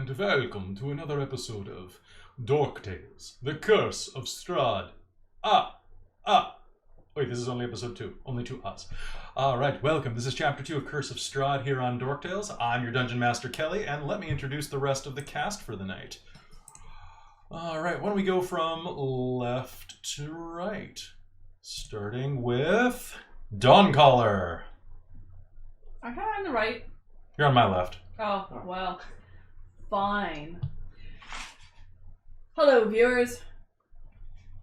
and welcome to another episode of Dork Tales, the Curse of Strahd. Wait, this is only episode 2. Only 2 Ahs. Alright, welcome. This is chapter 2 of Curse of Strahd here on Dork Tales. I'm your Dungeon Master, Kelly, and let me introduce the rest of the cast for the night. Alright, why don't we go from left to right? Starting with Dawncaller. I'm kind of on the right. You're on my left. Oh, well. Fine. Hello, viewers.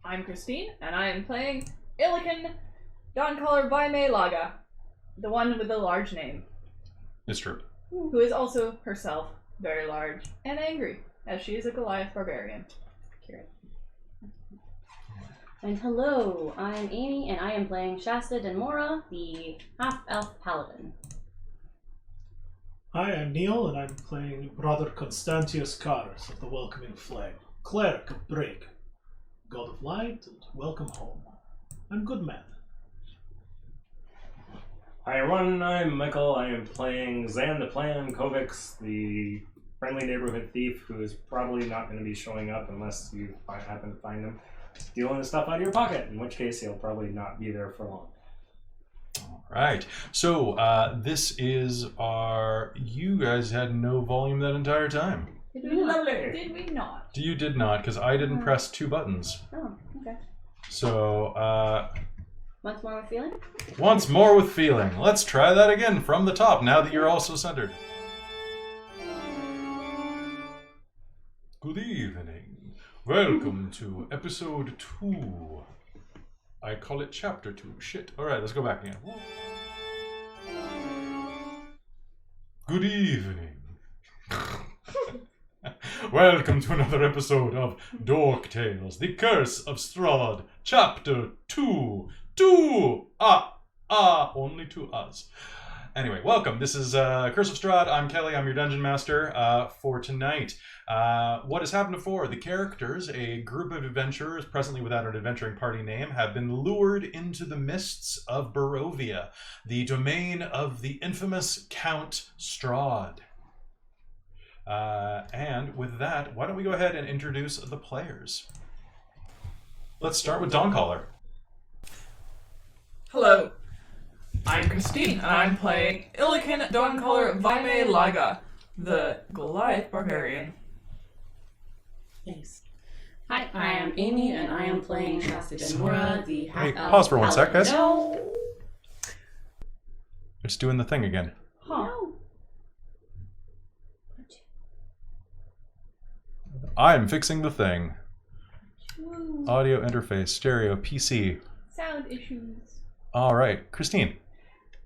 I'm Christine, and I am playing Illiken Dawncaller Vaime Laga, the one with the large name. It's true. Who is also herself very large and angry, as she is a Goliath barbarian. Accurate. And hello, I'm Amy, and I am playing Shasta Denmora, the half-elf paladin. Hi, I'm Neil, and I'm playing Brother Constantius Caris of the Welcoming Flame, Cleric of Break, God of Light, and welcome home. I'm good man. Hi everyone, I'm Michael. I am playing Zan the Plan Kovacs, the friendly neighborhood thief who is probably not going to be showing up unless you happen to find him stealing the stuff out of your pocket, in which case he'll probably not be there for long. Right. So, this is our... You guys had no volume that entire time. Did we not? Lovely. Did we not? You did not, because I didn't press 2 buttons. Oh, okay. So, Once more with feeling? once more with feeling. Let's try that again from the top, now that you're also centered. Good evening. Welcome to episode 2. I call it chapter 2. Shit. Alright, let's go back again. Good evening. Welcome to another episode of Dork Tales, the Curse of Strahd, chapter 2. Only 2 Ahs. Anyway, welcome. This is Curse of Strahd. I'm Kelly. I'm your Dungeon Master for tonight. What has happened before? The characters, a group of adventurers, presently without an adventuring party name, have been lured into the mists of Barovia, the domain of the infamous Count Strahd. And with that, why don't we go ahead and introduce the players? Let's start with Dawncaller. Hello. I'm Christine, and I'm playing Illiken Dawncaller Vaime Laga, the Goliath barbarian. Thanks. Hi, I am Amy, and I am playing Shasta Denmora, the half-elf pause for one sec, paladin. guys. No! It's doing the thing again. Huh. I'm fixing the thing. Woo. Audio interface, stereo, PC. Sound issues. All right, Christine.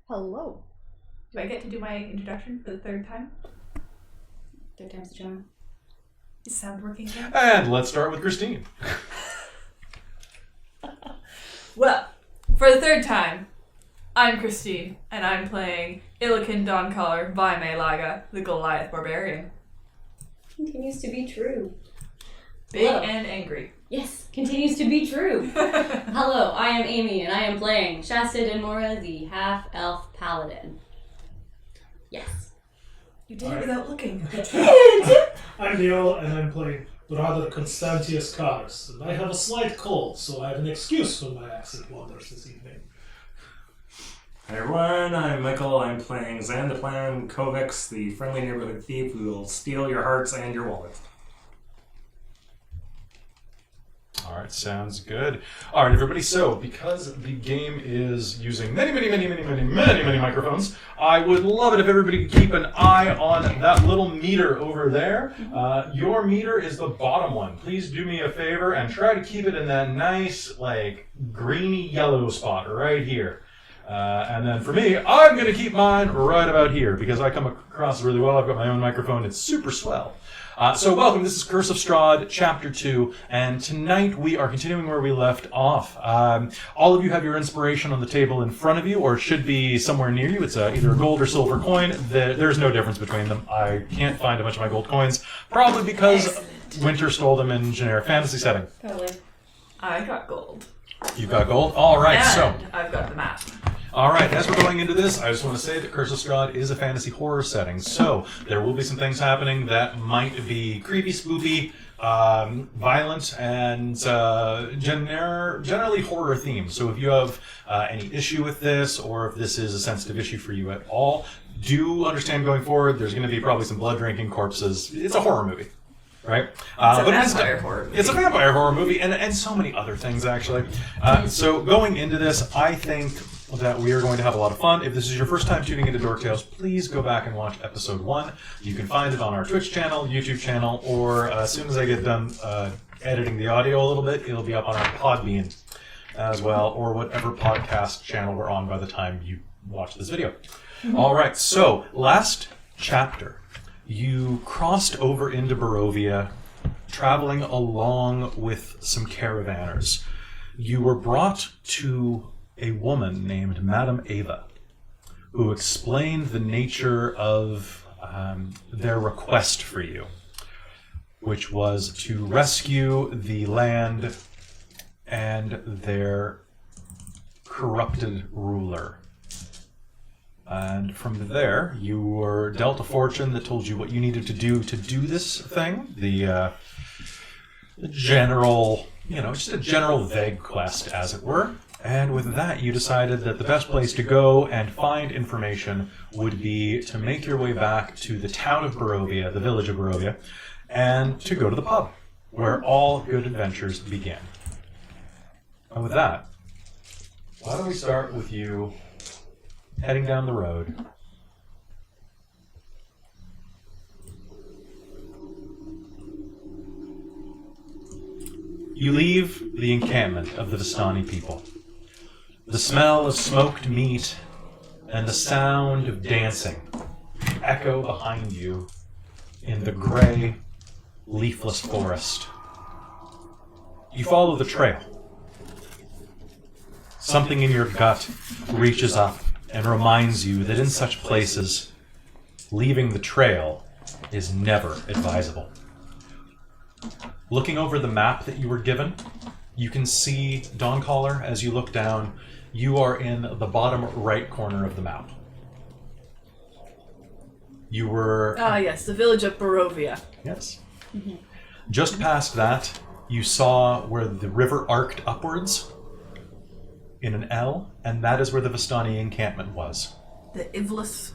Hello. Do I get to do my introduction for the 3rd time? 3rd time's the charm. Is sound working again? And let's start with Christine. Well, for the 3rd time, I'm Christine, and I'm playing Illiken Dawncaller Vaime Laga, the Goliath barbarian. Continues to be true. Big Hello. and angry. Yes, continues to be true. Hello, I am Amy, and I am playing Shasta Denmora, the half-elf paladin. Yes. You did it without looking. I'm Neil, and I'm playing Brother Constantius Caris, and I have a slight cold, so I have an excuse for my accent wonders this evening. Hi everyone, I'm Michael. I'm playing Zan the Plan Kovacs, the friendly neighborhood thief who will steal your hearts and your wallets. All right, sounds good. All right, everybody. So, because the game is using many microphones, I would love it if everybody could keep an eye on that little meter over there. Your meter is the bottom one. Please do me a favor and try to keep it in that nice, like, greeny yellow spot right here. And then for me, I'm going to keep mine right about here because I come across really well. I've got my own microphone. It's super swell. So welcome, this is Curse of Strahd, Chapter 2, and tonight we are continuing where we left off. All of you have your inspiration on the table in front of you, or it should be somewhere near you. It's either a gold or silver coin. There's no difference between them. I can't find a bunch of my gold coins, probably because Winter stole them in generic fantasy setting. Probably. I got gold. You got gold? All right, And so... I've got the map. All right, as we're going into this, I just want to say that Curse of Strahd is a fantasy horror setting, so there will be some things happening that might be creepy, spoopy, violent, and generally horror themed. So if you have any issue with this, or if this is a sensitive issue for you at all, do understand going forward, there's going to be probably some blood drinking, corpses. It's a horror movie. Right? It's a vampire horror movie. It's a vampire horror movie, and so many other things, actually. So going into this, I think that we are going to have a lot of fun. If this is your first time tuning into Dork Tales, please go back and watch episode 1. You can find it on our Twitch channel, YouTube channel, or as soon as I get done editing the audio a little bit, it'll be up on our Podbean as well, or whatever podcast channel we're on by the time you watch this video. All right, so last chapter. You crossed over into Barovia, traveling along with some caravanners. You were brought to a woman named Madame Ava, who explained the nature of their request for you, which was to rescue the land and their corrupted ruler. And from there, you were dealt a fortune that told you what you needed to do this thing. The general, just a general vague quest, as it were. And with that, you decided that the best place to go and find information would be to make your way back to the town of Barovia, the village of Barovia, and to go to the pub, where all good adventures begin. And with that, why don't we start with you heading down the road. You leave the encampment of the Vistani people. The smell of smoked meat and the sound of dancing echo behind you in the gray, leafless forest. You follow the trail. Something in your gut reaches up and reminds you that in such places, leaving the trail is never advisable. Looking over the map that you were given, you can see Dawncaller as you look down. You are in the bottom right corner of the map. You were... Ah, yes, the village of Barovia. Yes. Mm-hmm. Just past that, you saw where the river arced upwards in an L, and that is where the Vistani encampment was. The Ivlis.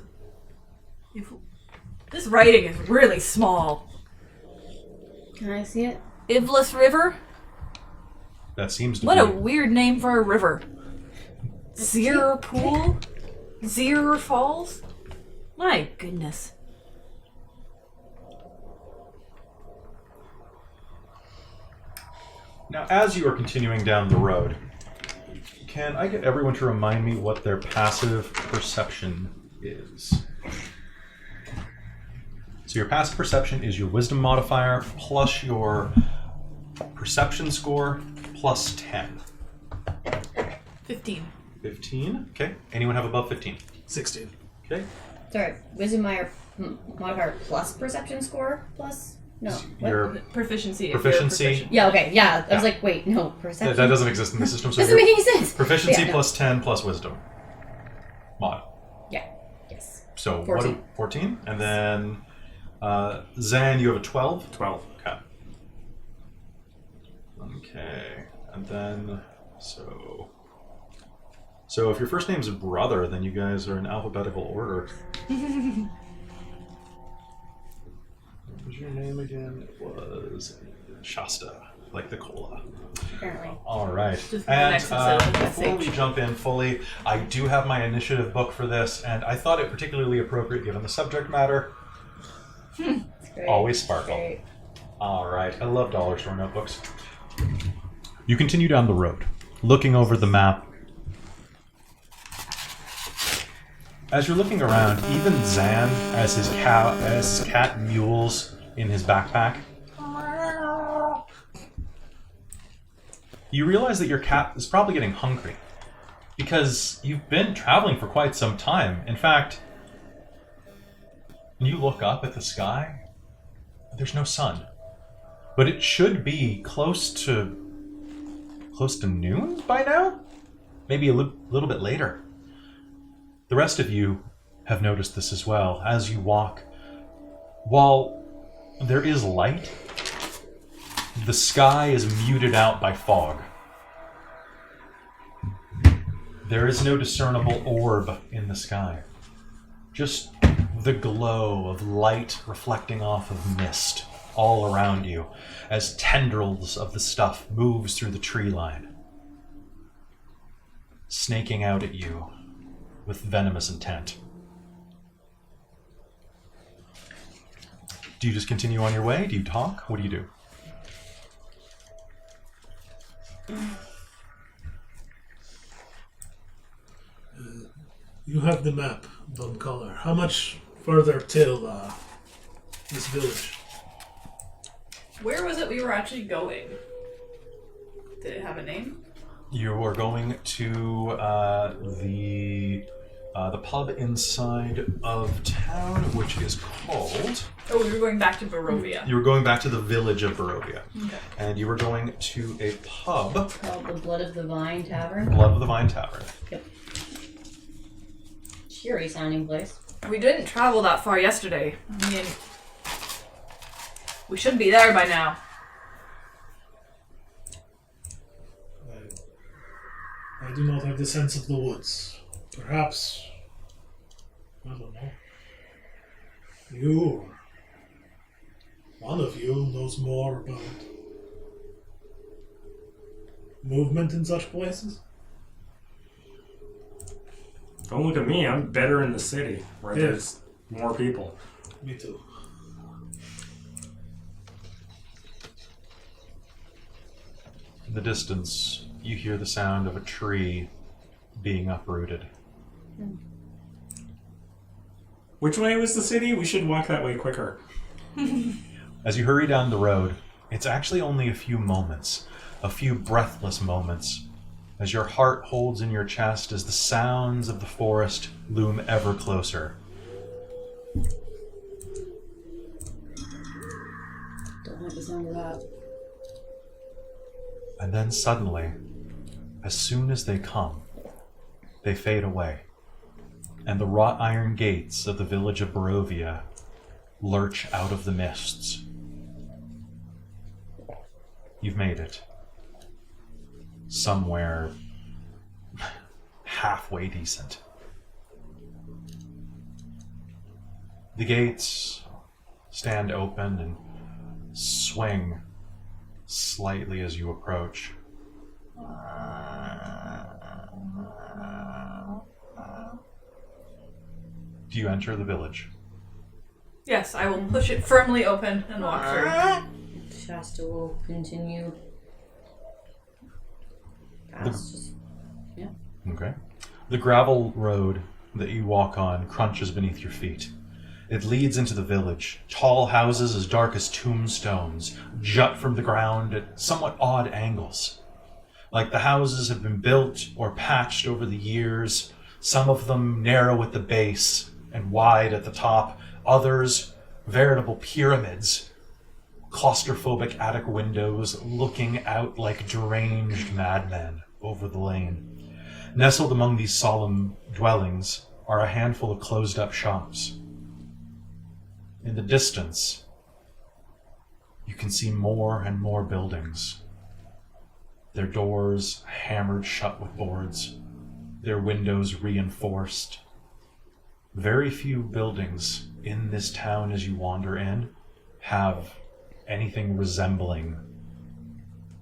This writing is really small. Can I see it? Ivlis River? That seems to What be... a weird name for a river. Zir Pool? Zir Falls? My goodness. Now, as you are continuing down the road, can I get everyone to remind me what their passive perception is? So your passive perception is your wisdom modifier plus your perception score plus 10. 15. 15? Okay. Anyone have above 15? 16. Okay. Sorry, wisdom modifier plus perception score plus? No. What? Your Proficiency. proficiency. Yeah, okay, yeah. I was Yeah. like, wait, no, perception? That doesn't exist in the system. So Doesn't your make any sense. proficiency Yeah, no. plus 10 plus wisdom. Mod. Yeah, yes. So 14. 14? And then Zan, you have a 12? 12. Okay. Okay. And then, so if your first name's Brother, then you guys are in alphabetical order. What was your name again? It was Shasta, like the cola. Apparently. All right. Just the And next episode of before we SH. jump in fully, I do have my initiative book for this, and I thought it particularly appropriate given the subject matter. Great. Always sparkle. Great. All right. I love dollar store notebooks. You continue down the road, looking over the map. As you're looking around, even Zan, as his cat mules in his backpack, you realize that your cat is probably getting hungry because you've been traveling for quite some time. In fact, when you look up at the sky, there's no sun, but it should be close to noon by now, maybe a little bit later. The rest of you have noticed this as well. As you walk, while there is light, the sky is muted out by fog. There is no discernible orb in the sky. Just the glow of light reflecting off of mist all around you as tendrils of the stuff moves through the tree line, snaking out at you with venomous intent. Do you just continue on your way? Do you talk? What do you do? You have the map, Don Collar. How much further till this village? Where was it we were actually going? Did it have a name? You are going to the pub inside of town, which is called... Oh, we were going back to Barovia. You were going back to the village of Barovia. Okay. And you were going to a pub. Called the Blood of the Vine Tavern. Blood of the Vine Tavern. Yep. Cheery sounding place. We didn't travel that far yesterday. I mean, we should be there by now. I do not have the sense of the woods. Perhaps, I don't know, you, one of you knows more about movement in such places? Don't look at me. I'm better in the city where there's more people. Me too. In the distance, you hear the sound of a tree being uprooted. Which way was the city? We should walk that way quicker. As you hurry down the road, it's actually only a few moments, a few breathless moments, as your heart holds in your chest as the sounds of the forest loom ever closer. Don't like the sound of that. And then suddenly, as soon as they come, they fade away, and the wrought iron gates of the village of Barovia lurch out of the mists. You've made it. Somewhere halfway decent. The gates stand open and swing slightly as you approach. Do you enter the village? Yes, I will push it firmly open and walk through. Shasta will continue past. Just, yeah. Okay. The gravel road that you walk on crunches beneath your feet. It leads into the village. Tall houses as dark as tombstones jut from the ground at somewhat odd angles. Like the houses have been built or patched over the years, some of them narrow at the base and wide at the top, others veritable pyramids, claustrophobic attic windows looking out like deranged madmen over the lane. Nestled among these solemn dwellings are a handful of closed-up shops. In the distance, you can see more and more buildings. Their doors hammered shut with boards, their windows reinforced. Very few buildings in this town as you wander in have anything resembling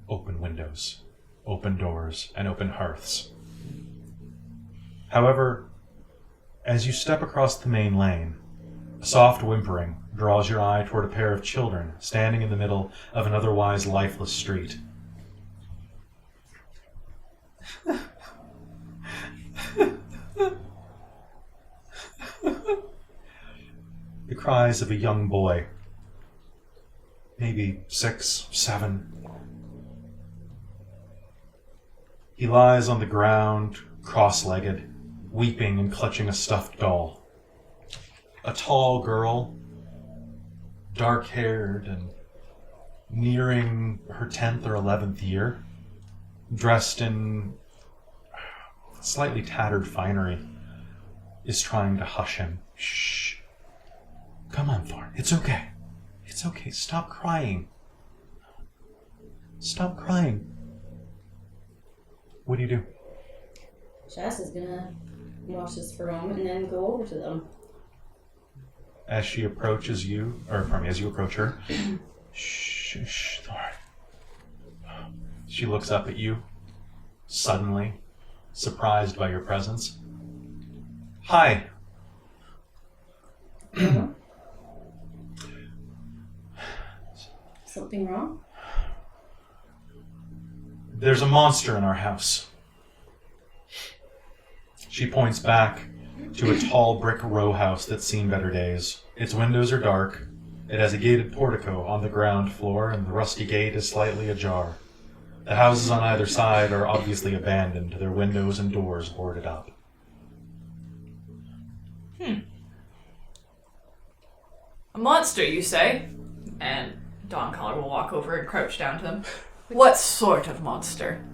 open windows, open doors, and open hearths. However, as you step across the main lane, a soft whimpering draws your eye toward a pair of children standing in the middle of an otherwise lifeless street. The cries of a young boy, maybe 6, 7. He lies on the ground, cross-legged, weeping and clutching a stuffed doll. A tall girl, dark-haired and nearing her 10th or 11th year, dressed in slightly tattered finery, is trying to hush him. Shh. Come on, Thorn. It's okay. It's okay. Stop crying. Stop crying. What do you do? Shasta's gonna watch this for a moment and then go over to them. As she approaches you, or pardon me, as you approach her, shh, shh, Thorn. She looks up at you, suddenly, surprised by your presence. Hi. Something wrong? There's a monster in our house. She points back to a tall brick row house that's seen better days. Its windows are dark. It has a gated portico on the ground floor, and the rusty gate is slightly ajar. The houses on either side are obviously abandoned, their windows and doors boarded up. A monster, you say? And Dawncaller will walk over and crouch down to them. What sort of monster?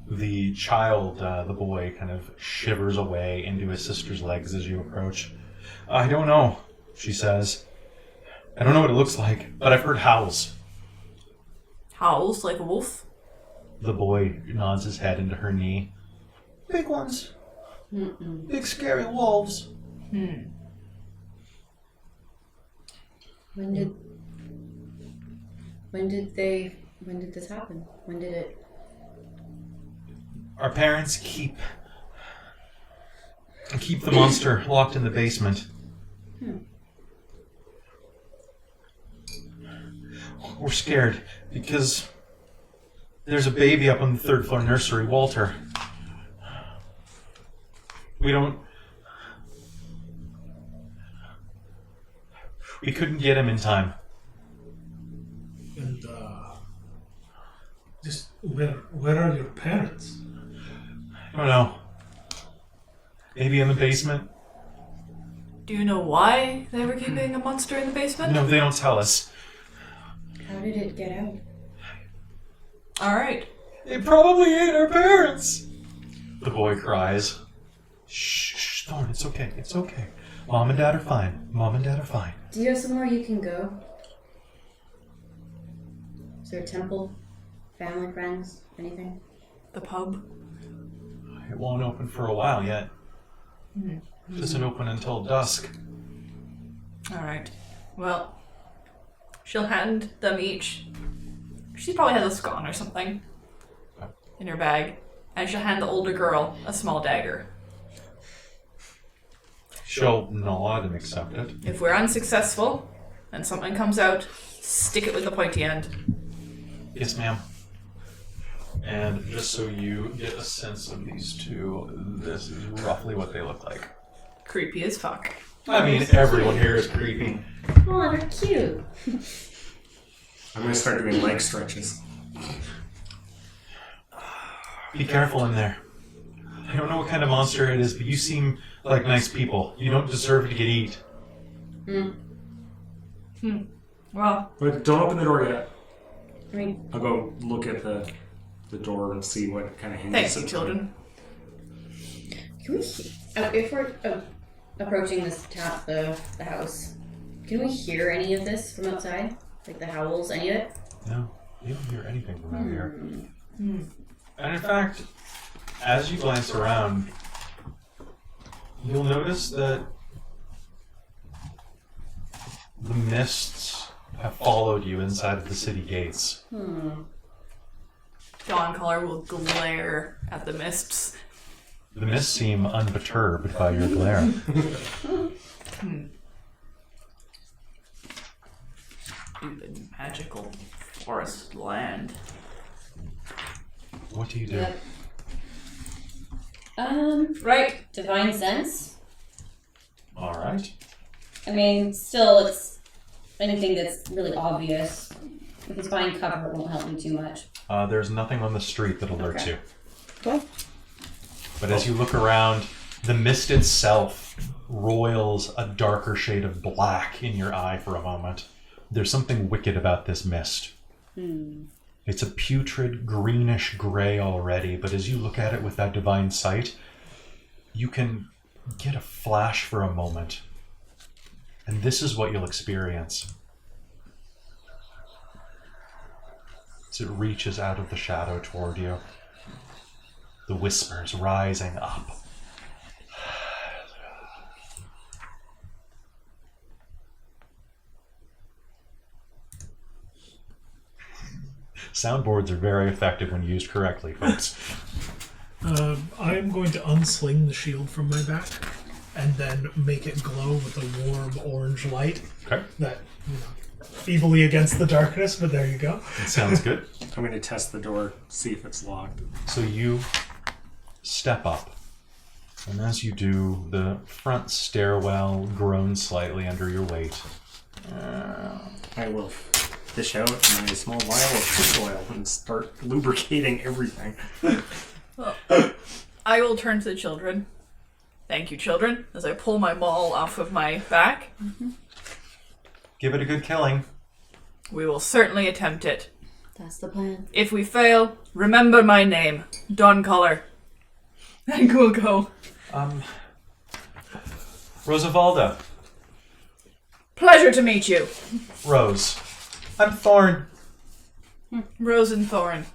The child, the boy, kind of shivers away into his sister's legs as you approach. I don't know, she says. I don't know what it looks like, but I've heard howls. Howls like a wolf? The boy nods his head into her knee. Big ones. Big scary wolves. When did this happen? When did it? Our parents keep the monster locked in the basement. We're scared because there's a baby up on the third floor nursery, Walter. We couldn't get him in time. And just where are your parents? I don't know. Maybe in the basement? Do you know why they were keeping a monster in the basement? No, they don't tell us. How did it get out? Alright. It probably ate our parents. The boy cries. Shh, Thorn, it's okay, it's okay. Mom and Dad are fine. Mom and Dad are fine. Do you have somewhere you can go? Is there a temple? Family, friends, anything? The pub? It won't open for a while yet. It doesn't open until dusk. Alright. Well, she'll hand them each. She probably has a scone or something in her bag. And she'll hand the older girl a small dagger. She'll nod and accept it. If we're unsuccessful and something comes out, stick it with the pointy end. Yes, ma'am. And just so you get a sense of these two, this is roughly what they look like. Creepy as fuck. I mean, everyone here is creepy. Oh, they're cute. I'm gonna start doing leg stretches. Be careful in there. I don't know what kind of monster it is, but you seem like nice people. You don't deserve to get eat. Well, But don't open the door yet. I mean, I'll go look at the door and see what kind of hinges. thank you, it's children. can we? If we're approaching the house, can we hear any of this from outside? Like the howls, any of it? No, you don't hear anything from out here. And in fact, as you glance around, you'll notice that the mists have followed you inside of the city gates. Dawncaller will glare at the mists. The mists seem unperturbed by your glare. Stupid magical forest land. What do you do? Yep. Right. Divine sense. All right. I mean, still, it's anything that's really obvious. If it's find cover, it won't help me too much. There's nothing on the street that alerts Okay. you. Okay. But as you look around, the mist itself roils a darker shade of black in your eye for a moment. There's something wicked about this mist. It's a putrid greenish gray already, but as you look at it with that divine sight, you can get a flash for a moment. And this is what you'll experience. As it reaches out of the shadow toward you, the whispers rising up. Soundboards are very effective when used correctly, folks. I am going to unsling the shield from my back and then make it glow with a warm orange light. Okay. That, feebly against the darkness, but there you go. It sounds good. I'm going to test the door, see if it's locked. So you step up, and as you do, the front stairwell groans slightly under your weight. I will fish out my small vial of fish oil and start lubricating everything. Well, I will turn to the children. Thank you, children, as I pull my maul off of my back. Give it a good killing. We will certainly attempt it. That's the plan. If we fail, remember my name, Dawn Color. And we'll go. Rosavalda. Pleasure to meet you. Rose. I'm Thorn. Rose and Thorn.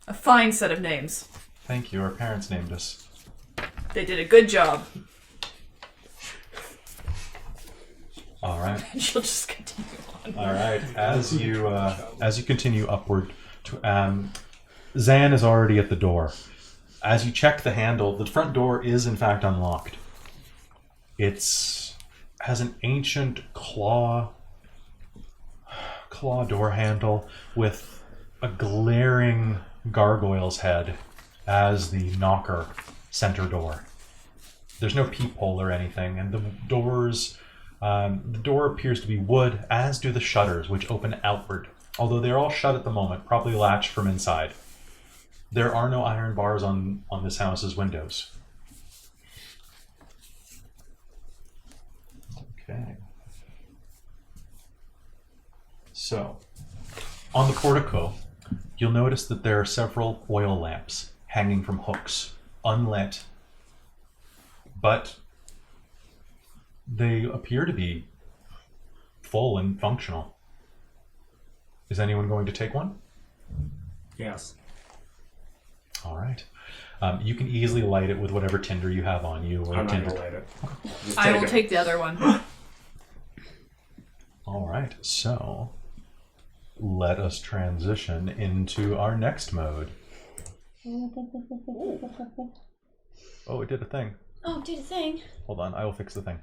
A fine set of names. Thank you. Our parents named us. They did a good job. All right. And she'll just continue on. All right. As you continue upward, Zan is already at the door. As you check the handle, the front door is in fact unlocked. It's has an ancient claw door handle with a glaring gargoyle's head as the knocker center door. There's no peephole or anything, and the door appears to be wood, as do the shutters, which open outward. Although they're all shut at the moment, probably latched from inside. There are no iron bars on this house's windows. Okay. So, on the portico, you'll notice that there are several oil lamps hanging from hooks, unlit, but they appear to be full and functional. Is anyone going to take one? Yes. All right. You can easily light it with whatever tinder you have on you. Or I'm not tinder. going to light it. Just I will it. take the other one. All right. So, let us transition into our next mode. Oh, it did a thing. Oh, did a thing. Hold on, I will fix the thing.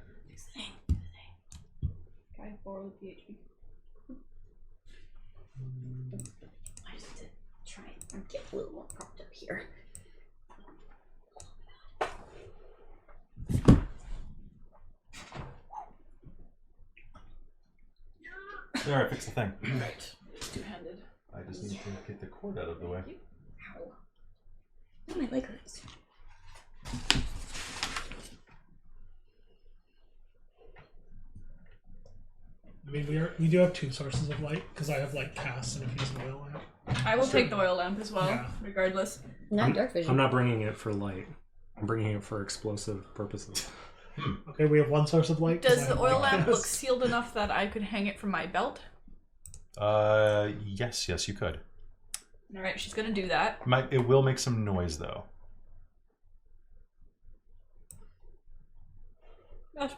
Try 4 with PHP. I just have to try and get a little more propped up here. There, I fixed the thing. Right. Two-handed. I just need to get the cord out of the way. Ow. Oh, my leg hurts. I mean, we do have two sources of light, because I have light cast and if he's an oil lamp. I will take the oil lamp as well, Yeah. regardless. Not dark vision. I'm not bringing it for light. I'm bringing it for explosive purposes. Okay, we have one source of light. 'cause Does I the have oil light lamp cast. look sealed enough that I could hang it from my belt? Yes, you could. Alright, she's gonna do that. It will make some noise, though. Gosh.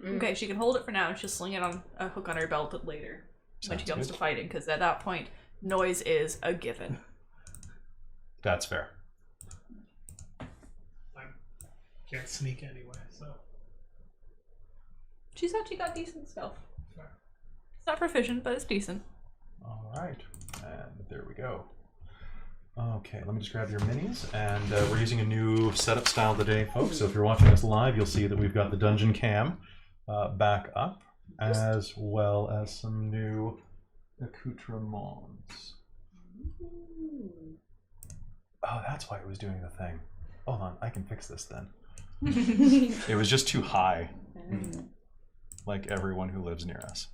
Okay, she can hold it for now and she'll sling it on a hook on her belt later when she Sounds comes good. to fighting, because at that point, noise is a given. That's fair. I can't sneak anyway, so. She's actually got decent stealth. Fair. It's not proficient, but it's decent. All right, and there we go. Okay, let me just grab your minis, and we're using a new setup style today, folks. So if you're watching us live, you'll see that we've got the dungeon cam back up, as well as some new accoutrements. Oh, that's why it was doing the thing. Hold on, I can fix this then. It was just too high, like everyone who lives near us.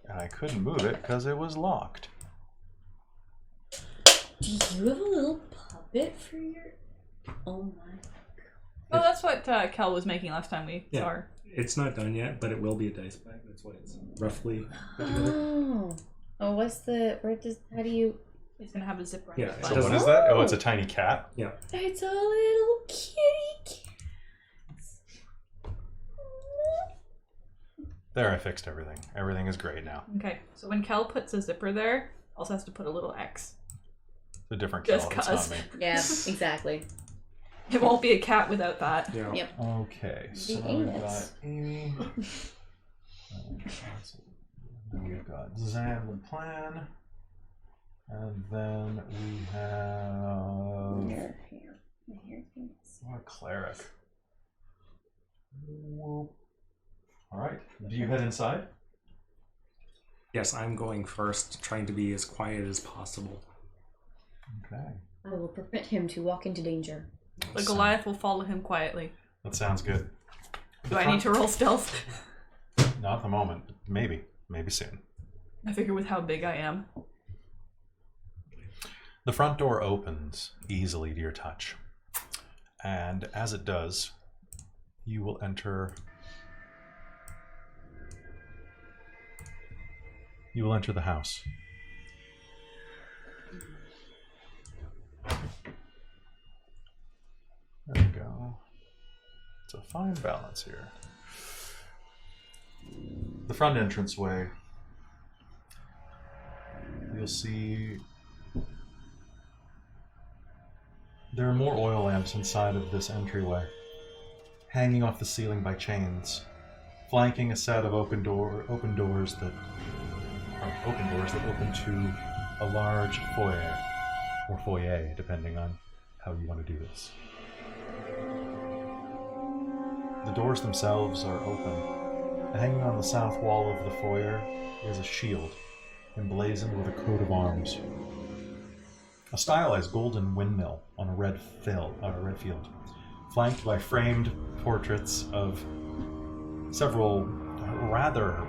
And I couldn't move it because it was locked. Do you have a little puppy? bit for your... Oh my... Oh, that's what Kel was making last time we saw her. It's not done yet, but it will be a dice bag. That's what it's roughly put together. Oh. Oh, what's the... How do you... He's gonna have a zipper. Yeah, on it So his what butt. is that? Oh, it's a tiny cat. Yeah. It's a little kitty cat. There, I fixed everything. Everything is great now. Okay, so when Kel puts a zipper there, also has to put a little X. It's a different Just Kel. It's cuz. not me. Yeah, exactly. It won't be a cat without that. Yeah. Yep. Okay, so The we've anus. got Amy. Then we've got Zan the plan. And then we have Here. My hair's being... a cleric. Whoop. All right. Do you head inside? Yes, I'm going first, trying to be as quiet as possible. Okay. I will permit him to walk into danger. The Goliath will follow him quietly. That sounds good. Do I need to roll stealth? Not at the moment. Maybe. Maybe soon. I figure with how big I am. The front door opens easily to your touch. And as it does, you will enter... You will enter the house. There we go. It's a fine balance here. The front entranceway, you'll see there are more oil lamps inside of this entryway, hanging off the ceiling by chains, flanking a set of open doors that open to a large foyer, or foyer, depending on how you want to do this. The doors themselves are open. Hanging on the south wall of the foyer is a shield, emblazoned with a coat of arms. A stylized golden windmill on a red field, flanked by framed portraits of several rather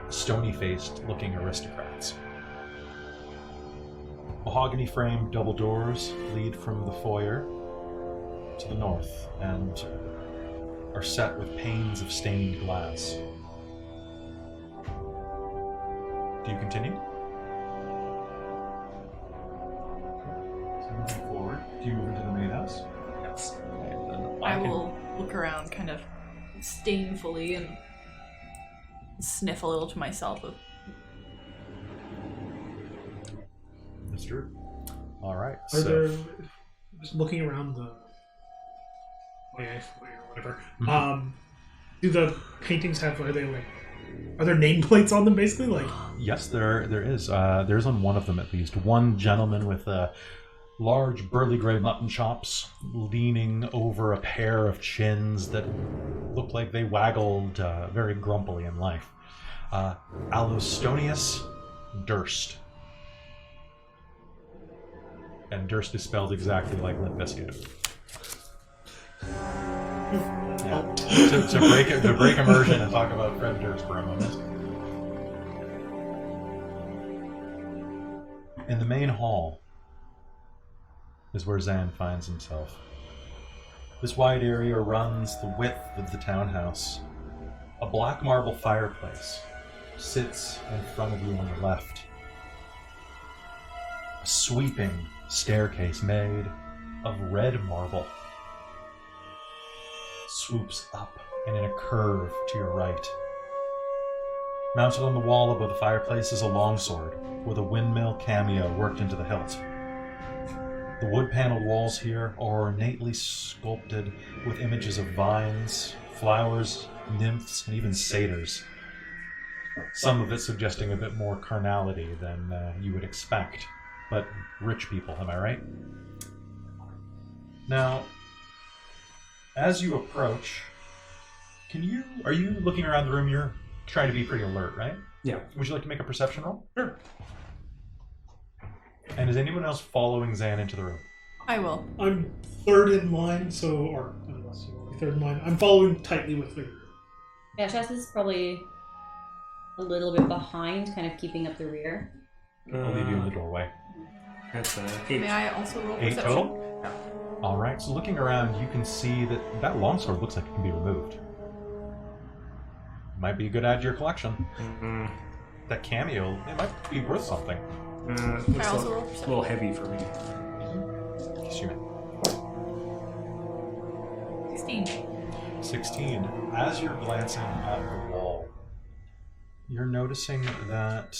stony-faced looking aristocrats. Mahogany-framed double doors lead from the foyer to the north and are set with panes of stained glass. Do you continue? So moving forward, do you move into the main house? Yes. I will look around kind of disdainfully and sniff a little to myself of That's true. All right. Are So there, just looking around the foyer or whatever, do the paintings have, are there nameplates on them basically? Like, yes, there is. There's on one of them at least. One gentleman with large burly gray mutton chops leaning over a pair of chins that look like they waggled very grumpily in life. Allostonius Durst. And Durst is spelled exactly like Limp Bizkit. Yeah. to break immersion and talk about Fred Durst for a moment. In the main hall is where Zan finds himself. This wide area runs the width of the townhouse. A black marble fireplace sits in front of you on the left. A sweeping staircase made of red marble swoops up and in a curve to your right. Mounted on the wall above the fireplace is a longsword with a windmill cameo worked into the hilt. The wood-paneled walls here are ornately sculpted with images of vines, flowers, nymphs, and even satyrs. Some of it suggesting a bit more carnality than you would expect, but rich people, am I right? Now, as you approach, are you looking around the room? You're trying to be pretty alert, right? Yeah. Would you like to make a perception roll? Sure. And is anyone else following Zan into the room? I will. I'm third in line, or unless you want to be third in line, I'm following tightly with the... Yeah, Shasta is probably a little bit behind, kind of keeping up the rear. I'll leave you in the doorway. That's 8. May I also roll 8 perception? total? All right, so looking around, you can see that longsword looks like it can be removed. Might be a good add to your collection. That cameo, it might be worth something. It looks I a also roll little heavy for me. Yes, you may. 16. 16. As you're glancing at the wall, you're noticing that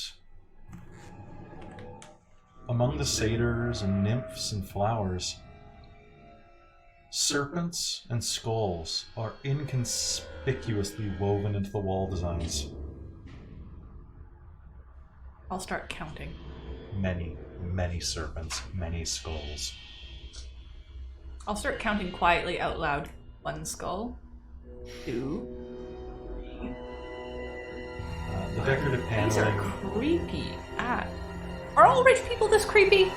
among the satyrs and nymphs and flowers, serpents and skulls are inconspicuously woven into the wall designs. I'll start counting. Many, many serpents, many skulls. I'll start counting quietly out loud. 1 skull. 2. The decorative These are paneling. creepy. Are all rich people this creepy?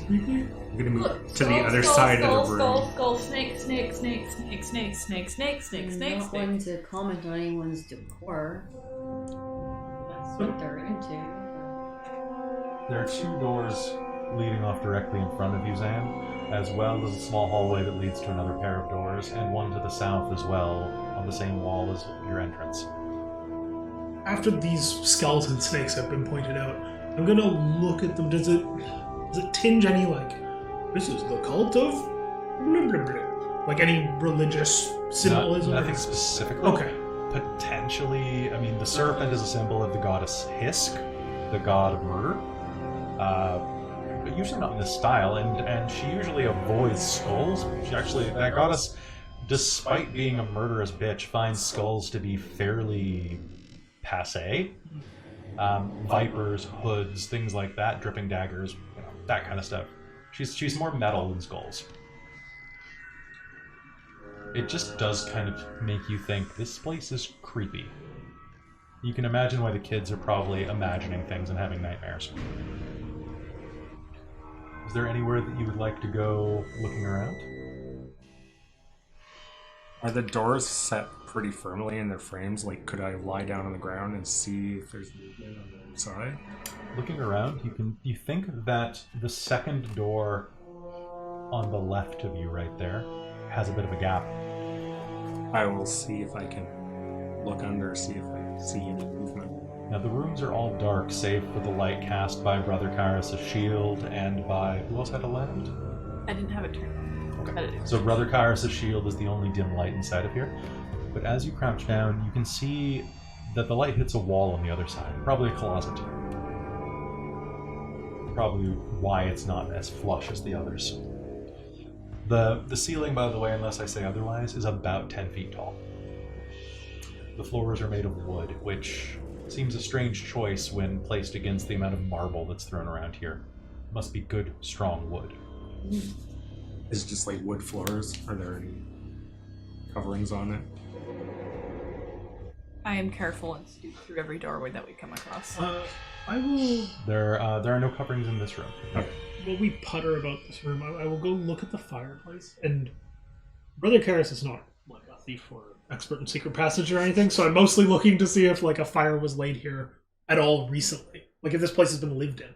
I'm gonna move Look, to the other side of the room. Skull, snake, snake, snake, snake, snake, snake, snake, snake, I'm snake, not snake. going to comment on anyone's decor. That's what they're into. There are 2 doors leading off directly in front of you, Zan, as well as a small hallway that leads to another pair of doors, and one to the south as well, on the same wall as your entrance. After these skeleton snakes have been pointed out, I'm gonna look at them. Does it tinge any like, this is the cult of blah blah blah? Like any religious symbolism? Nothing specifically. Okay. Potentially, I mean, the serpent is a symbol of the goddess Hisk, the god of murder. But usually not in this style, and she usually avoids skulls. She actually, that goddess, despite being a murderous bitch, finds skulls to be fairly passé. Vipers, hoods, things like that, dripping daggers, you know, that kind of stuff. She's more metal than skulls. It just does kind of make you think this place is creepy. You can imagine why the kids are probably imagining things and having nightmares. Is there anywhere that you would like to go looking around? Are the doors set pretty firmly in their frames? Like, could I lie down on the ground and see if there's movement on the inside? Looking around, you think that the second door on the left of you right there has a bit of a gap. I will see if I can look under, see if I see any movement. Now the rooms are all dark, save for the light cast by Brother Kyrus' shield and by... Who else had a lamp? I didn't have it turned on. Okay. So Brother Kyrus' shield is the only dim light inside of here. But as you crouch down, you can see that the light hits a wall on the other side. Probably a closet. Probably why it's not as flush as the others. The ceiling, by the way, unless I say otherwise, is about 10 feet tall. The floors are made of wood, which seems a strange choice when placed against the amount of marble that's thrown around here. Must be good, strong wood. Is it just like wood floors? Are there any coverings on it? I am careful and scoot through every doorway that we come across. I will. There are no coverings in this room. Okay. While we putter about this room, I will go look at the fireplace. And Brother Karis is not like a thief or expert in secret passage or anything, so I'm mostly looking to see if like a fire was laid here at all recently. Like if this place has been lived in.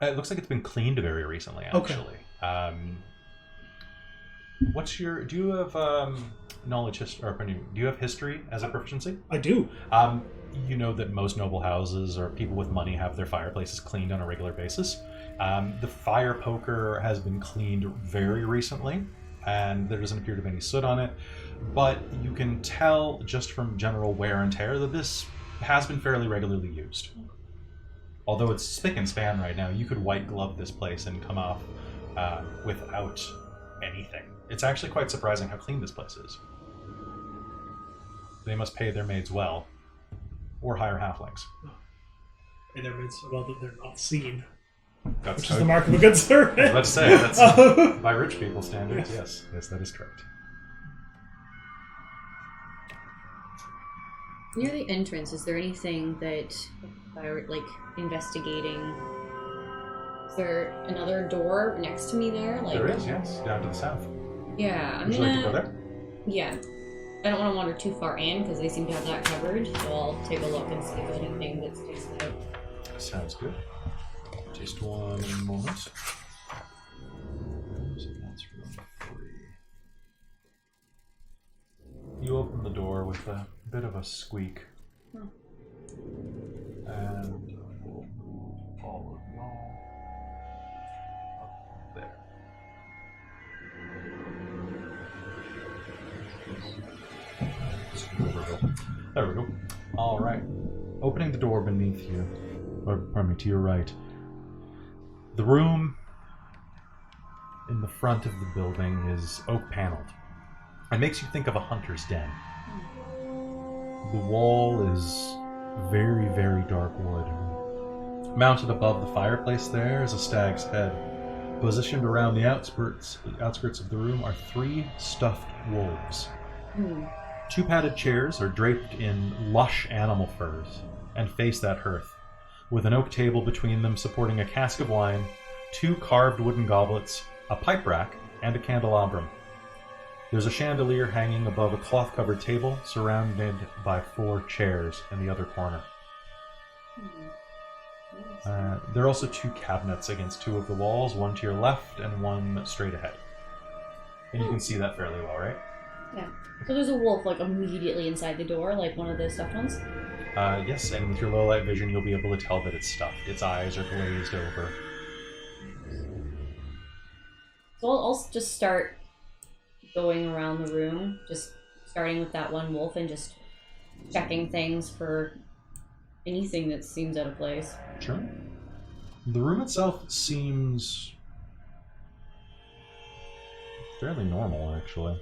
It looks like it's been cleaned very recently, actually. Okay. Do you have knowledge history, or do you have history as a proficiency? I do. You know that most noble houses or people with money have their fireplaces cleaned on a regular basis. The fire poker has been cleaned very recently, and there doesn't appear to be any soot on it. But you can tell just from general wear and tear that this has been fairly regularly used. Although it's spick and span right now, you could white glove this place and come off without anything. It's actually quite surprising how clean this place is. They must pay their maids well, or hire halflings. And they're made so well that they're not seen. That's Which is the mark of a good servant. Let's say that's by rich people standards. Yes, that is correct. Near the entrance, is there anything that like investigating? Is there another door next to me there? Like There is, yes, down to the south. Yeah, I'm Would you gonna. like to go there? Yeah, I don't want to wander too far in because they seem to have that covered. So I'll take a look and see if there's anything that sticks out. Sounds good. Just one moment. You open the door with a bit of a squeak. And we'll move all of y'all up there. There we go. All right. Opening the door beneath you, or pardon me, to your right. The room in the front of the building is oak paneled. It makes you think of a hunter's den. The wall is very, very dark wood. Mounted above the fireplace there is a stag's head. Positioned around the outskirts of the room are 3 stuffed wolves. 2 padded chairs are draped in lush animal furs and face that hearth, with an oak table between them supporting a cask of wine, 2 carved wooden goblets, a pipe rack, and a candelabrum. There's a chandelier hanging above a cloth-covered table, surrounded by 4 chairs in the other corner. There are also 2 cabinets against 2 of the walls, one to your left and one straight ahead. And you can see that fairly well, right? Yeah. So there's a wolf like immediately inside the door, like one of the stuffed ones? Yes, and with your low light vision, you'll be able to tell that it's stuffed. Its eyes are glazed over. So I'll just start going around the room, just starting with that one wolf and just checking things for anything that seems out of place. Sure. The room itself seems fairly normal, actually.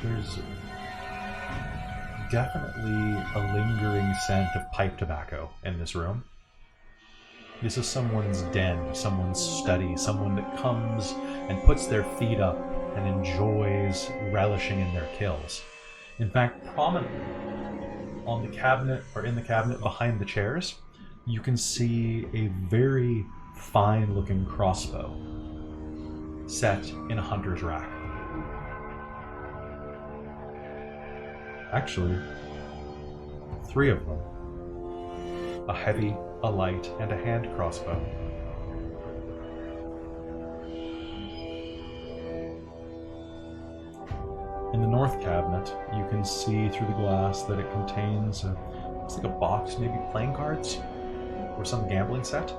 There's definitely a lingering scent of pipe tobacco in this room. This is someone's den, someone's study, someone that comes and puts their feet up and enjoys relishing in their kills. In fact, prominently on the cabinet, or in the cabinet behind the chairs, you can see a very fine-looking crossbow set in a hunter's rack. Actually, 3 of them. A heavy, a light, and a hand crossbow. In the north cabinet, you can see through the glass that it contains looks like a box, maybe playing cards, or some gambling set,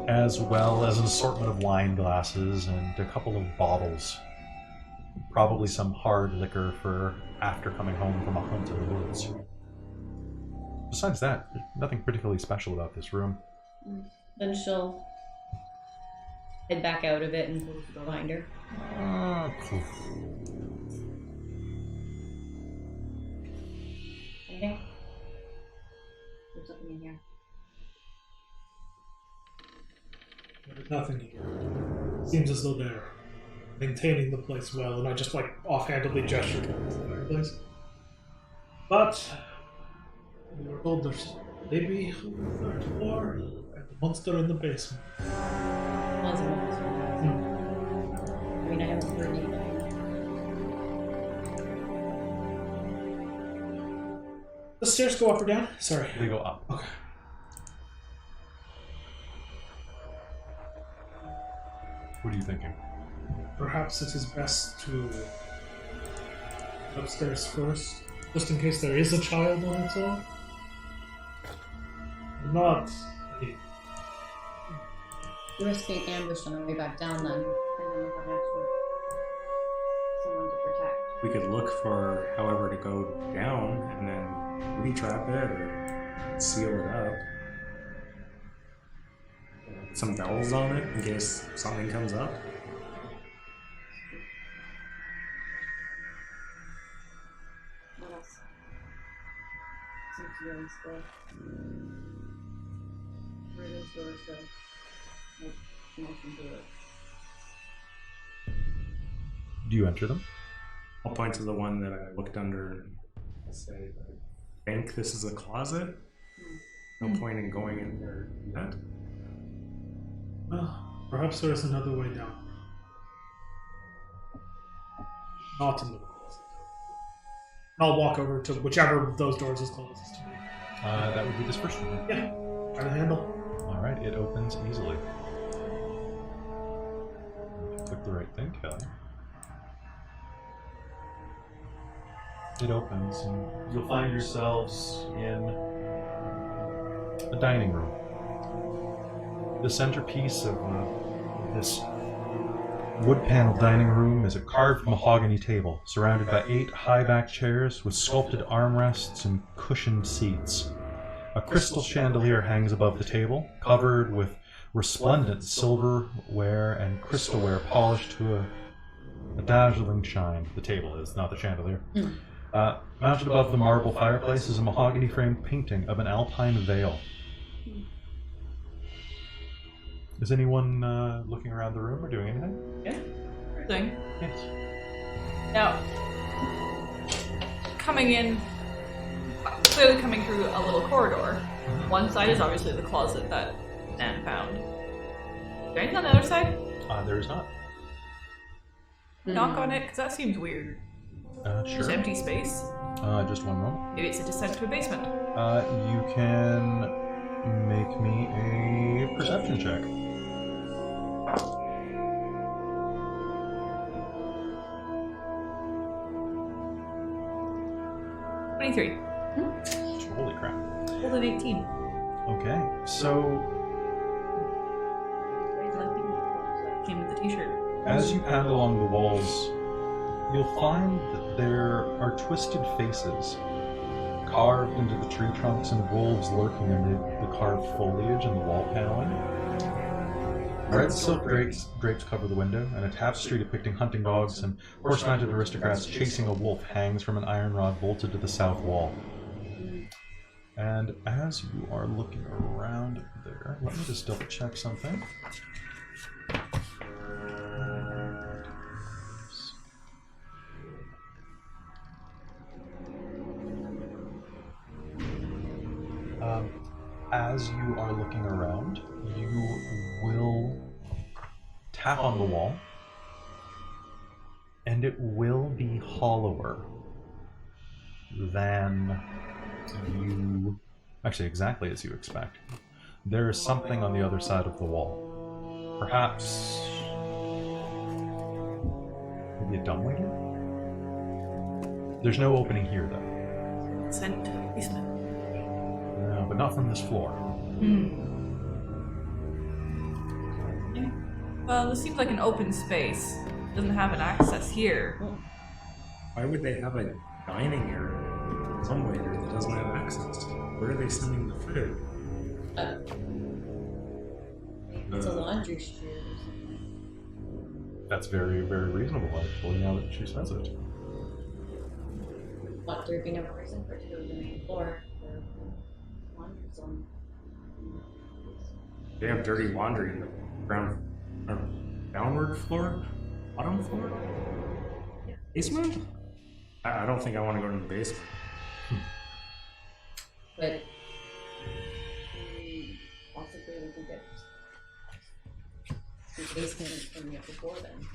as well as an assortment of wine glasses and a couple of bottles. Probably some hard liquor for after coming home from a hunt in the woods. Besides that, there's nothing particularly special about this room. Then she'll head back out of it and close the door behind her. Anything? There's something in here. There's nothing here. Seems as though they're maintaining the place well, and I just like offhandedly gesture towards the fireplace. But we were told there's maybe on the 3rd floor and the monster in the basement. Was a monster. I mean, I haven't heard anything. The stairs go up or down? Sorry. They go up. Okay. What are you thinking? Perhaps it is best to upstairs first, just in case there is a child on its own. Not. Risking ambush on our way back down then. And then we'll have actually someone to protect. We could look for however to go down and then retrap it or seal it up. Some bells on it in case something comes up. What else? Seems to be on this floor. Where those doors go. No motion to it. Do you enter them? I'll point to the one that I looked under and say, I think this is a closet. No point in going in there yet. Well, perhaps there is another way down. Not in the closet. I'll walk over to whichever of those doors is closest to me. That would be this first one. Yeah, try the handle. All right, it opens easily. Click the right thing, Kelly. It opens, and you'll find yourselves in a dining room. The centerpiece of this wood-paneled dining room is a carved mahogany table surrounded by 8 high-backed chairs with sculpted armrests and cushioned seats. A crystal chandelier hangs above the table, covered with resplendent silverware and crystalware polished to a dazzling shine. The table is, not the chandelier. Mounted above the marble fireplace is a mahogany-framed painting of an alpine vale. Is anyone looking around the room or doing anything? Yeah. Thing. Yes. Now, coming in, clearly coming through a little corridor. One side is obviously the closet that Nan found. Is there anything on the other side? There is not. Knock on it, because that seems weird. Sure. Just empty space. Just one moment. Maybe it's a descent to a basement. You can make me a perception check. $23. Holy crap. Rolled an 18. Okay, so Came with the t-shirt. as you pad along the walls, you'll find that there are twisted faces carved into the tree trunks and wolves lurking amid the carved foliage and the wall paneling. Red silk drapes cover the window, and a tapestry depicting hunting dogs and horse-mounted aristocrats chasing a wolf hangs from an iron rod bolted to the south wall. And as you are looking around there, let me just double check something. As you are looking around, you will tap on the wall, and it will be hollower than you... Actually, exactly as you expect. There is something on the other side of the wall. Perhaps... maybe a dumbwaiter? There's no opening here, though. Sent to the basement. No, but not from this floor. Well, this seems like an open space. Doesn't have an access here. Why would they have a dining area somewhere that doesn't have access? Where are they sending the food? It's a laundry chute. That's very, very reasonable, actually, now that she says it. What, there being no reason for it to go to the main floor for laundry zone. They have dirty laundry in the ground, downward floor, bottom floor, basement. I don't think I want to go to the basement. But possibly we can get the basement from the upper floor then.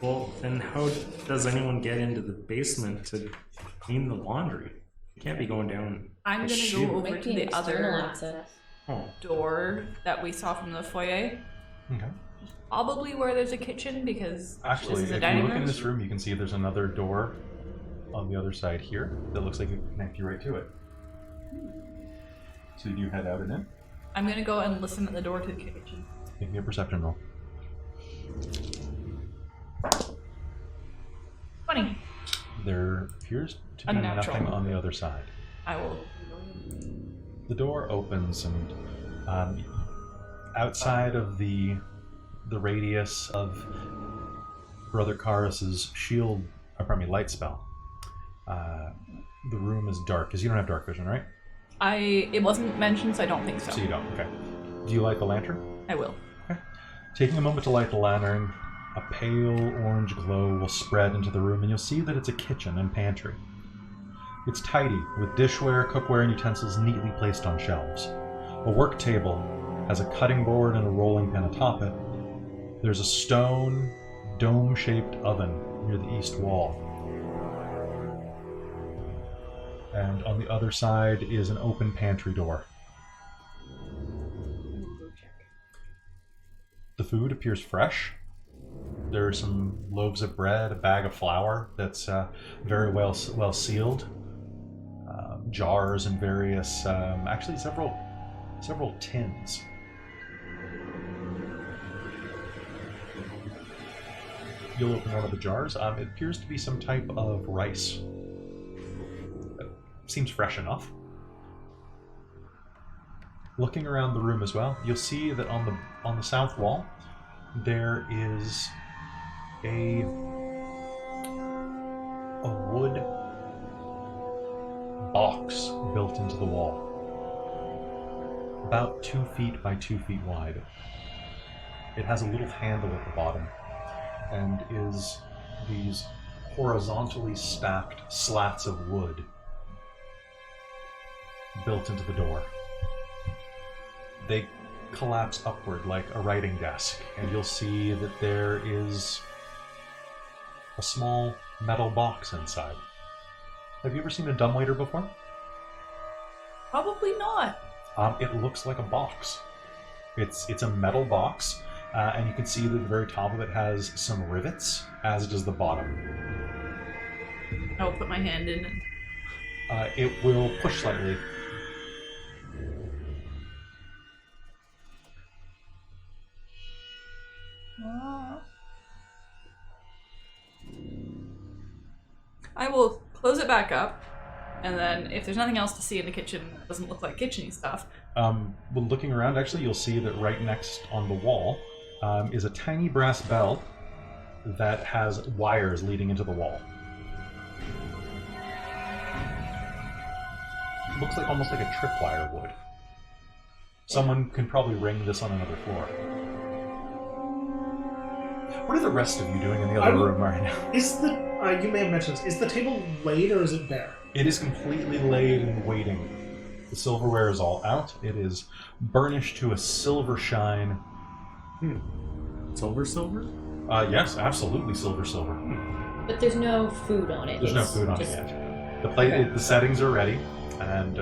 Well, then how does anyone get into the basement to clean the laundry? You can't be going down. I'm a gonna chute. go over Might to be the an external other access. Oh, door that we saw from the foyer. Okay. Probably where there's a kitchen, because Actually, this is a if you dining look room. in this room, you can see there's another door on the other side here that looks like it can connect you right to it. So you head out and in. I'm gonna go and listen at the door to the kitchen. Make me a perception roll. 20. There appears to be Unnatural. nothing on the other side. I will. The door opens, and outside of the radius of Brother Karis's shield, light spell, the room is dark, because you don't have dark vision, right? It wasn't mentioned, so I don't think so. So you don't, okay. Do you light the lantern? I will. Taking a moment to light the lantern, a pale orange glow will spread into the room, and you'll see that it's a kitchen and pantry. It's tidy, with dishware, cookware, and utensils neatly placed on shelves. A work table has a cutting board and a rolling pin atop it. There's a stone, dome-shaped oven near the east wall. And on the other side is an open pantry door. The food appears fresh, There are some loaves of bread, a bag of flour that's very well sealed, jars and various, actually several tins. You'll open one of the jars. It appears to be some type of rice. Seems fresh enough. Looking around the room as well, you'll see that on the south wall there is a wood box built into the wall, about 2 feet by 2 feet wide. It has a little handle at the bottom and is these horizontally stacked slats of wood built into the door. They collapse upward like a writing desk, and you'll see that there is a small metal box inside. Have you ever seen a dumbwaiter before? Probably not. It looks like a box. It's a metal box, and you can see that the very top of it has some rivets, as does the bottom. I will put my hand in it. It will push slightly. I will close it back up, and then if there's nothing else to see in the kitchen that doesn't look like kitchen-y stuff. Well, looking around, actually, you'll see that right next on the wall is a tiny brass bell that has wires leading into the wall. Looks like almost like a tripwire would. Someone can probably ring this on another floor. What are the rest of you doing in the other room right now? Is the you may have mentioned this. Is the table laid or is it bare? It is completely laid and waiting. The silverware is all out. It is burnished to a silver shine. Silver? Yes, absolutely silver. But there's no food on it. There's no food on it yet. The plate, the settings are ready, and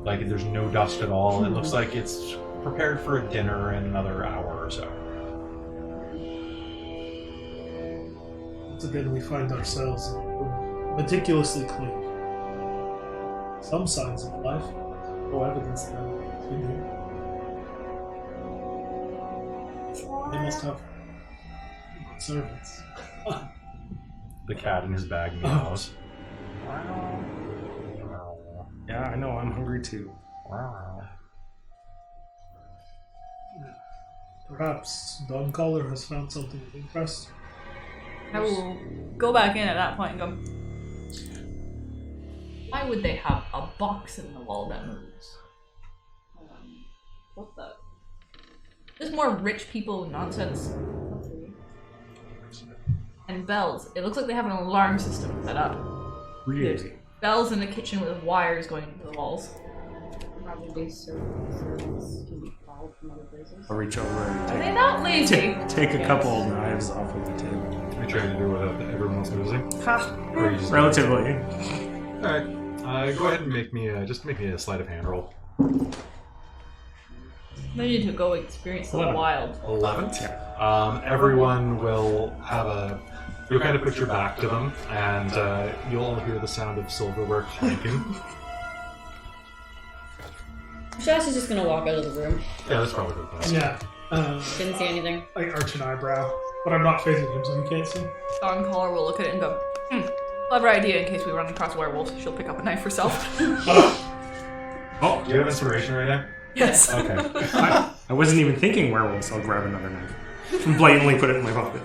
like there's no dust at all. It looks like it's prepared for a dinner in another hour or so. Once again, we find ourselves meticulously clean. Some signs of life, no evidence that it's been here. They must have servants. The cat in his bag meows. Yeah, I know, I'm hungry too. Perhaps Don Collar has found something of interest. I will go back in at that point and go, why would they have a box in the wall that moves? What the? This is more rich people nonsense. And bells. It looks like they have an alarm system set up. Really? There's bells in the kitchen with wires going into the walls. Probably servants can be called from other places. I'll reach over and Are they not lazy? take a couple knives off of the table. I try to do what everyone else is using. Or you just- Relatively. Alright. Go ahead and make me a sleight of hand roll. Maybe to go experience the 11. wild. 11. Everyone will have you'll kind of put your back to them, and you'll all hear the sound of silverware clanking. Josh is just gonna walk out of the room. Yeah, that's probably the best. Yeah. Didn't see anything. I arch an eyebrow, but I'm not facing him, so you can't see. Dawn Caller will look at it and go, clever idea in case we run across werewolves. She'll pick up a knife herself. Oh, Do you have inspiration right now? Yes. Okay. I wasn't even thinking werewolves. I'll grab another knife. And blatantly put it in my pocket.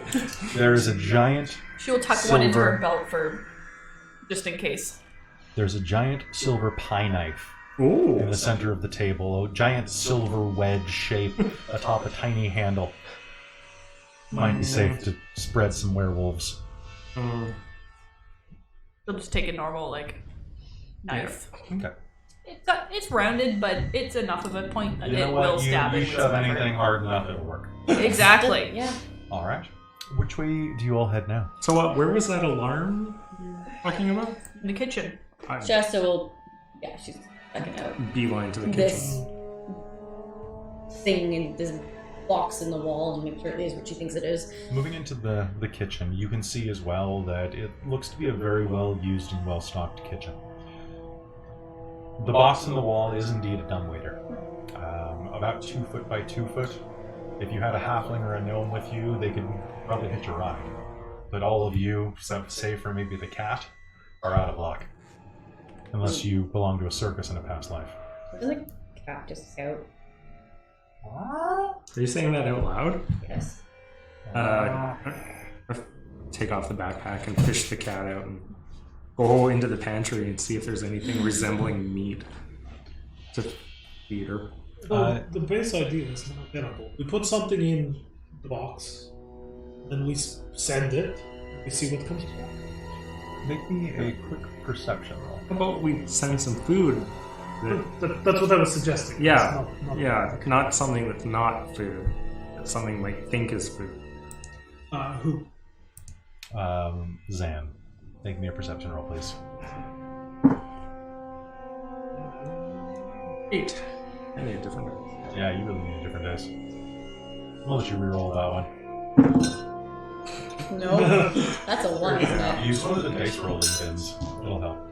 There is a giant. She'll tuck one into Silver. her belt for just in case. There's a giant silver pie knife Ooh. in the center of the table. A giant silver wedge shape atop a tiny handle. Might be safe to spread some werewolves. She'll just take a normal knife. Okay. It's rounded, but it's enough of a point that You know it what? will stab You it. shove anything hard enough, it'll work. Exactly. Yeah. All right. Which way do you all head now? So where was that alarm you're talking about? In the kitchen. Shasta will. Yeah, she's checking out Beeline to the kitchen. this thing and this box in the wall and make sure it is what she thinks it is. Moving into the kitchen, you can see as well that it looks to be a very well used and well stocked kitchen. The box in the wall is indeed a dumbwaiter, about 2 foot by 2 foot. If you had a halfling or a gnome with you, they could probably hitch a ride. But all of you, save for maybe the cat, are out of luck. Unless you belong to a circus in a past life. Does a cat just scout? Are you saying that out loud? Yes. Take off the backpack and fish the cat out and go into the pantry and see if there's anything resembling meat to feed her. Well, the base idea is not tenable. We put something in the box, then we send it, we see what comes back. Make me a quick perception roll. How about we send some food? That's what I was suggesting. Yeah, It's not yeah, not something that's not food. That's something you might think is food. Who? Zan. Make me a perception roll, please. 8. I need a different one. Yeah, you really need different dice. I'll let you reroll that one. No, that's a 1, isn't it? Use one of the dice rolling bins. It'll help.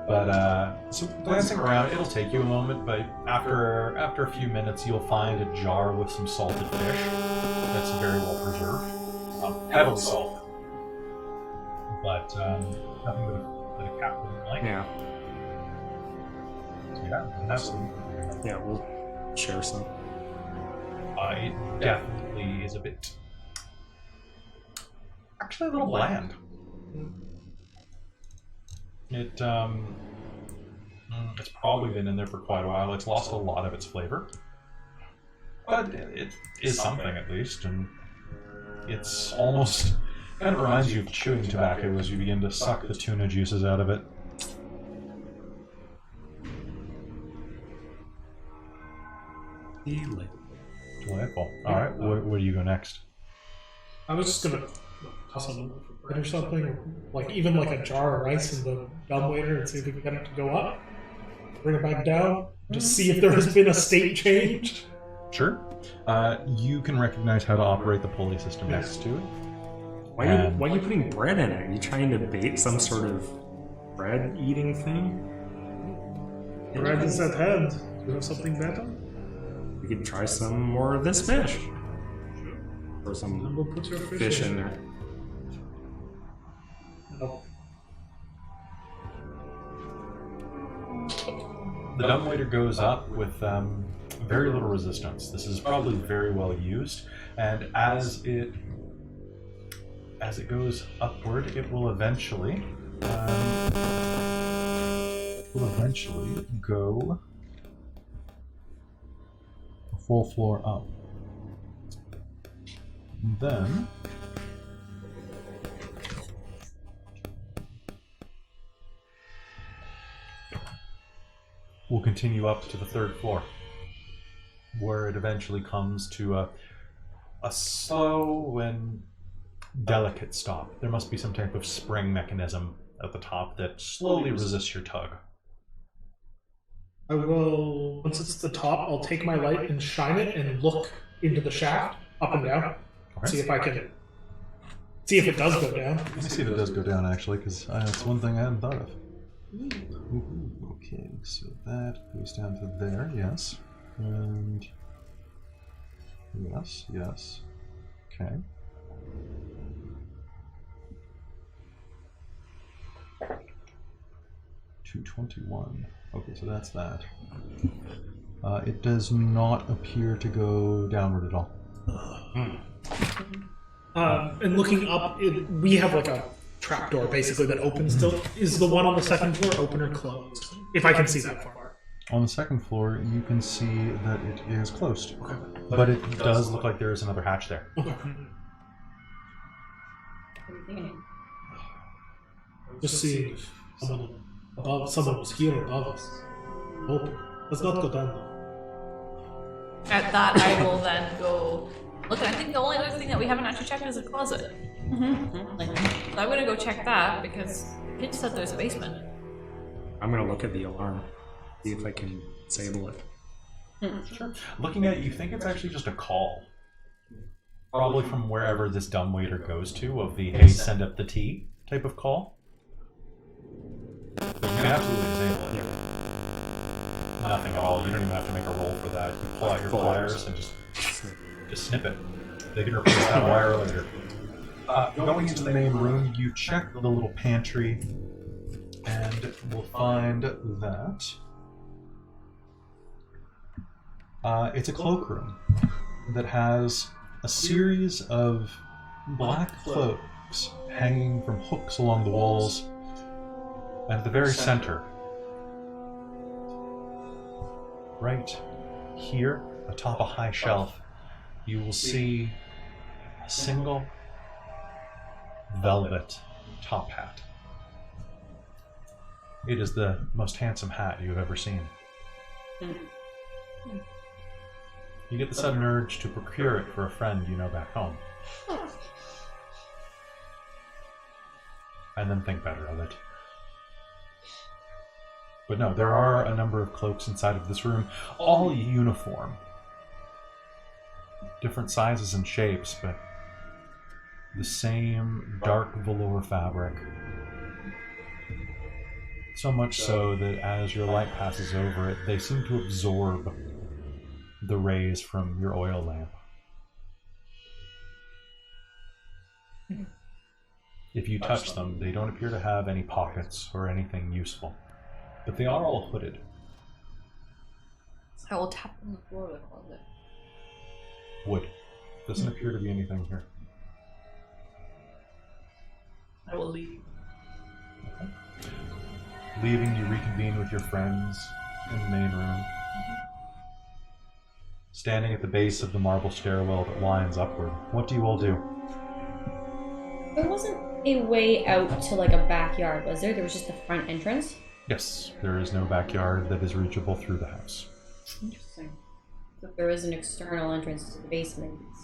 But so glancing around, it'll take you a moment. But after a few minutes, you'll find a jar with some salted fish that's very well preserved, heavily salted. But nothing that a cat wouldn't like. Yeah, So yeah, absolutely. yeah, we'll share some. It definitely is a bit, actually a little bland. It's probably been in there for quite a while. It's lost a lot of its flavor, but it is something at least, and it's almost kind of reminds you of chewing tobacco as you begin to suck the tuna juices out of it. Delightful. All right, where do you go next? I was just gonna toss on for bread or something, or like even like a jar of rice in the dumbwaiter and see if we can get it to go up. Bring it back down. Just see if there has been a state change. Sure. You can recognize how to operate the pulley system next to it. Why are you putting bread in it? Are you trying to bait some sort of bread eating thing? Bread is at hand. Do you have something better? We could try some more of this fish. Or Then some we'll put your fish in there. Oh. The dumbwaiter goes up with very little resistance. This is probably very well used, and as it goes upward, it will eventually go a full floor up. And then we'll continue up to the 3rd floor, where it eventually comes to a slow and delicate stop. There must be some type of spring mechanism at the top that slowly resists your tug. I will, once it's at the top, I'll take my light and shine it and look into the shaft, up and down. Okay. See if I can. See if it does go down. Let me see if it does go down, actually, because that's one thing I hadn't thought of. Ooh, okay, so that goes down to there, yes. And yes. Okay. $221. Okay, so that's that. It does not appear to go downward at all. And looking up, we have like a trapdoor basically that opens to. Is the one on the 2nd floor open or closed? If I can see that far. On the 2nd floor, you can see that it is closed. Okay. But it does look like there is another hatch there. Okay. Just see if someone was here above us. Open. Let's not go down though. At that, I will then go look. I think the only other thing that we haven't actually checked is a closet. So I'm gonna go check that because Kid said there's a basement. I'm gonna look at the alarm, see if I can disable it. Sure. Looking at it, you think it's actually just a call. Probably from wherever this dumbwaiter goes to, of the hey, send up the tea type of call. But you can absolutely disable it. Nothing at all. You don't even have to make a roll for that. You pull out your pliers and just snip it. They can replace that wire later. Going into the main room, you check the little pantry, and we'll find that it's a cloakroom that has a series of black cloaks hanging from hooks along the walls, and at the very center, right here atop a high shelf, you will see a single velvet top hat. It is the most handsome hat you have ever seen. You get the sudden urge to procure it for a friend you know back home. And then think better of it. But no, there are a number of cloaks inside of this room, all uniform. Different sizes and shapes, but the same dark velour fabric. So much so that as your light passes over it, they seem to absorb the rays from your oil lamp. If you touch them, they don't appear to have any pockets or anything useful. But they are all hooded. I will tap on the floor with all of it. Wood. Doesn't appear to be anything here. I will leave. Okay. Leaving, you reconvene with your friends in the main room. Standing at the base of the marble stairwell that winds upward, what do you all do? There wasn't a way out to like a backyard, was there? There was just the front entrance? Yes, there is no backyard that is reachable through the house. Interesting. So if there is an external entrance to the basement, it's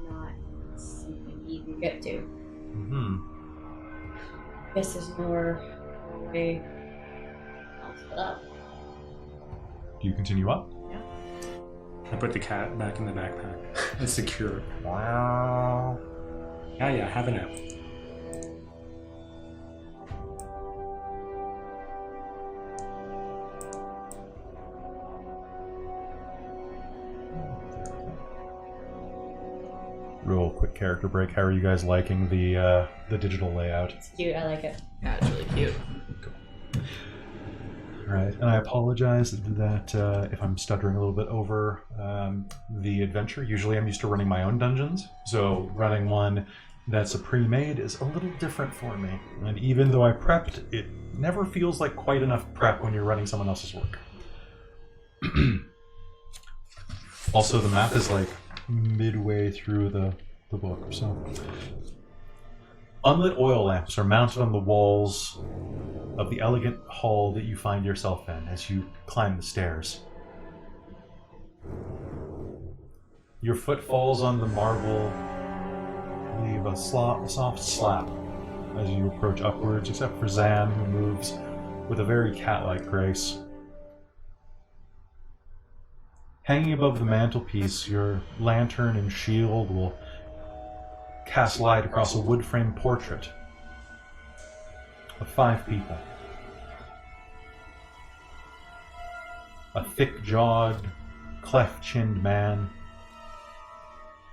not something you can get to. Mm-hmm. I guess there's more way else set up. Do you continue up? I put the cat back in the backpack. It's secure. Wow. Yeah, have a nap. Real quick character break. How are you guys liking the digital layout? It's cute, I like it. Yeah, it's really cute. Right, and I apologize that if I'm stuttering a little bit over the adventure. Usually I'm used to running my own dungeons, so running one that's a pre-made is a little different for me. And even though I prepped, it never feels like quite enough prep when you're running someone else's work. Also, the map is like midway through the book, so... Unlit oil lamps are mounted on the walls of the elegant hall that you find yourself in as you climb the stairs. Your foot falls on the marble, leave a soft slap as you approach upwards, except for Zan, who moves with a very cat-like grace. Hanging above the mantelpiece, your lantern and shield will cast light across a wood-framed portrait of 5 people. A thick-jawed, cleft-chinned man,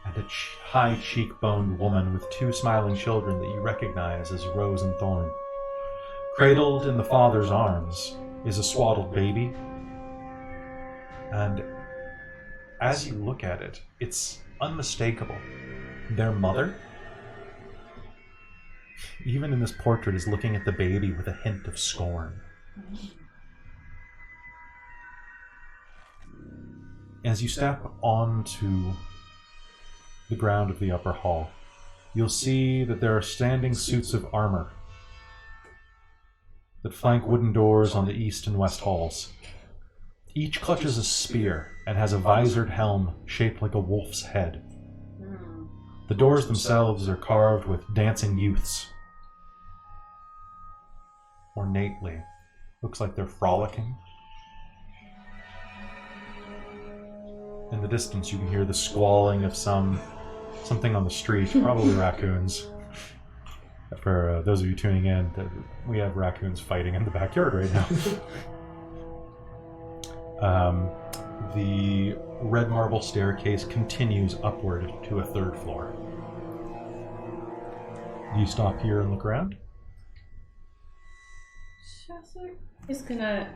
and a high-cheekboned woman with 2 smiling children that you recognize as Rose and Thorn. Cradled in the father's arms is a swaddled baby, and as you look at it, it's unmistakable. Their mother, even in this portrait, is looking at the baby with a hint of scorn. As you step onto the ground of the upper hall, you'll see that there are standing suits of armor that flank wooden doors on the east and west halls. Each clutches a spear and has a visored helm shaped like a wolf's head. The doors themselves are carved with dancing youths. Ornately. Looks like they're frolicking. In the distance you can hear the squalling of some something on the street, probably raccoons. For those of you tuning in, we have raccoons fighting in the backyard right now. The red marble staircase continues upward to a third floor. Do you stop here and look around? Just gonna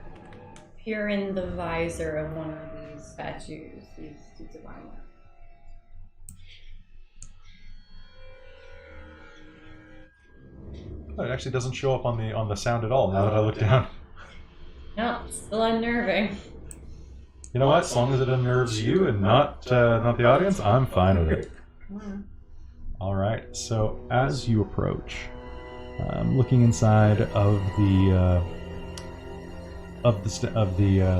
peer in the visor of one of these statues, these suits of armor. Oh, it actually doesn't show up on the sound at all now that I look down. No, it's still unnerving. You know what? As long as it unnerves you and not the audience, I'm fine with it. All right. So as you approach, looking inside of the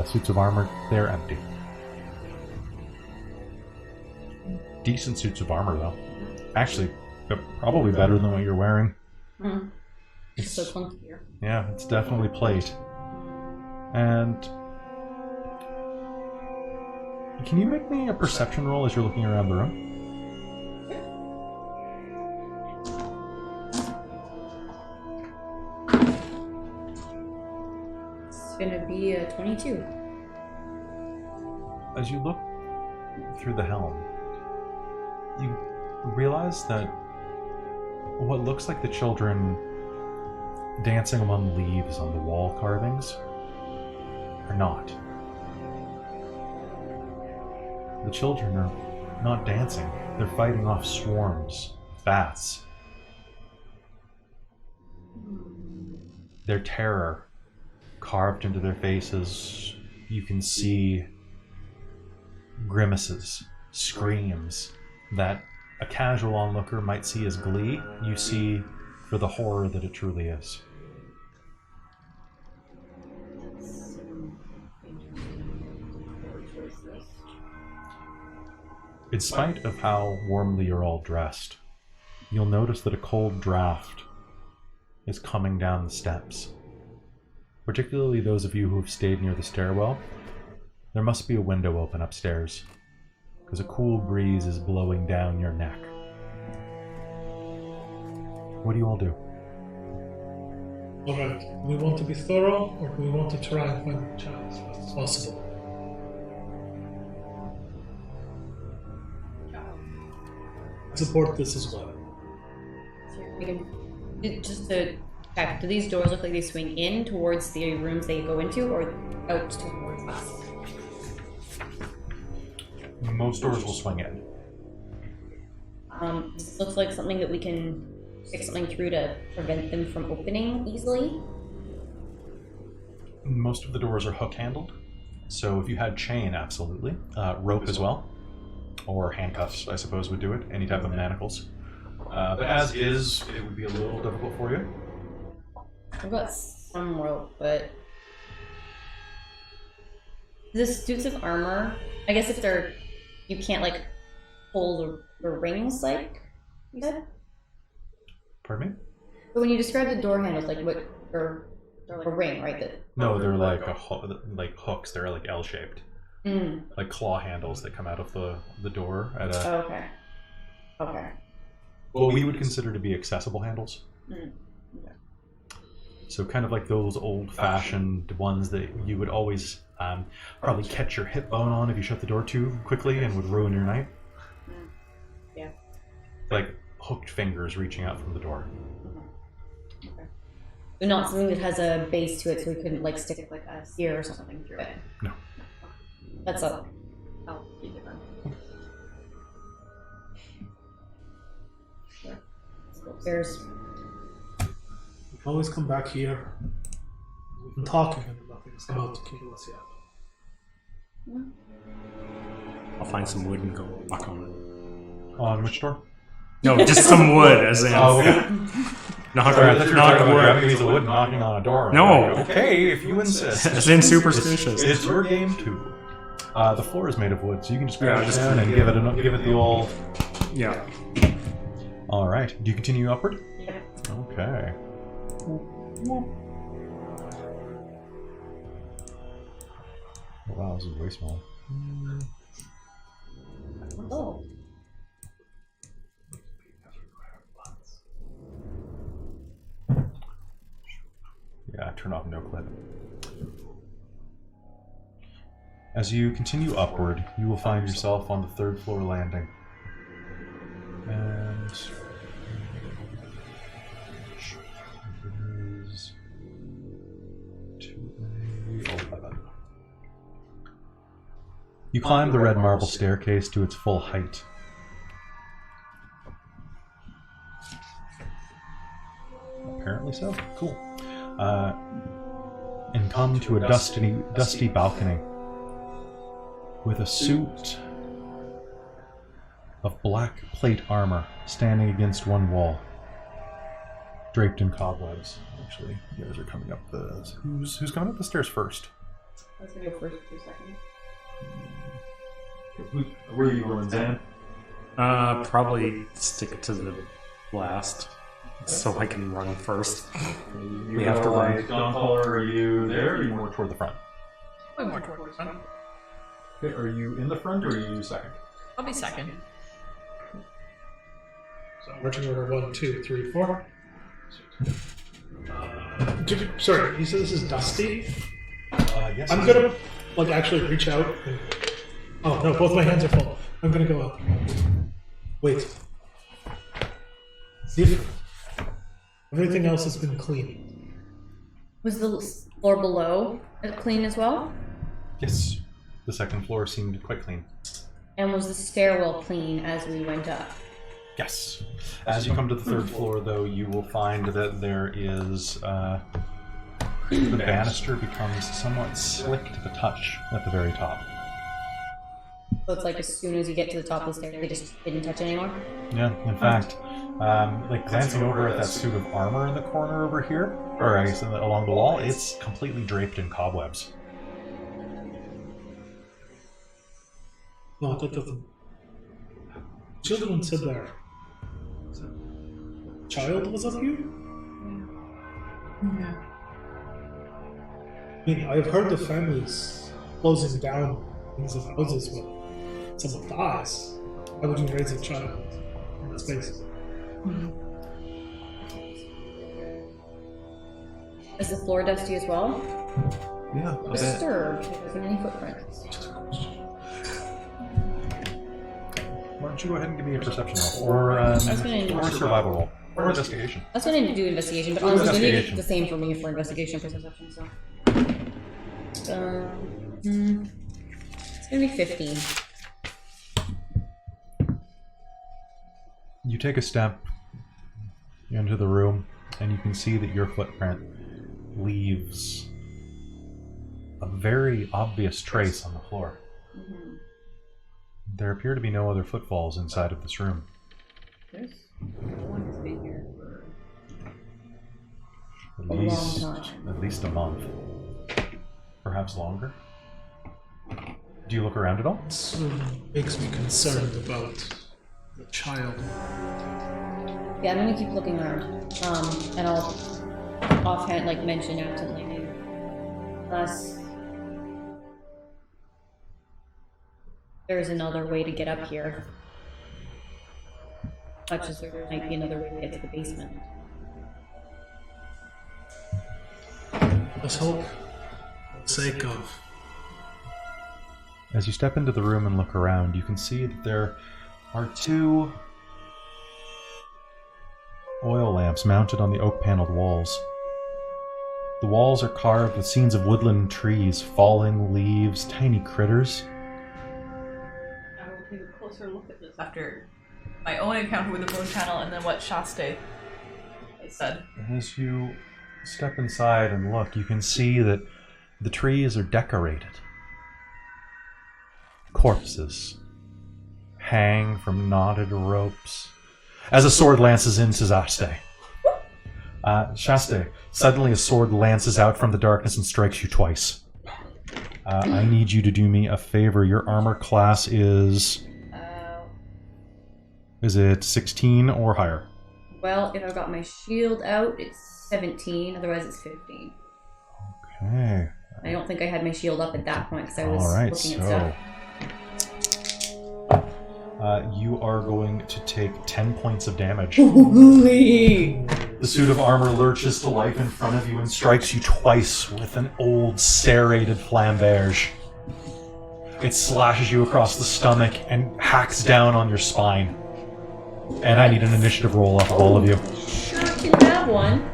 suits of armor, they're empty. Decent suits of armor, though. Actually, they're probably better than what you're wearing. It's so clunky here. Yeah, it's definitely plate. And can you make me a perception roll as you're looking around the room? It's gonna be a 22. As you look through the helm, you realize that what looks like the children dancing among leaves on the wall carvings are not. The children are not dancing. They're fighting off swarms, bats. Their terror carved into their faces. You can see grimaces, screams that a casual onlooker might see as glee. You see for the horror that it truly is. In spite of how warmly you're all dressed, you'll notice that a cold draft is coming down the steps. Particularly those of you who have stayed near the stairwell, there must be a window open upstairs, because a cool breeze is blowing down your neck. What do you all do? Alright, do we want to be thorough, or do we want to try and find the child as fast as possible? I support this as well. Just to check, do these doors look like they swing in towards the rooms they go into, or out towards us? Most doors will swing in. This looks like something that we can stick something through to prevent them from opening easily. Most of the doors are hook-handled, so if you had chain, absolutely. Rope as well. Or handcuffs, I suppose, would do it. Any type of manacles. But as is, it would be a little difficult for you. I've got some rope, but the suits of armor, I guess if they're, you can't like pull the rings, like you said? Pardon me? But when you describe the door handles, like what, they're like a ring, right? No, they're like like hooks. They're like L-shaped. Like claw handles that come out of the door at a... Oh, okay. Okay. What we would consider to be accessible handles. Okay. So kind of like those old-fashioned ones that you would always probably catch your hip bone on if you shut the door too quickly and would ruin your night. Yeah. Like hooked fingers reaching out from the door. Okay. But not something that has a base to it, so we couldn't like stick like a spear or something through it. No. That's all. I'll be different. Sure. Let's go upstairs. We can always come back here. We've been talking and nothing's come out to kill us yet. I'll find some wood and go knock on it. On which door? No, just some wood, as in. Oh, okay. Knock Sorry, I thought you were talking about grabbing a piece of wood. wood and knocking on a door. No. Okay, if you insist. As in superstitious. It's your game too. The floor is made of wood, so you can just grab Yeah, it just down and give it the old. Yeah. All right. Do you continue upward? Yeah. Okay. Wow, this is way small. Oh. turn off no clip. As you continue upward, you will find yourself on the 3rd floor landing. And it is 2A11. You climb the red marble staircase to its full height. Apparently so. Cool. And come to a dusty balcony with a suit of black plate armor standing against one wall, draped in cobwebs. Actually, you guys are coming up the... Who's coming up the stairs first? I was gonna go first for a second. Where are you going, Zan? Probably stick to the last, so I can run first. We have to run. Dawncaller, are you there, or are you more toward the front? Way more toward the front. Okay, are you in the front, or are you second? I'll be second. So marching order 1, 2, 3, 4. Sorry, you said this is dusty? Yes. I'm gonna actually reach out. And, oh no, both my hands are full. I'm gonna go up. Wait. See if everything else has been clean. Was the floor below clean as well? Yes. The 2nd floor seemed quite clean. And was the stairwell clean as we went up? Yes. As you come to the 3rd floor, though, you will find that there is... the banister becomes somewhat slick to the touch at the very top. So it's like as soon as you get to the top of the stairs, they just didn't touch anymore? Yeah, in fact, like glancing over at that suit of armor in the corner over here, or I guess along the wall, it's completely draped in cobwebs. No, that doesn't. Children said there. Child was up here? Yeah. I mean, I've heard the families closing down things in houses when someone dies. Why would you raise a child in that space? Is the floor dusty as well? Yeah, Disturbed. There wasn't any footprints. Why don't you go ahead and give me a perception roll, or survival roll, or investigation. I was going to do investigation, but honestly, it's going to be the same for me for investigation for perception, so. It's going to be 15. You take a step into the room, and you can see that your footprint leaves a very obvious trace on the floor. Mm-hmm. There appear to be no other footfalls inside of this room. No one has been here for At a least, long time. at least a month. Perhaps longer? Do you look around at all? It makes me concerned about the child. Yeah, I'm going to keep looking around. And I'll offhand, mention out to Lane. Unless there's another way to get up here. Such as there might be another way to get to the basement. Let's hope, for the sake of. As you step into the room and look around, you can see that there are 2 oil lamps mounted on the oak-paneled walls. The walls are carved with scenes of woodland trees, falling leaves, tiny critters. I will take a closer look at this after my own encounter with the bone channel and then what Shaste said. As you step inside and look, you can see that the trees are decorated. Corpses hang from knotted ropes as a sword lances into Shaste. Shaste, suddenly a sword lances out from the darkness and strikes you twice. I need you to do me a favor. Your armor class is it 16 or higher? Well, if I've got my shield out, it's 17. Otherwise, it's 15. Okay. I don't think I had my shield up at that point because I was Alright, looking at stuff. You are going to take 10 points of damage. Holy! The suit of armor lurches to life in front of you and strikes you twice with an old serrated flamberge. It slashes you across the stomach and hacks down on your spine. And I need an initiative roll off of all of you. Sure can have one.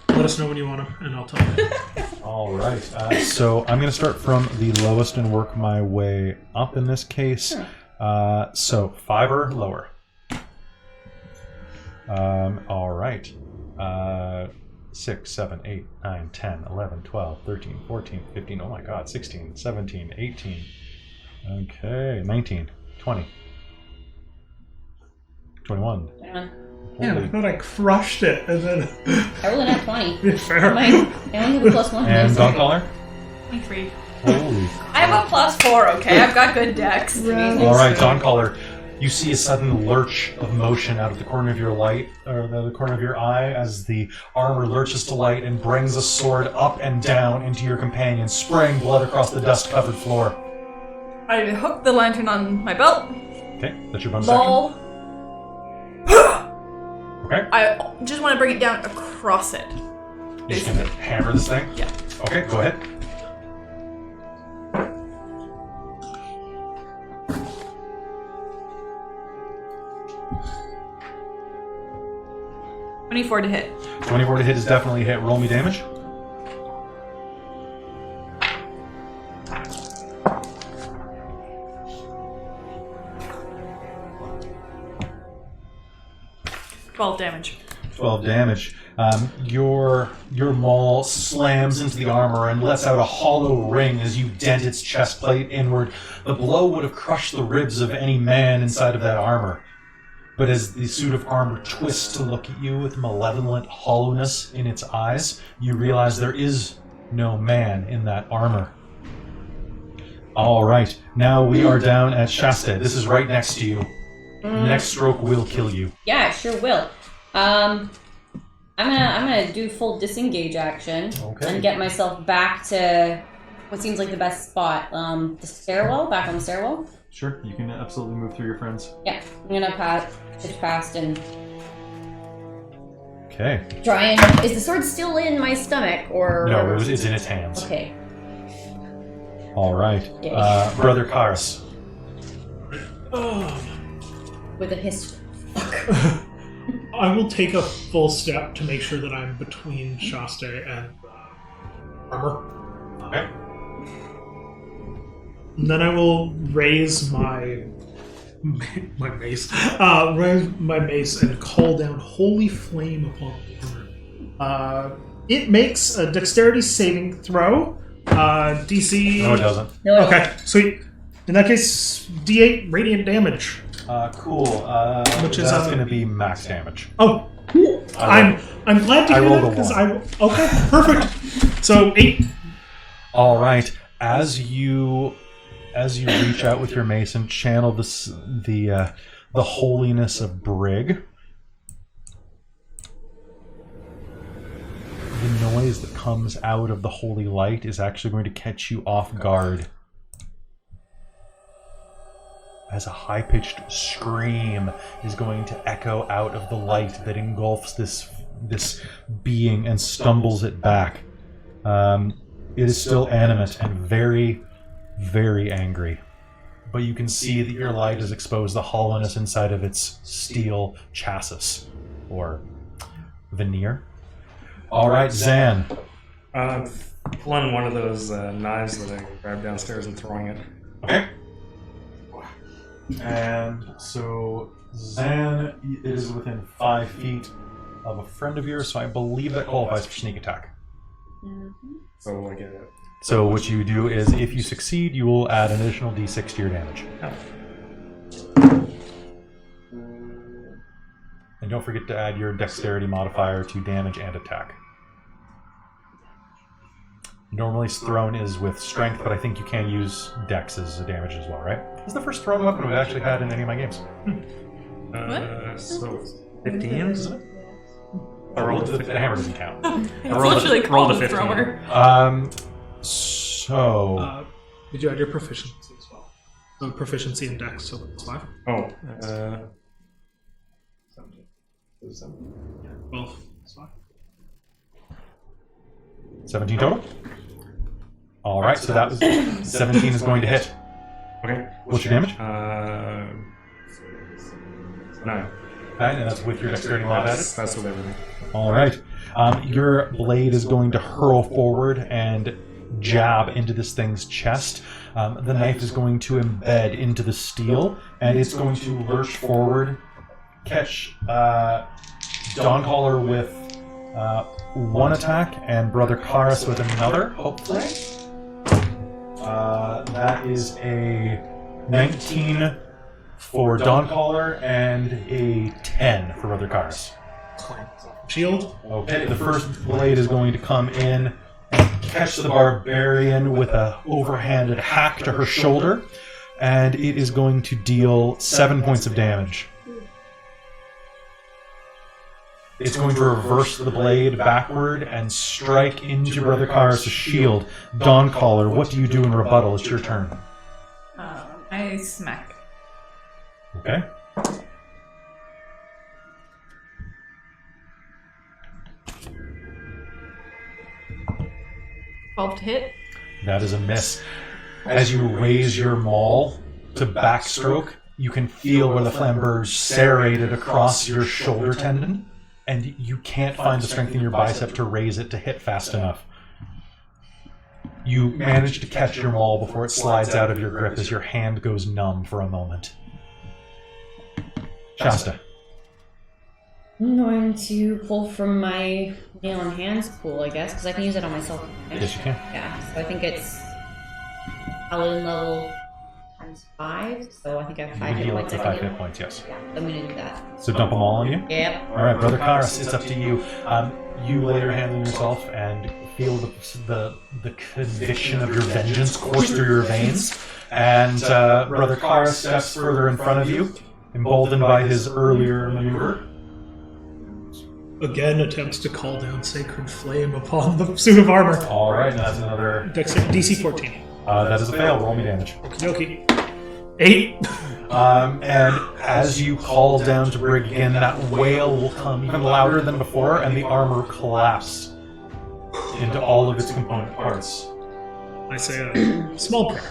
Let us know when you want to, and I'll tell you. All right. So I'm going to start from the lowest and work my way up in this case. Sure. So 5 or lower. All right. 6, 7, 8, 9, 10, 11, 12, 13, 14, 15, oh my god, 16, 17, 18. Okay, 19, 20, 21. Man, I thought I crushed it, and then... I rolled a nat 20. Yeah, fair. I only have a plus 1. And dog collar? 23. Holy I have a +4, okay? I've got good decks. All right, Dawn Caller. You see a sudden lurch of motion out of the corner of your light, or the corner of your eye, as the armor lurches to light and brings a sword up and down into your companion, spraying blood across the dust-covered floor. I hook the lantern on my belt. Okay, that's your bonus action. Ball. Okay, I just want to bring it down across it. you're just gonna hammer this thing. Yeah. Okay, go ahead. $24 to hit. 24 to hit is definitely a hit. Roll me damage. $12 damage. 12 damage. Your maul slams into the armor and lets out a hollow ring as you dent its chest plate inward. The blow would have crushed the ribs of any man inside of that armor. But as the suit of armor twists to look at you with malevolent hollowness in its eyes, you realize there is no man in that armor. All right, now we are down at Shasta. This is right next to you. The next stroke will kill you. Yeah, it sure will. I'm gonna do full disengage action Okay. and get myself back to what seems like the best spot. The stairwell, back on the stairwell. Sure, you can absolutely move through your friends. Yeah, I'm gonna pitch past and Okay. try and. Is the sword still in my stomach or? No, it's in its hands. Okay. All right. Yay. Brother Karis. With a history. I will take a full step to make sure that I'm between Shasta and armor. Okay. And then I will raise my mace. Raise my mace and call down Holy Flame upon the armor. It makes a dexterity saving throw. DC. No, it doesn't. No, I Okay, sweet. In that case, D8 radiant damage. Cool. Which is, that's going to be max damage. Oh, cool. I'm glad to I hear rolled that a because one. okay, perfect. So 8. All right. As you reach out with your mace and channel the holiness of Brig, the noise that comes out of the holy light is actually going to catch you off guard. As a high-pitched scream is going to echo out of the light that engulfs this being and stumbles it back. It is still animate and very, very angry. But you can see that your light has exposed the hollowness inside of its steel chassis, or veneer. All right, Zan. Pulling one of those knives that I grabbed downstairs and throwing it. Okay. And so Zan is within 5 feet of a friend of yours, so I believe that qualifies for sneak attack. So like a... So what you do is, if you succeed, you will add an additional d6 to your damage. And don't forget to add your dexterity modifier to damage and attack. Normally thrown is with strength, but I think you can use dex as a damage as well, right? It's the first thrown weapon we've actually had in any of my games. So 15, isn't it? The hammer doesn't count. It's literally roll called the a 15. thrower. So... Did you add your proficiency as well? So proficiency in dex, so that's 5. Oh, Well, it's fine. 17 total. All right, so that was 17 is going to hit. Okay. What's your damage? 9. And that's with your dexterity mod added. That's with everything. All right. Your blade is going to hurl forward and jab into this thing's chest. The knife is going to embed into the steel, and it's going to lurch forward, catch Dawncaller with one attack, and Brother Karis with another, hopefully. That is a 19 for Dawncaller and a 10 for Brother Karis. Shield. Okay, the first blade is going to come in and catch the barbarian with a overhanded hack to her shoulder, and it is going to deal 7 points of damage. It's going to reverse the blade backward and strike into Brother Karis' shield. Dawncaller, what do you do in rebuttal? It's your turn. I smack. Okay. To hit. That is a miss. As you raise your maul to backstroke, you can feel where the flamberge serrated across your shoulder tendon, and you can't find the strength in your bicep to raise it to hit fast enough. You manage to catch your maul before it slides out of your grip as your hand goes numb for a moment. Shasta. I'm going to pull from my nail and hands pool, I guess, because I can use it on myself. Right? Yes, you can. Yeah, so I think it's paladin level times 5, so I think I have 5 You hit heal up points. to I 5 can hit do. points, yes. Yeah, I'm going to do that. So dump them all on you? Yep. All right, Brother Karis, it's up to you. You lay your hand on yourself and feel the conviction of your vengeance course through your veins. And Brother Karis steps further in front of you, emboldened by his earlier maneuver. Again attempts to call down Sacred Flame upon the suit of armor. All right, and that's another... DC 14. that is a fail. Roll me damage. Okie dokie. 8. And as you call down to Brig again, that wail will come even louder than before, and the armor collapses into all of its component parts. I say a small prayer.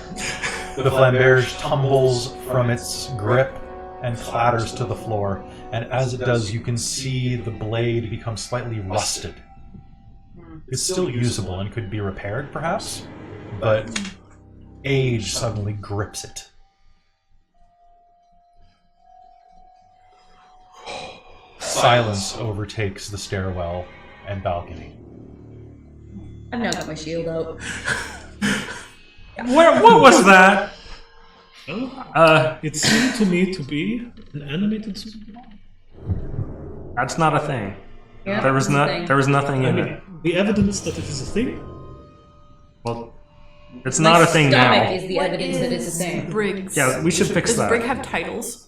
The flamberge tumbles from its grip and clatters to the floor, and as it does, you can see the blade become slightly rusted. It's still usable and could be repaired, perhaps, but age suddenly grips it. Silence overtakes the stairwell and balcony. I've now got my shield out. What was that? It seemed to me to be an animated suit. That's not a thing. Yeah, There was that's the nothing I in mean, it. the evidence that it is a thing. Well, it's thing. not My a thing stomach now. is the evidence that it's the same. Briggs. Yeah, we should fix Does that. Brig have titles?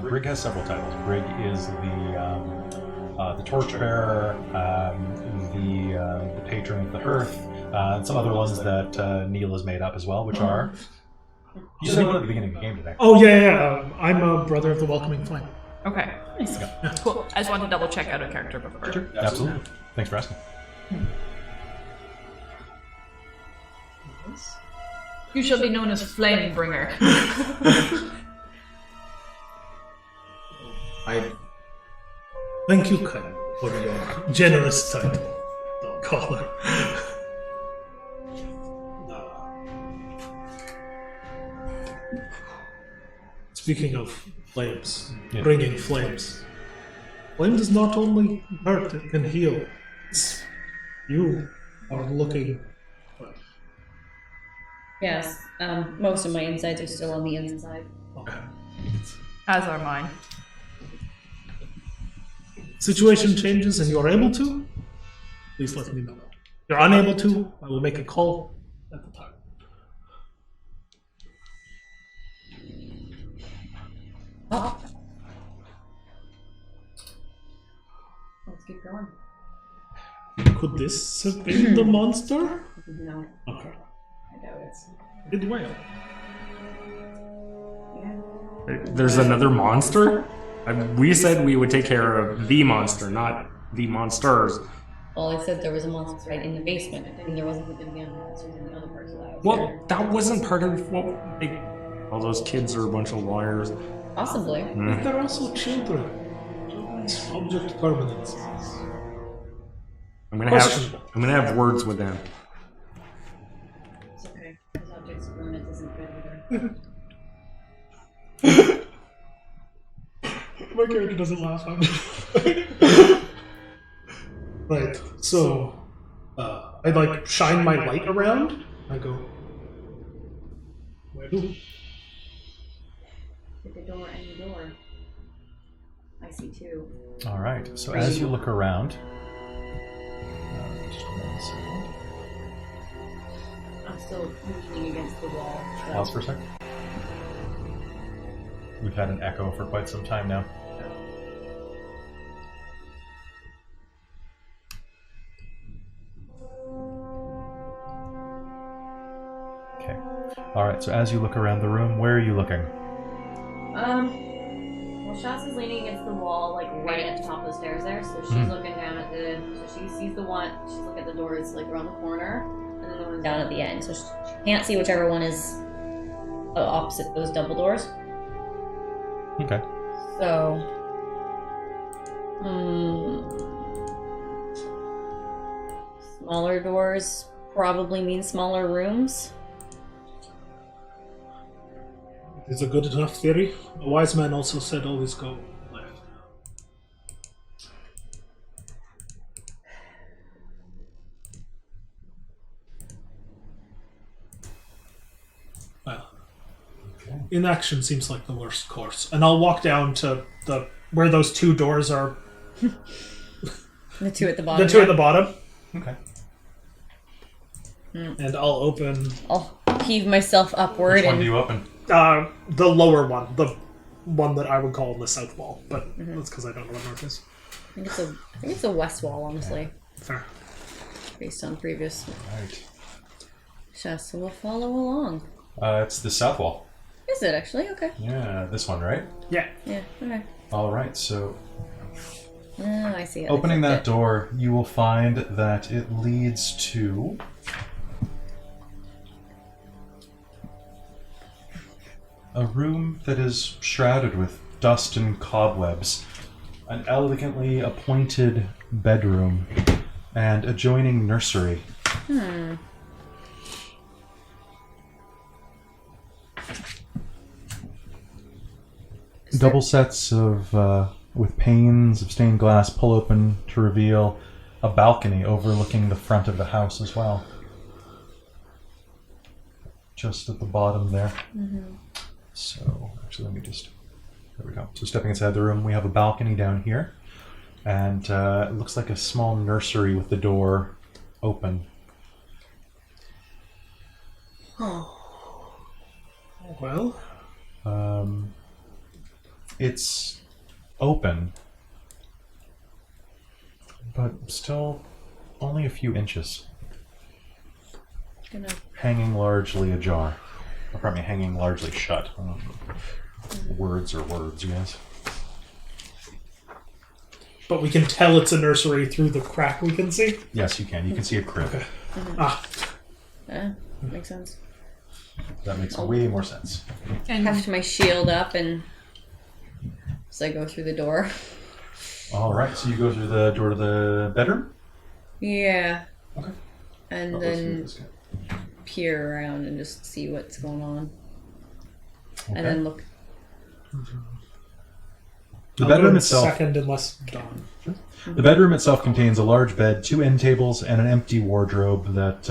Brig has several titles. Brig is the torchbearer, the patron of the hearth, and some other ones that Neil has made up as well, which are... You said one at the beginning of the game today. Oh, yeah. I'm a brother of the Welcoming Flame. Okay. Cool. I just wanted to double check out of character before. Sure, absolutely. Thanks for asking. You shall be known as Flamebringer. I thank you, Kyle, for your generous title, Caller. Speaking of flames, Yeah. bringing flames. Flame does not only hurt, it can heal. You are looking... Yes, most of my insides are still on the inside. Okay. As are mine. Situation changes and you're able to, please let me know. If you're unable to, I will make a call at the time. Oh. Let's keep going. Could this have been the monster? No, Okay. I doubt it. Did well. Yeah. There's another monster? We said we would take care of the monster, not the monsters. Well, I said there was a monster right in the basement, and there wasn't going to be any monsters in the other parts of the house. Well, that wasn't part of what all those kids are a bunch of liars. Possibly. But they're also children. Children's object permanence. I'm gonna Questionable. have words with them. It's okay. Because objects of permanence isn't good either. My character doesn't laugh at me. Right, so I like shine my light around. I go, where do? Hit the door, any door. I see two. All right. So as you look around, just 1 second. I'm still leaning against the wall. So. Pause for a sec. We've had an echo for quite some time now. Okay. All right. So as you look around the room, where are you looking? Well, Shaz is leaning against the wall, like right at the top of the stairs there. So she's looking down at so she sees the one. She's looking at the doors like around the corner, and then the one down at the end. So she can't see whichever one is opposite those double doors. Okay. So, smaller doors probably mean smaller rooms. It's a good enough theory. A wise man also said always go left. Well, Okay. inaction seems like the worst course. And I'll walk down to where those two doors are. The two at the bottom. The two at the bottom. Okay. And I'll open I'll heave myself upward Which one and do you open? the lower one. The one that I would call the south wall. But that's because I don't know what north is. I think it's a west wall, honestly, Fair. based on previous. Right. So we'll follow along. It's the south wall. Is it actually? Okay. Yeah, this one, right? Yeah. Yeah. Okay. All right. So Oh, I see it. opening I that door, you will find that it leads to a room that is shrouded with dust and cobwebs, an elegantly appointed bedroom, and adjoining nursery. Double sets of with panes of stained glass pull open to reveal a balcony overlooking the front of the house as well. Just at the bottom there. So, actually, let me just. There we go. So, stepping inside the room, we have a balcony down here, and it looks like a small nursery with the door open. Well, It's open, but still only a few inches. Gonna Hanging largely ajar. Or, pardon me, hanging largely shut. Words are words, yes. but we can tell it's a nursery through the crack we can see. Yes, you can. You can see a crib. Okay. Ah, yeah, makes sense. That makes way more sense. And Heft my shield up and as I go through the door. All right, so you go through the door to the bedroom? Yeah. Okay. And I'll go through then this guy. peer around and just see what's going on. Okay. And then look. The I'll go bedroom in itself. second unless Dawn. The bedroom itself contains a large bed, 2 end tables, and an empty wardrobe that,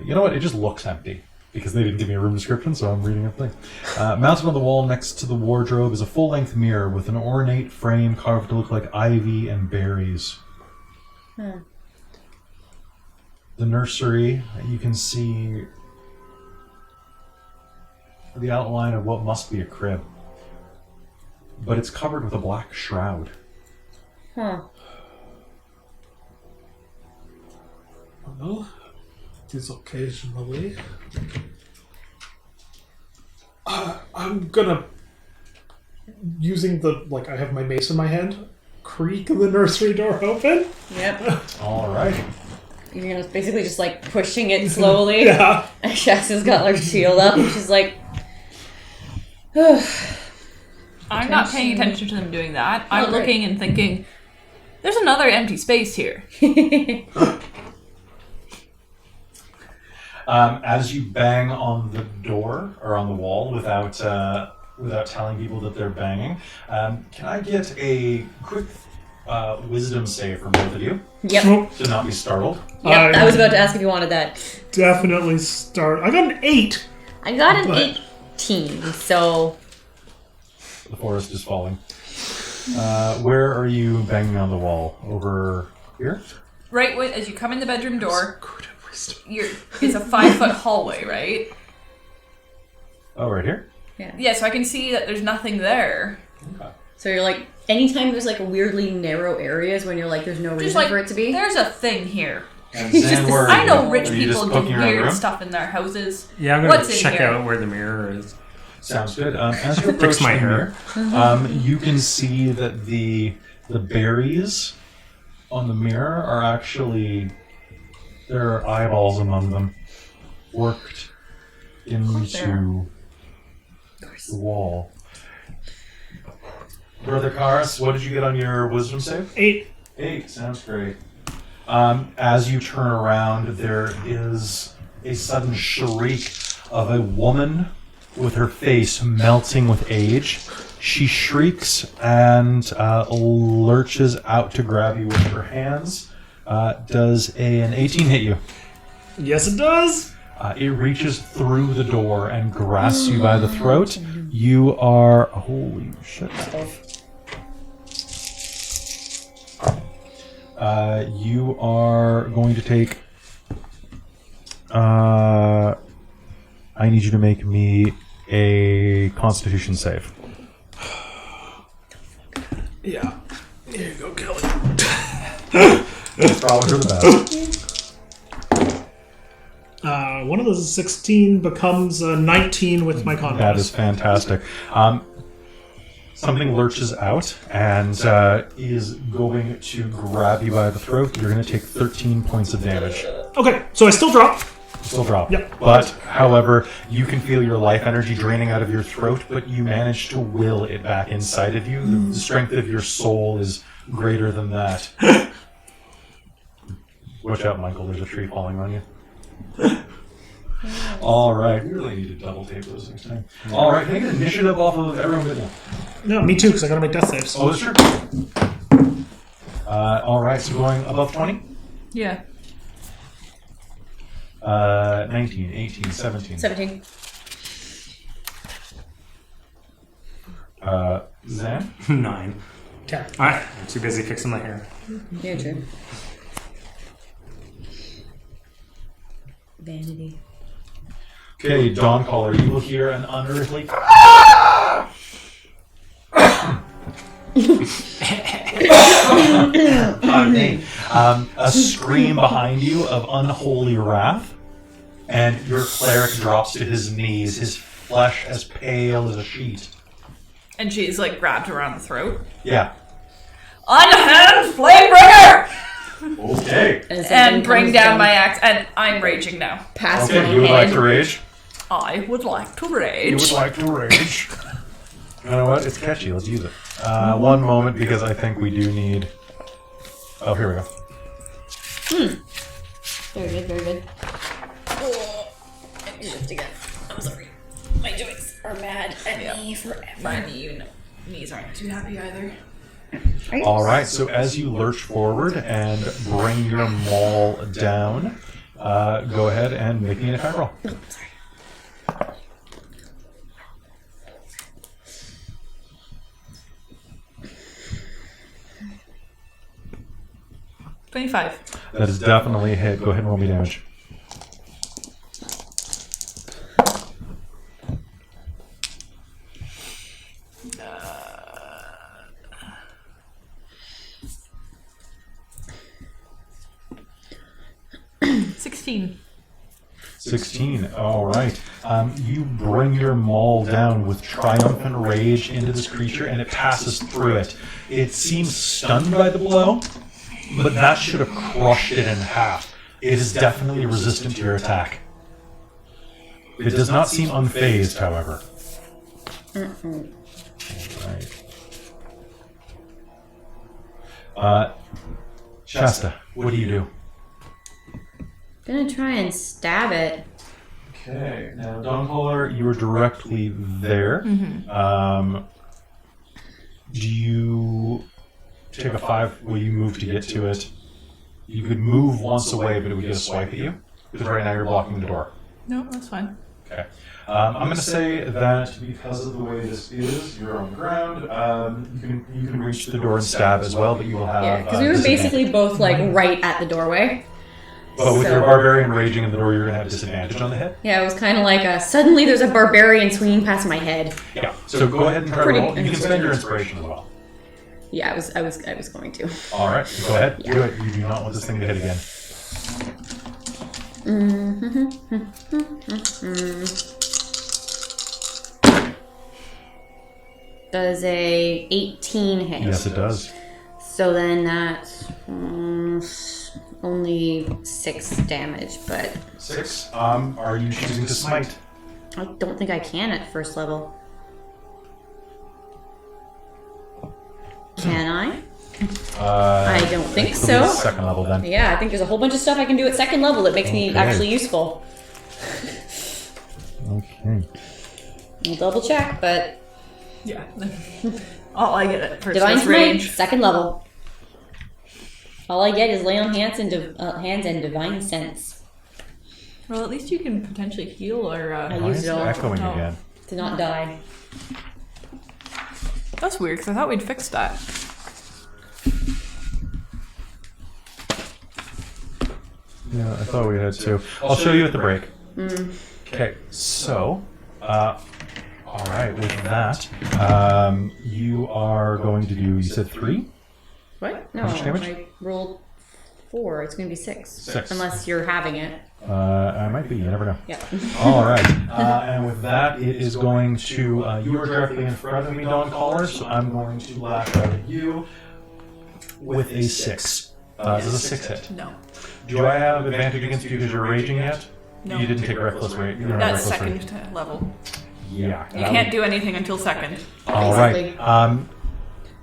you know what, it just looks empty because they didn't give me a room description, so I'm reading a thing. Mounted on the wall next to the wardrobe is a full-length mirror with an ornate frame carved to look like ivy and berries. The nursery, you can see the outline of what must be a crib, but it's covered with a black shroud. Huh. Well, it is occasionally. I'm gonna using I have my mace in my hand, creak the nursery door open. Yep. All right. You're basically just like pushing it slowly. Yeah. And Shasta's got her shield up, and she's like, I'm not paying attention to them doing that. I'm Oh, great. looking and thinking, there's another empty space here. As you bang on the door or on the wall without telling people that they're banging, can I get a quick wisdom save from both of you Yep. to not be startled? Yep. I was about to ask if you wanted that. Definitely start. I got an 8. I got an But- 18, so The forest is falling. Where are you banging on the wall? Over here? Right as you come in the bedroom door, it's a 5-foot hallway, right? Oh, right here? Yeah, so I can see that there's nothing there. Okay. so you're like, anytime there's like a weirdly narrow areas when you're like, there's no Just reason like, for it to be. there's a thing here. And Zan, where are I you? know rich Are you people just do poking around the weird room? stuff in their houses. Yeah, I'm gonna What's in check here? out where the mirror is. Sounds good. As you approach Fix my the hair. mirror, you can see that the berries on the mirror are actually, there are eyeballs among them, worked into the wall. Brother Karis, what did you get on your wisdom save? 8. 8, sounds great. As you turn around, there is a sudden shriek of a woman with her face melting with age. She shrieks and lurches out to grab you with her hands. Does an 18 hit you? Yes, it does. It reaches through the door and grasps you by the throat. You are... Holy shit. You are going to take... I need you to make me a Constitution save. Yeah. Here you go, Kelly. It's probably for the best. One of those 16 becomes a 19 with my con That bonus. is fantastic. Something lurches out and is going to grab you by the throat. You're going to take 13 points of damage. Okay, so I still drop. Still drop. Yep. But, however, you can feel your life energy draining out of your throat, but you manage to will it back inside of you. The strength of your soul is greater than that. Watch out, Michael. There's a tree falling on you. All right. We really need to double tape those next time. All right. Can I get initiative off of everyone with me? No, me too, because I gotta make death saves. Oh, that's true. All right. So going above 20? Yeah. 19, 18, 17. 17. Zan? 9. 10. I'm too busy fixing my hair. Yeah, true. Vanity. Okay, Dawn Caller, you will hear an unearthly... a scream behind you of unholy wrath, and your cleric drops to his knees, his flesh as pale as a sheet. And she's like grabbed around the throat. Yeah. Unhand Flamebringer! Okay. And bring down my axe, and I'm raging now. Pass Okay, my you would like hand. to rage? I would like to You rage. would like to rage. You know what? It's catchy. Let's use it. One moment, because I think we do need... Oh, here we go. Very good, very good. Oh, let me shift again. I'm sorry. My joints are mad at me forever. My knees aren't too happy either. All right, so as you lurch forward and bring your maul down, go ahead and make me an attack roll. Oh, sorry. 25. That is definitely a hit. Go ahead and roll me damage. 16. All right. You bring your maul down with triumphant rage into this creature, and it passes through it. It seems stunned by the blow, but that should have crushed it in half. It is definitely resistant to your attack. It does not seem unfazed, however. All right. Shasta, what do you do? Gonna try and stab it. Okay, now Dawncaller, you were directly there. Do you take a 5? Will you move to get to it? You could move once away, but it would get a swipe at you. Because right now you're blocking the door. No, that's fine. Okay. I'm going to say that because of the way this is, you're on the ground. You can reach the door and stab as well, but you will have. Yeah, because we were basically both like right at the doorway. But with your barbarian raging in the door, you're going to have disadvantage on the hit. Yeah, it was kind of like suddenly there's a barbarian swinging past my head. Yeah. So go ahead and try to roll. You can spend your inspiration as well. Yeah, I was going to. All right. Go ahead. Yeah. Do it. You do not want this thing to hit again. Does a 18 hit? Yes, it does. So then that's only 6 damage, but 6. Are you choosing to smite? I don't think I can at first level. Can I? I don't think so. Second level then. Yeah, I think there's a whole bunch of stuff I can do at second level that makes me actually useful. Okay. I'll double check, but Yeah. All I get at first Divine is Smite, rage. second level. All I get is lay on hands and hands and divine sense Well, at least you can potentially heal or. I Why used is it it all echoing Oh. again? to not die. That's weird because I thought we'd fixed that. Yeah, I thought we had to. I'll show you at the break. Okay, so, all right, with that, you are going to do, you said 3? What? No, How much damage? I rolled 4. It's going to be 6. 6. Unless you're having it. I might be, you never know. Yeah. All right, and with that, it is going to, you are directly in front of me, Dawncaller, so I'm going to lash out at you with a 6. This is a 6 hit. No. Do I have advantage against you because you're raging yet? No. You didn't take reckless rage. You don't have That's reckless second rage. level. Yeah. You can't do anything until second. All right.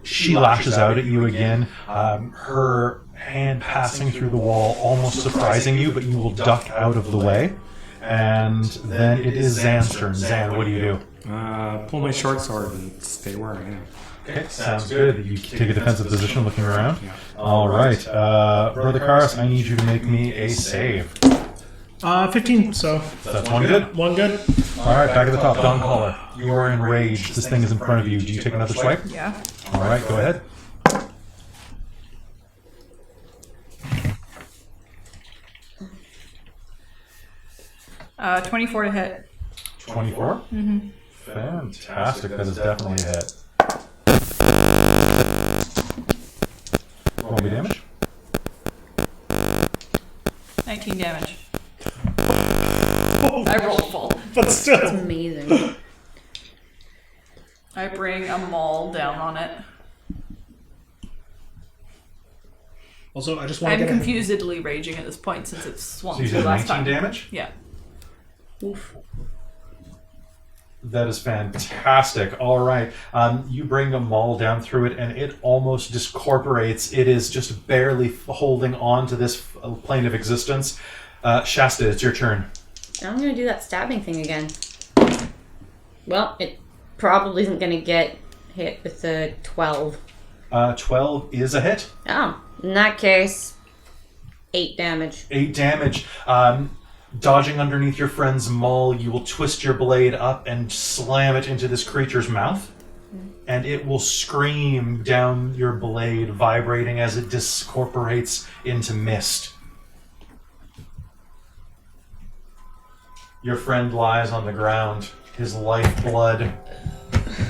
She lashes out at you again. Her hand passing through the wall, almost surprising you, but you will duck out of the way. And then it is Zan's turn. Zan, what do you do? Pull my short sword and stay where I am. Okay, sounds good. You take a defensive position looking around. Yeah. All right. Brother Karas, I need you to make me a save. 15, so That's one good. one good. All right, back at the top. Dawncaller, you are enraged. This thing is in front of you. Do you take another swipe? Yeah. All right, go ahead. 24 to hit. 24? Mm-hmm. Fantastic. That is definitely a hit. Roll me damage. 19 damage. I rolled full. But still. Amazing. I bring a maul down on it. Also, I just want I'm to get confusedly raging at this point since it's swung So you through did last 19 time. damage? Yeah. Oof. That is fantastic. All right. You bring a maul down through it, and it almost discorporates. It is just barely holding on to this plane of existence. Shasta, it's your turn. I'm going to do that stabbing thing again. Well, it probably isn't going to get hit with the 12. 12 is a hit. Oh, in that case, 8 damage. 8 damage. Dodging underneath your friend's maul, you will twist your blade up and slam it into this creature's mouth. And it will scream down your blade, vibrating as it discorporates into mist. Your friend lies on the ground, his lifeblood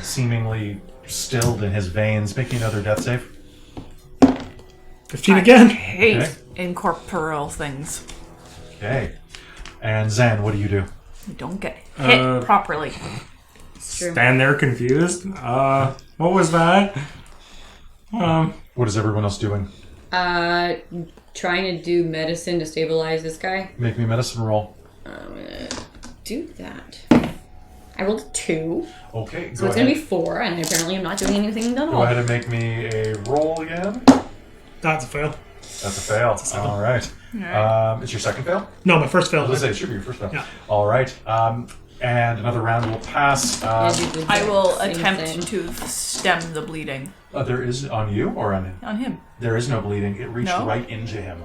seemingly stilled in his veins. Make me another death save. 15 again. I hate Okay. incorporeal things. Okay. And Zan, what do you do? You don't get hit properly. True. Stand there confused. What was that? What is everyone else doing? Trying to do medicine to stabilize this guy. Make me a medicine roll. I'm gonna do that. I rolled a 2, Okay, so it's gonna be 4, and apparently I'm not doing anything at Go all. ahead and make me a roll again. That's a fail. That's a fail. All right. It's your second fail? No, my first I fail. was going to say, it should be your first fail. Yeah. All right. And another round will pass. I will Same attempt thing. to stem the bleeding There is on you or on him? on him. There is no bleeding. It reached No? right into him.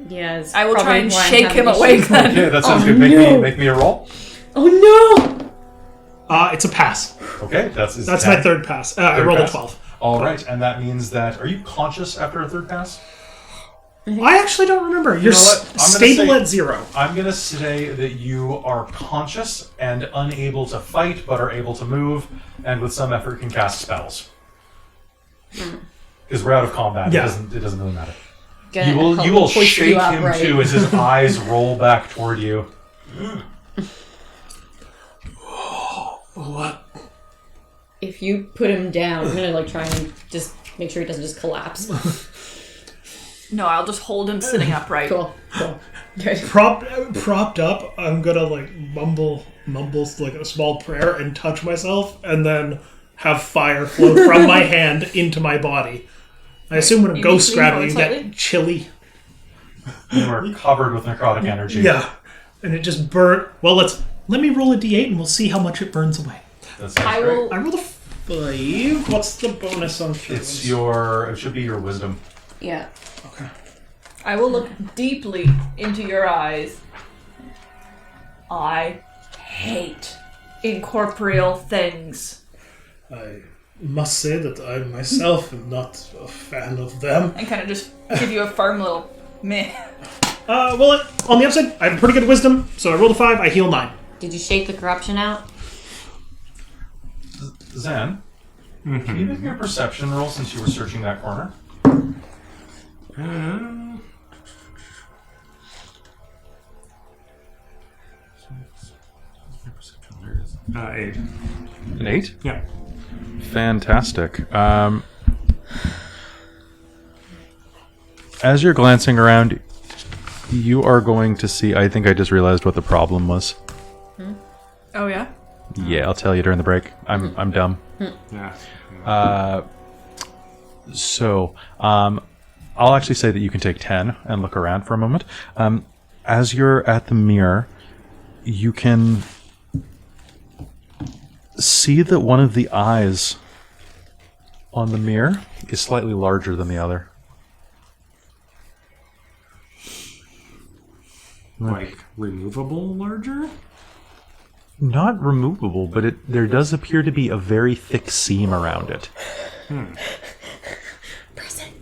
Yes. I will try probably and why I'm shake having him issues. awake then. Okay, that sounds Oh, good. no. Make me a roll. Oh no! It's a pass. Okay, that's That's my third pass. I Third rolled pass? a 12. All right, and that means that are you conscious after a third pass? I actually don't remember. You're know what? I'm gonna stable say- at 0. I'm going to say that you are conscious and unable to fight, but are able to move, and with some effort can cast spells. Because we're out of combat. Yeah. It doesn't really matter. Gonna You will help push shake up, him right? too as his eyes roll back toward you. What? If you put him down, I'm gonna try and just make sure he doesn't just collapse. No, I'll just hold him sitting upright. Cool. Good. Propped up, I'm gonna mumble like a small prayer and touch myself, and then have fire flow from my hand into my body. I assume when a You ghost need to lean grab you, you forward get slightly? chilly. You are covered with necrotic energy. Yeah, and it just burnt. Well, let me roll a d8 and we'll see how much it burns away. That sounds I great. will. I rolled a 5. What's the bonus on It's feelings? it should be your wisdom. Yeah. Okay. I will look deeply into your eyes. I hate incorporeal things. I must say that I myself am not a fan of them. And kind of just give you a firm little meh. Well, on the upside, I have pretty good wisdom, so I rolled a 5, I heal 9. Did you shake the corruption out? Zan, can you make me a perception roll since you were searching that corner? 8. An 8? Yeah. Fantastic. As you're glancing around, you are going to see. I think I just realized what the problem was. Oh yeah. Yeah, I'll tell you during the break. I'm dumb. Yeah. So, I'll actually say that you can take 10 and look around for a moment. As you're at the mirror, you can see that one of the eyes on the mirror is slightly larger than the other. Like removable larger? Not removable, but there does appear to be a very thick seam around it. Press it.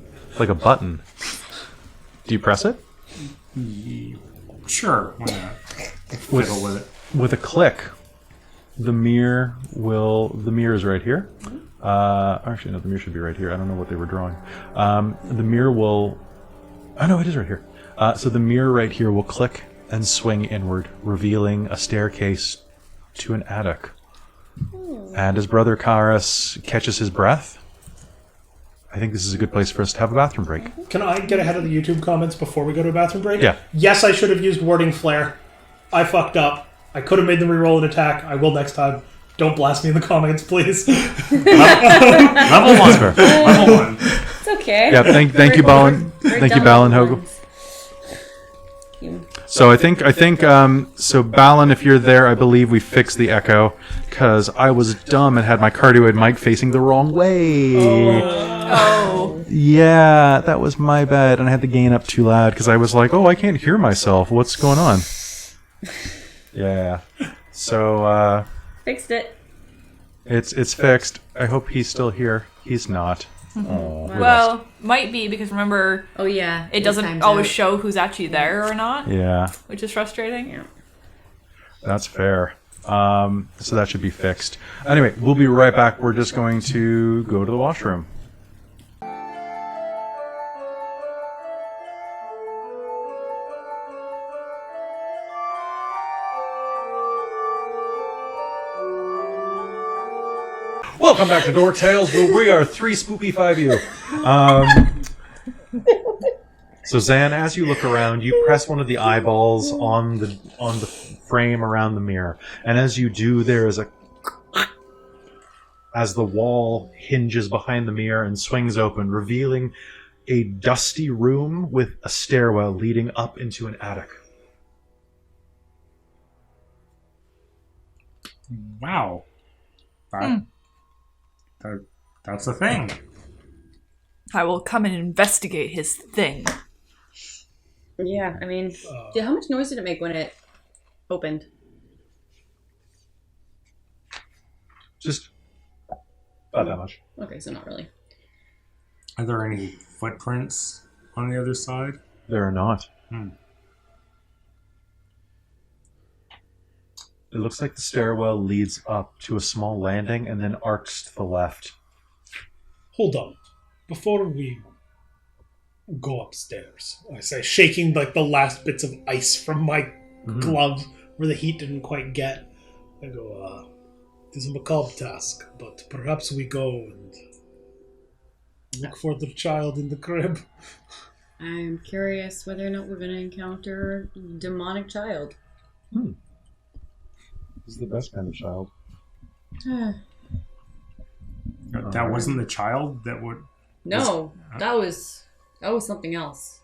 Like a button. Do you press it? Sure. Why not? Fiddle with it. With a click, the mirror is right here. Actually, no, the mirror should be right here. I don't know what they were drawing. The mirror will... Oh, no, it is right here. So the mirror right here will click and swing inward, revealing a staircase to an attic. And as Brother Karas catches his breath, I think this is a good place for us to have a bathroom break. Can I get ahead of the YouTube comments before we go to a bathroom break? Yeah. Yes, I should have used warding flare. I fucked up. I could have made them reroll an attack. I will next time. Don't blast me in the comments, please. Level 1. Level 1. It's okay. Yeah, thank you, Balin. We're Thank you, done Balin with Hogue. ones. You- So I think so Balin, if you're there, I believe we fixed the echo because I was dumb and had my cardioid mic facing the wrong way. Oh. Yeah, that was my bad, and I had the gain up too loud because I was like, "Oh, I can't hear myself. What's going on?" Yeah. So Fixed it. it's fixed. I hope he's still here. He's not. Oh, Well, might be because remember Oh yeah. it doesn't always show who's actually there or not, yeah, which is frustrating. Yeah. that's fair. So that should be fixed. Anyway, we'll be right back. We're just going to go to the washroom. Welcome back to Dork Tales, where we are 3 spoopy 5U. So Zan, as you look around, you press one of the eyeballs on the frame around the mirror, and as you do, there is a as the wall hinges behind the mirror and swings open, revealing a dusty room with a stairwell leading up into an attic. Wow. That's a thing. I will come and investigate his thing. Yeah, I mean, how much noise did it make when it opened? Just about that much. Okay, so not really. Are there any footprints on the other side? There are not. It looks like the stairwell leads up to a small landing and then arcs to the left. Hold on. Before we go upstairs, I say, shaking like the last bits of ice from my gloves where the heat didn't quite get. I go, it is a macabre task, but perhaps we go and look for the child in the crib. I'm curious whether or not we're going to encounter a demonic child. This is the best kind of child. That wasn't the child that would... No, that was something else.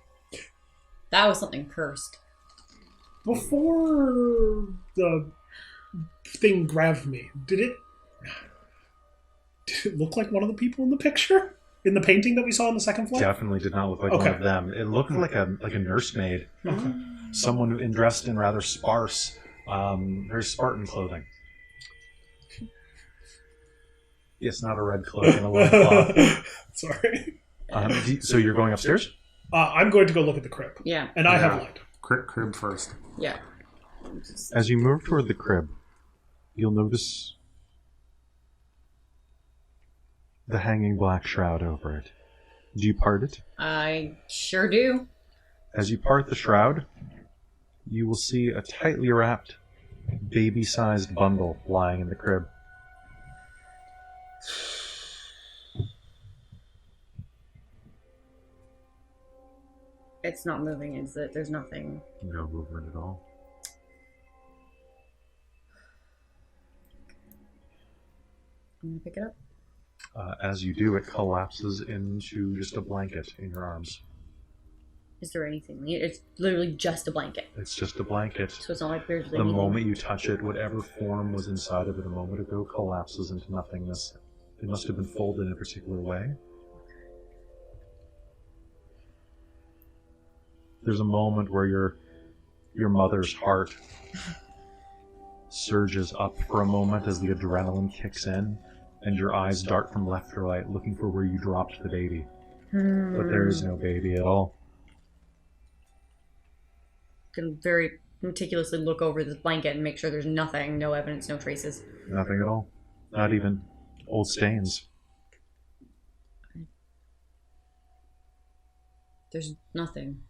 That was something cursed. Before the thing grabbed me, did it look like one of the people in the picture? In the painting that we saw on the second floor? Definitely did not look like one of them. It looked like a nursemaid. Okay. Someone dressed in rather sparse, very Spartan clothing. Yes, not a red cloak and a loincloth. Sorry. So you're going upstairs? I'm going to go look at the crib. Yeah. And I have light. Crib first. Yeah. As you move toward the crib, you'll notice the hanging black shroud over it. Do you part it? I sure do. As you part the shroud, you will see a tightly wrapped, baby-sized bundle lying in the crib. It's not moving, is it? There's nothing. No movement at all. I'm gonna pick it up. As you do, it collapses into just a blanket in your arms. Is there anything? It's literally just a blanket. It's just a blanket. So it's not like there's The anything. moment you touch it, whatever form was inside of it a moment ago collapses into nothingness. It must have been folded in a particular way. There's a moment where your mother's heart surges up for a moment as the adrenaline kicks in, and your eyes dart from left to right, looking for where you dropped the baby. But there is no baby at all. Can very meticulously look over this blanket and make sure there's nothing, no evidence, no traces. Nothing at all. Not even old stains. There's nothing.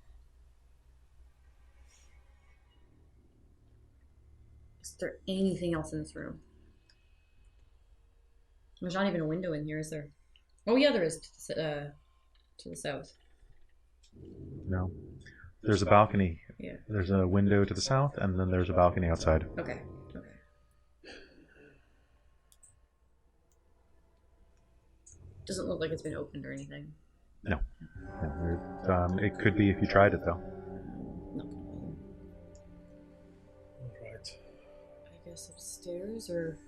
Is there anything else in this room? There's not even a window in here, is there? Oh yeah, there is to the south. No. There's a balcony. Yeah. There's a window to the south, and then there's a balcony outside. Okay. Doesn't look like it's been opened or anything. No. It could be if you tried it, though. No. Alright. I guess upstairs or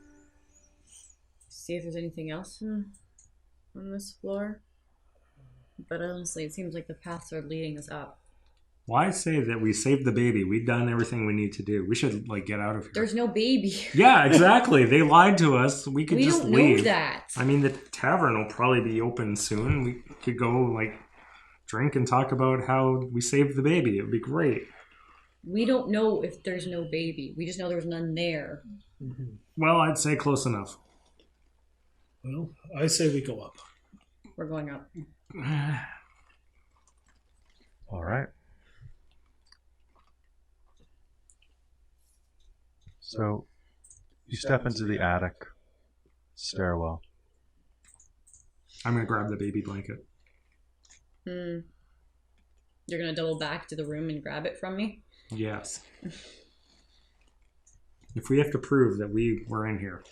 see if there's anything else on this floor. But honestly, it seems like the paths are leading us up. Why say that we saved the baby? We've done everything we need to do. We should get out of here. There's no baby. Yeah, exactly. They lied to us. We could We just don't leave. know that. I mean, the tavern will probably be open soon. We could go drink and talk about how we saved the baby. It would be great. We don't know if there's no baby. We just know there's none there. Mm-hmm. Well, I'd say close enough. Well, I say we go up. We're going up. All right. So, you step into the attic stairwell. I'm going to grab the baby blanket. You're gonna double back to the room and grab it from me? Yes. If we have to prove that we were in here.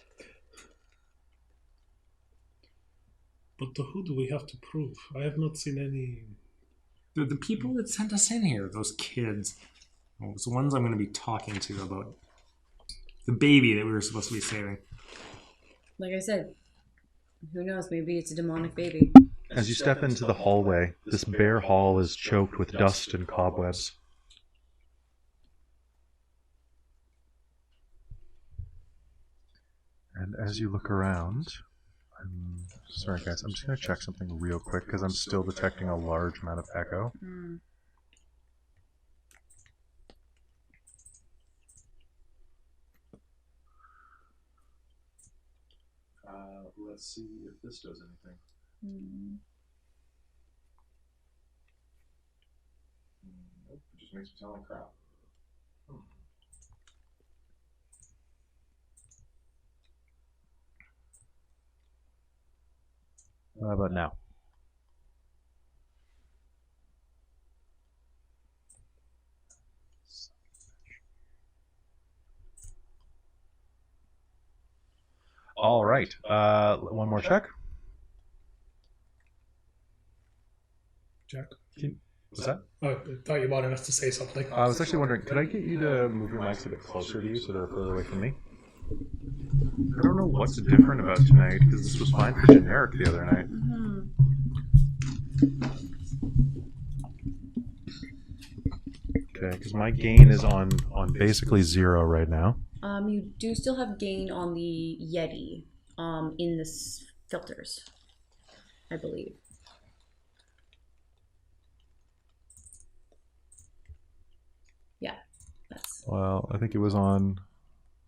But to who do we have to prove? I have not seen any... The people that sent us in here, those kids. Those ones I'm going to be talking to about the baby that we were supposed to be saving. Like I said, who knows? Maybe it's a demonic baby. As you step into the hallway, this bare hall is choked with dust and cobwebs. And as you look around, sorry guys, I'm just going to check something real quick because I'm still detecting a large amount of echo. Let's see if this does anything. Nope, it just makes me sound like crap. How about now? All right. One more check. Jack? What's that? Oh, I thought you wanted us to say something. I was actually wondering, could I get you to move your mics a bit closer to you so they're further away from me? I don't know what's different about tonight, because this was fine for generic the other night. Okay, because my gain is on basically 0 right now. You do still have gain on the Yeti, in the filters, I believe. Yeah, that's. Well, I think it was on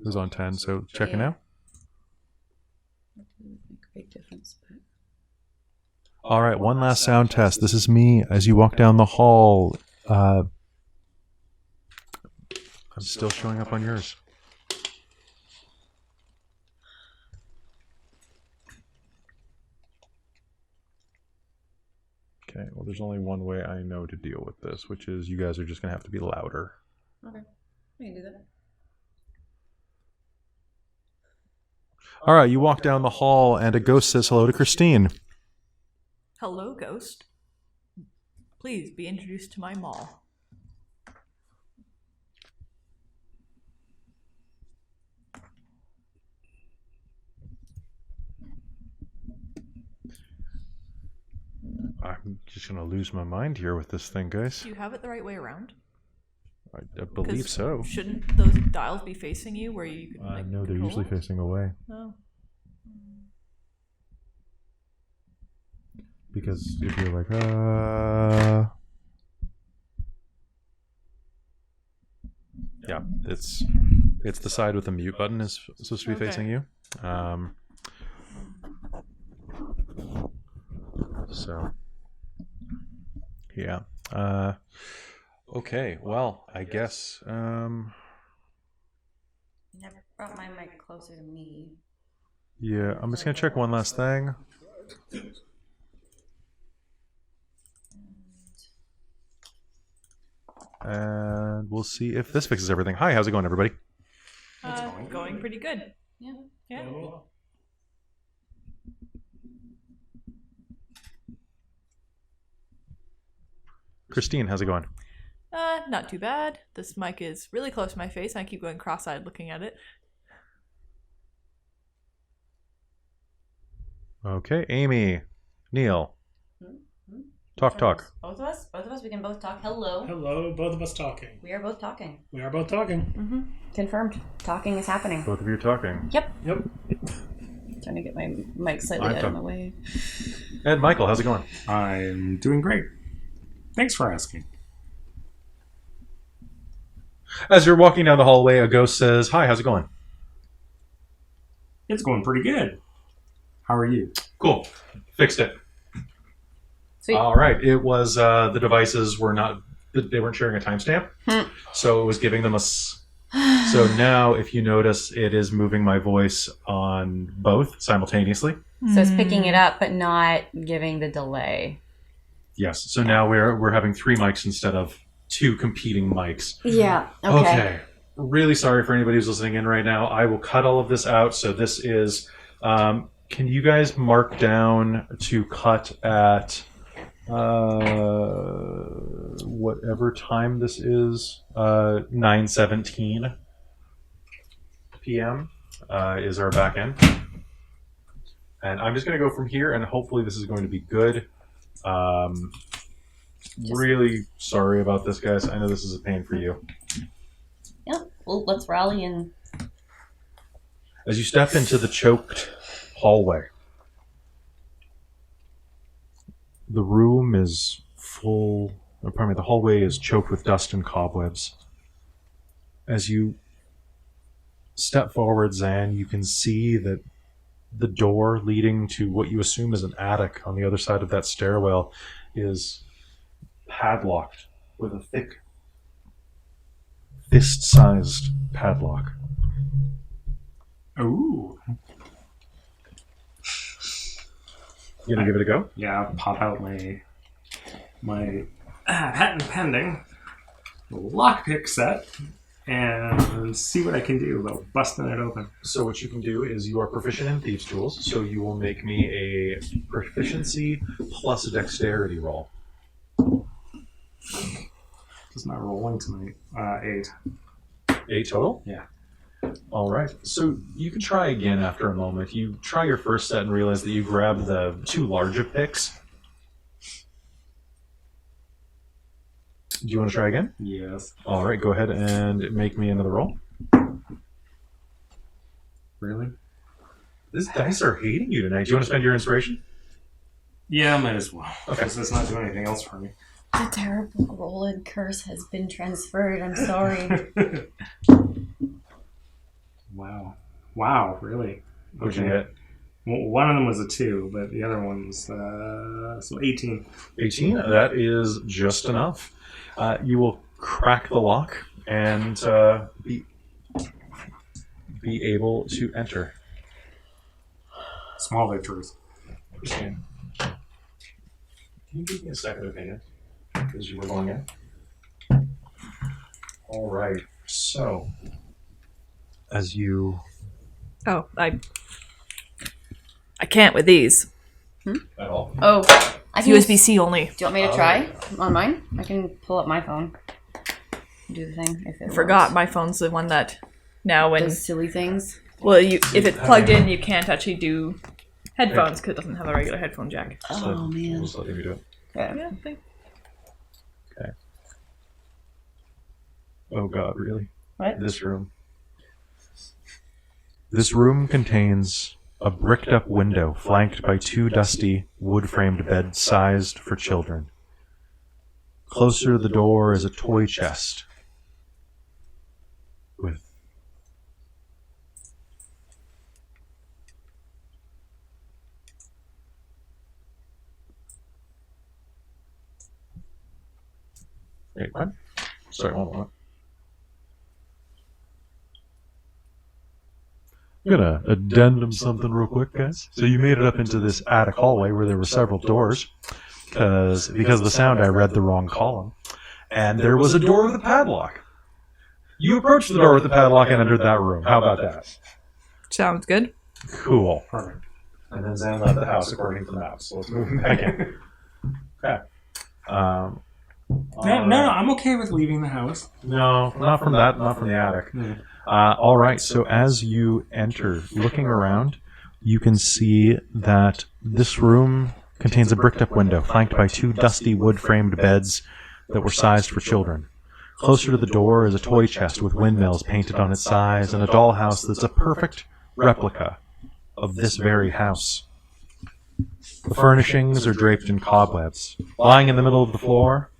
10, so check it now. Make a big difference, but... All right, one last sound test. This is me as you walk down the hall. I'm still showing up on yours. Okay, well, there's only one way I know to deal with this, which is you guys are just going to have to be louder. Okay, we can do that. All right, you walk down the hall, and a ghost says hello to Christine. Hello, ghost. Please be introduced to my mall. I'm just going to lose my mind here with this thing, guys. Do you have it the right way around? I believe 'Cause so. Shouldn't those dials be facing you where you can No, they're usually facing away. Oh. Because if you're like, yeah, it's the side with the mute button is supposed to be Okay. facing you. So, yeah. Okay, well, I guess, Never brought my mic closer to me. yeah, I'm just going to check one last thing. And we'll see if this fixes everything. Hi, how's it going, everybody? Going pretty good. Yeah. Yeah. Christine, how's it going? Not too bad. This mic is really close to my face, and I keep going cross-eyed looking at it. Okay, Amy, Neil, talk. Both of us, we can both talk. Hello. Hello, both of us talking. We are both talking. We are both talking. Confirmed. Talking is happening. Both of you are talking. Yep. Yep. Trying to get my mic slightly out of the way. Ed, Michael, how's it going? I'm doing great. Thanks for asking. As you're walking down the hallway, a ghost says, hi, how's it going? It's going pretty good. How are you? Cool. Fixed it. Sweet. All right. It was, the devices were not, they weren't sharing a timestamp. So it was giving them so now, if you notice, it is moving my voice on both simultaneously. So it's picking it up, but not giving the delay. Yes. So now we're having 3 mics instead of 2 competing mics. Yeah. Okay. Really sorry for anybody who's listening in right now. I will cut all of this out. So this is. Can you guys mark down to cut at whatever time this is? 9:17 p.m. Is our back end. And I'm just going to go from here, and hopefully this is going to be good. Really sorry about this, guys. I know this is a pain for you. Yeah. Well, let's rally and. As you step into the choked hallway, the room is full. Or pardon me, the hallway is choked with dust and cobwebs. As you step forward, Zan, you can see that the door leading to what you assume is an attic on the other side of that stairwell is padlocked with a thick, fist-sized padlock. Ooh. You gonna give it a go? Yeah, I'll pop out my patent pending lockpick set and see what I can do about busting it open. So what you can do is you are proficient in thieves' tools, so you will make me a proficiency plus a dexterity roll. It's not rolling tonight. 8. 8 total? Yeah. All right. So you can try again after a moment. You try your first set and realize that you grab the 2 larger picks. Do you want to try again? Yes. All right. Go ahead and make me another roll. Really? These dice are hating you tonight. Do you want to spend your inspiration? Yeah, might as well. Okay. Because it's not doing anything else for me. The terrible roll and curse has been transferred. I'm sorry. Wow, really? What'd you get? Well, one of them was a 2, but the other one's so 18. 18. That is just enough. You will crack the lock and be able to enter. Small victories. Can you give me a second opinion? Because you were going in. All right. So, as you Oh, I can't with these. at all, Oh, I can USB-C only. Do you want me to try on mine? I can pull up my phone. Do the thing if it I forgot works. my phone's the one that now when Those silly things. well if it's plugged in you can't actually do headphones because it doesn't have a regular headphone jack. Oh we'll man. just let you do it. Okay. Yeah, I think. Oh God, really? What? This room. This room contains a bricked-up window flanked by 2 dusty, wood-framed beds sized for children. Closer to the door is a toy chest with Wait, what? Sorry, one moment. I'm gonna addendum something real quick, guys. So you made it up into this attic hallway where there were several doors. Because of the sound, I read the wrong column. And there was a door with a padlock. You approached the door with the padlock and entered that room. How about that? Sounds good. Cool. Perfect. And then Zan left the house according to the map. So let's move back in. Okay. No, I'm okay with leaving the house. No, not from that. Not from the attic. All right. So as you enter, looking around, you can see that this room contains a bricked-up window flanked by 2 dusty wood-framed beds that were sized for children. Closer to the door is a toy chest with windmills painted on its sides and a dollhouse that's a perfect replica of this very house. The furnishings are draped in cobwebs. Lying in the middle of the floor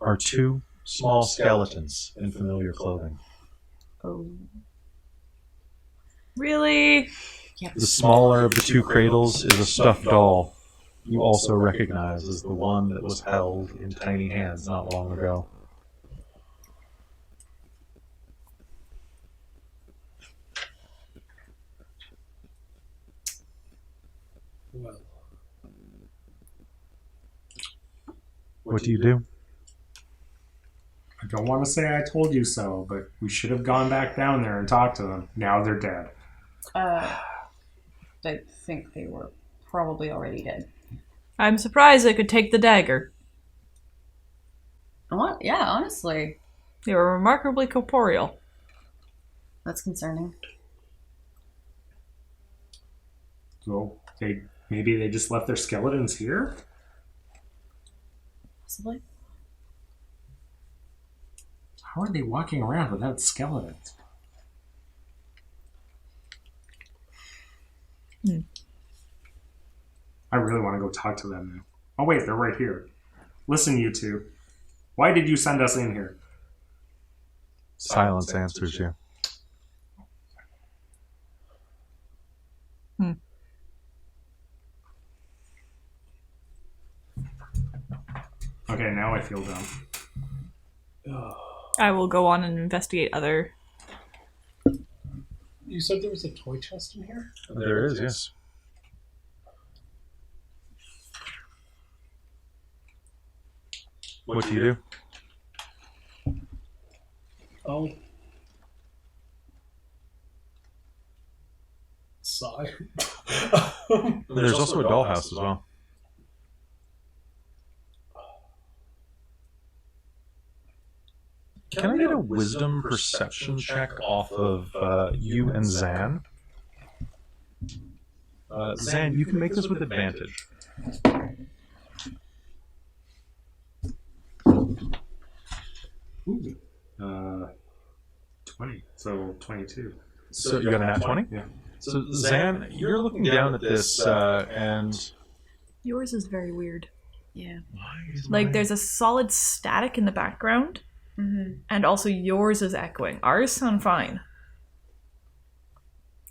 are 2 small skeletons in familiar clothing. Oh. Really? The smaller of the 2 cradles is a stuffed doll you also recognize as the one that was held in tiny hands not long ago. well. What do you do? I don't want to say I told you so, but we should have gone back down there and talked to them. Now they're dead. I think they were probably already dead. I'm surprised they could take the dagger. What? Yeah, honestly. They were remarkably corporeal. That's concerning. So maybe they just left their skeletons here? Possibly. How are they walking around without skeletons? I really want to go talk to them now. Oh wait, they're right here. Listen, you two. Why did you send us in here? Silence answers you. Okay, now I feel dumb. I will go on and investigate other. You said there was a toy chest in here? There is, yes. What do you do? Oh. Sigh. There's also a dollhouse as well. Can I get a wisdom perception check off of you and Zan? Zan, you can make this with advantage. Ooh. 20. So 22. So you got a nat 20? Yeah. So Zan, you're looking down at this and... Yours is very weird. Yeah. Like, there's a solid static in the background, and also yours is echoing. Ours sound fine.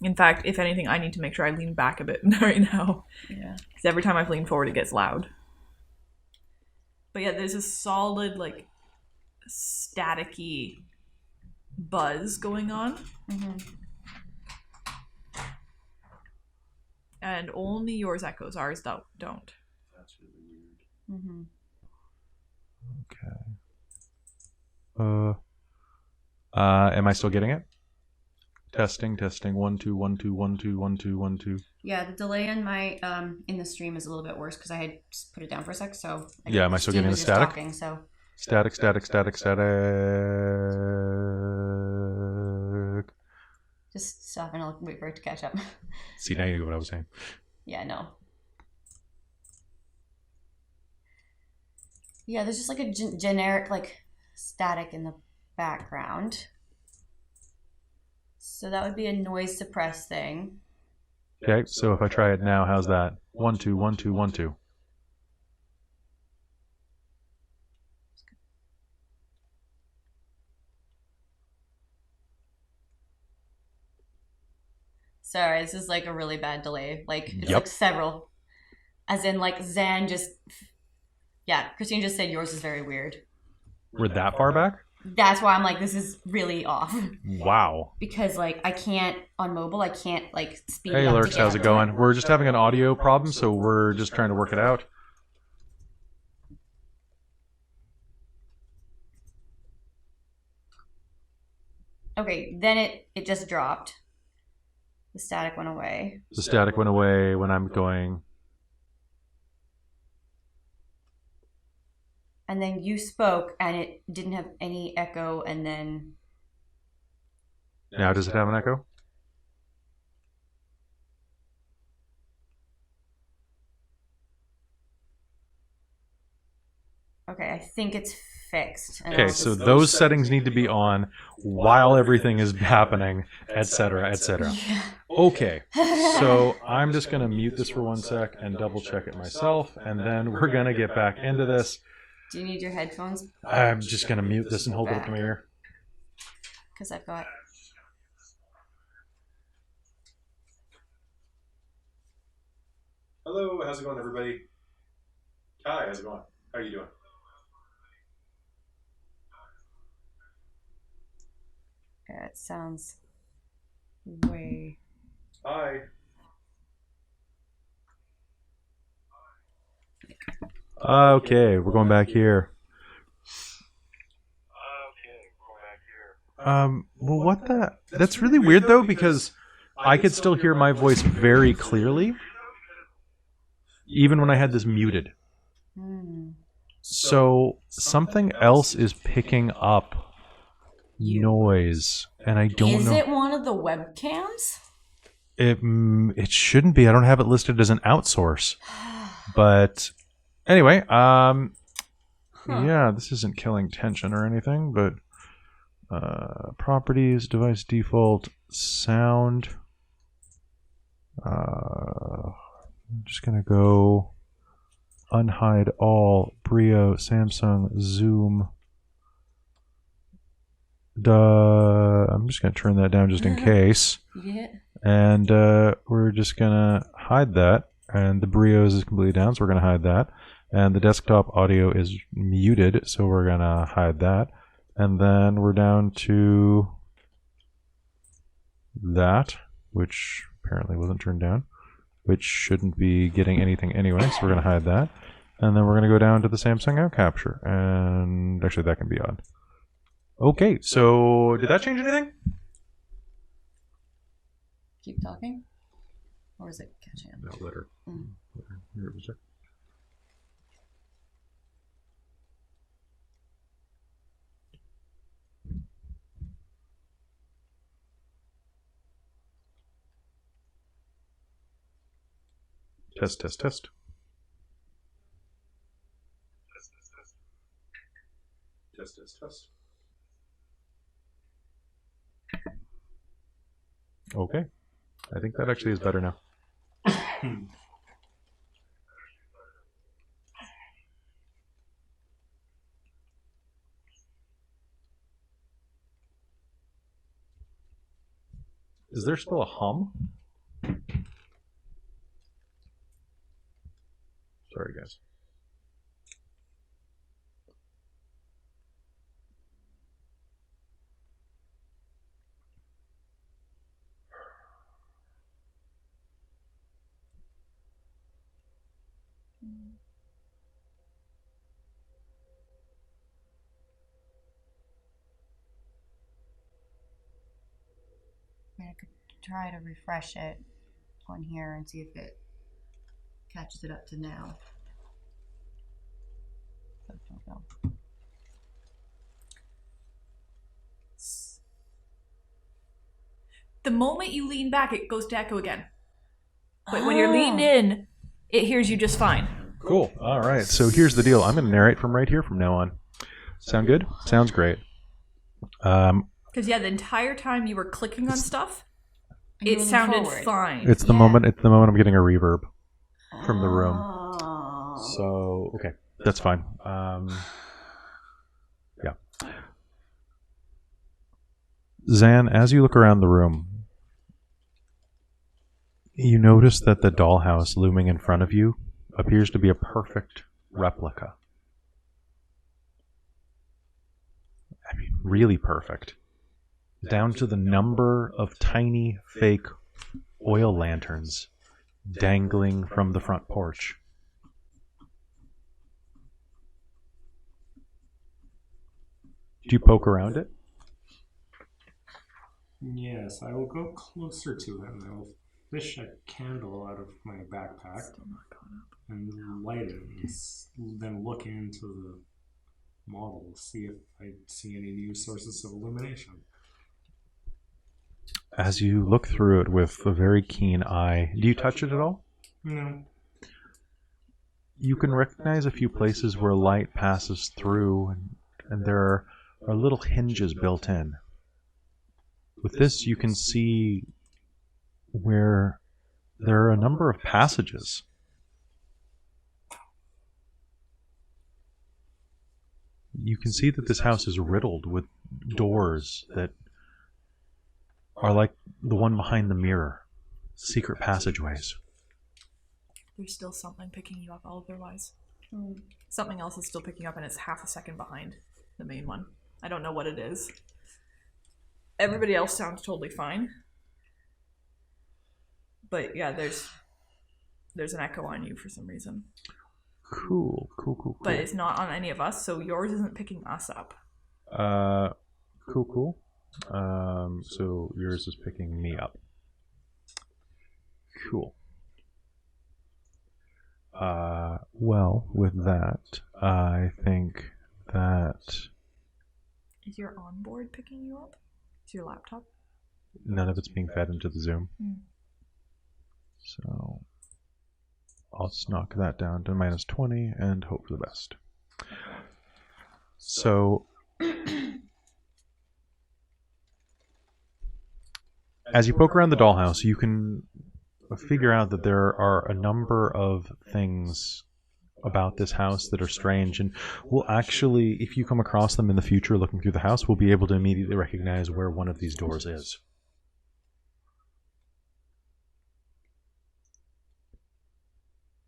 In fact, if anything, I need to make sure I lean back a bit right now. Yeah. Because every time I lean forward, it gets loud. But yeah, there's a solid, like, staticky buzz going on. And only yours echoes. Ours don't. That's really weird. Okay. Am I still getting it? Testing. 1 2 1 2 1 2 1 2 1 2. Yeah, the delay in my in the stream is a little bit worse because I had just put it down for a sec. So Yeah, am I still Steve getting the was just static? talking, so Static. just stop and I'll wait for it to catch up. See, now you know what I was saying. Yeah, no. Yeah, there's just like a generic like static in the background. So that would be a noise suppress thing. Okay, so if I try it now, how's that? 1 2 1 2 1 2. Sorry, this is like a really bad delay. Like it's Yep. like several. As in like Zan just yeah, Christine just said yours is very weird. We're that far back? That's why I'm like, this is really off. Wow. Because like I can't on mobile, I can't like speed Hey it up. Lurks, how's it going? We're just having an audio problem, so we're just trying to work it out. Okay, then it just dropped. The static went away. The static went away when I'm going. And then you spoke and it didn't have any echo and then Now does it have an echo? okay, I think it's fixed. And Okay, I'll so just- those settings need to be on while everything is happening, etc., etc. Yeah. Okay, so I'm just going to mute this for 1 sec and double check it myself, and then we're going to get back into this. Do you need your headphones? I'm just going to mute this and hold it up to my ear. Because I've got Hello, how's it going, everybody? Hi, how's it going? How are you doing? yeah, it sounds way Hi. Okay, we're going back here. Well, what the? That's really weird, though, because I could still hear my voice very clearly, even when I had this muted. So, something else is picking up noise, and I don't Is know. it one of the webcams? It shouldn't be. I don't have it listed as an outsource. But, anyway, yeah, this isn't killing tension or anything, but... properties, device default, sound. I'm just gonna go unhide all, Brio, Samsung, Zoom. I'm just gonna turn that down just in case. Yeah. And we're just gonna hide that. And the Brios is completely down, so we're gonna hide that. And the desktop audio is muted, so we're gonna hide that. And then we're down to that, which apparently wasn't turned down, which shouldn't be getting anything anyway, so we're going to hide that. And then we're going to go down to the Samsung out capture, and actually that can be on. Okay, so did that change anything? Keep talking? Or is it catching him? No, let her. Here it was. Test, test, test. Test, test, test. Okay. I think that actually is better now. Is there still a hum? Sorry, guys. I could try to refresh it on here and see if it catches it up to now. But I don't know. The moment you lean back, it goes to echo again. But when you're leaned in, it hears you just fine. Cool. All right. So here's the deal. I'm going to narrate from right here from now on. Sound good? Sounds great. Because the entire time you were clicking on stuff, it sounded fine. It's the moment. It's the moment I'm getting a reverb from the room. So okay, that's fine. Yeah. Zan, as you look around the room, you notice that the dollhouse looming in front of you appears to be a perfect replica. I mean, really perfect. Down to the number of tiny, fake oil lanterns dangling from the front porch. Do you poke around it? Yes, I will go closer to it and I will fish a candle out of my backpack and light it and then look into the model, see if I see any new sources of illumination. As you look through it with a very keen eye, do you touch it at all? No. You can recognize a few places where light passes through, and there are little hinges built in. With this, you can see where there are a number of passages. You can see that this house is riddled with doors that are like the one behind the mirror, secret passageways. There's still something picking you up otherwise. Something else is still picking up and it's half a second behind the main one. I don't know what it is. Everybody else sounds totally fine. But yeah, there's an echo on you for some reason. Cool. But it's not on any of us, so yours isn't picking us up. Cool. So yours is picking me up. Cool. Well, with that, I think that Is your onboard picking you up? Is your laptop? none of it's being fed into the Zoom. Hmm. So I'll just knock that down to minus 20 and hope for the best. So as you poke around the dollhouse, you can figure out that there are a number of things about this house that are strange, and we'll actually, if you come across them in the future looking through the house, we'll be able to immediately recognize where one of these doors is.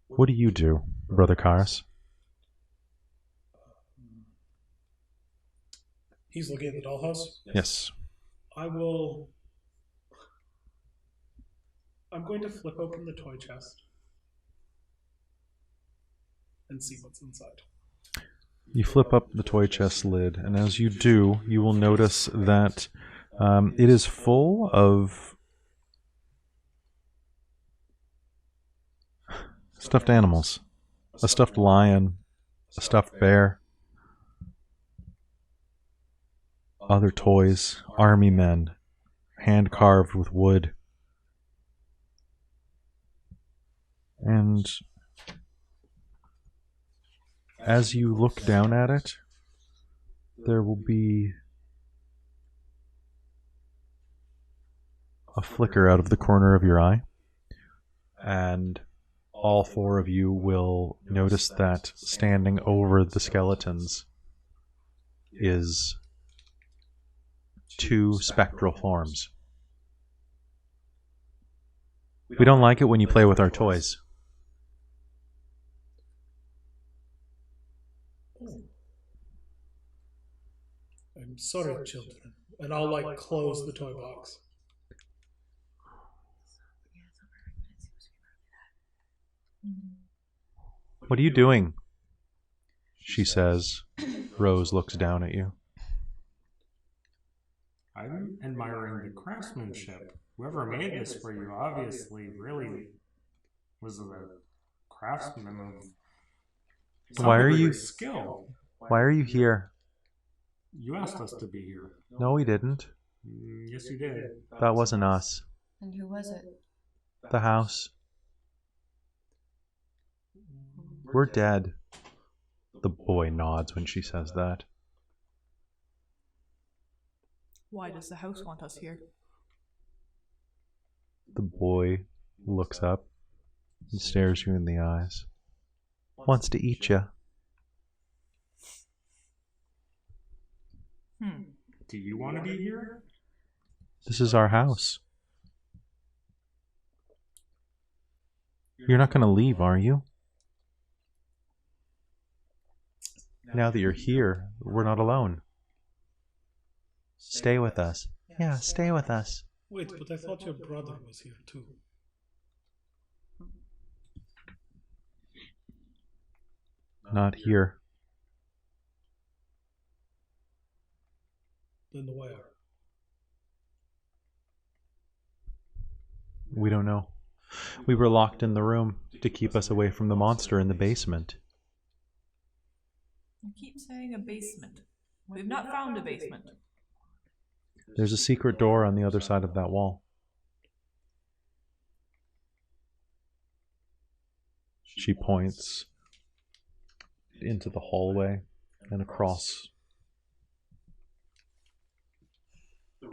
What do you do, Brother Karis? He's looking at the dollhouse. Yes. I'm going to flip open the toy chest and see what's inside. You flip up the toy chest lid, and as you do, you will notice that it is full of stuffed animals. A stuffed lion, a stuffed bear, other toys, army men, hand carved with wood. And as you look down at it, there will be a flicker out of the corner of your eye, and all four of you will notice that standing over the skeletons is two spectral forms. We don't like it when you play with our toys. I'm sorry, children. And I'll, close the toy box. What are you doing? She says. Rose looks down at you. I'm admiring the craftsmanship. Whoever made this for you obviously really was a craftsman of Why are you skill. Why are you here? You asked us to be here. No, we didn't. Yes, you did. That wasn't us. And who was it? The house. We're dead. The boy nods when she says that. Why does the house want us here? The boy looks up and stares you in the eyes. Wants to eat you. Do you want to be here? This is our house. You're not going to leave, are you? Now that you're here, we're not alone. Stay with us. Yeah, stay with us. Wait, but I thought your brother was here too. Not here. Then where? We don't know. We were locked in the room to keep us away from the monster in the basement. You keep saying a basement. We've not found a basement. There's a secret door on the other side of that wall. She points into the hallway and across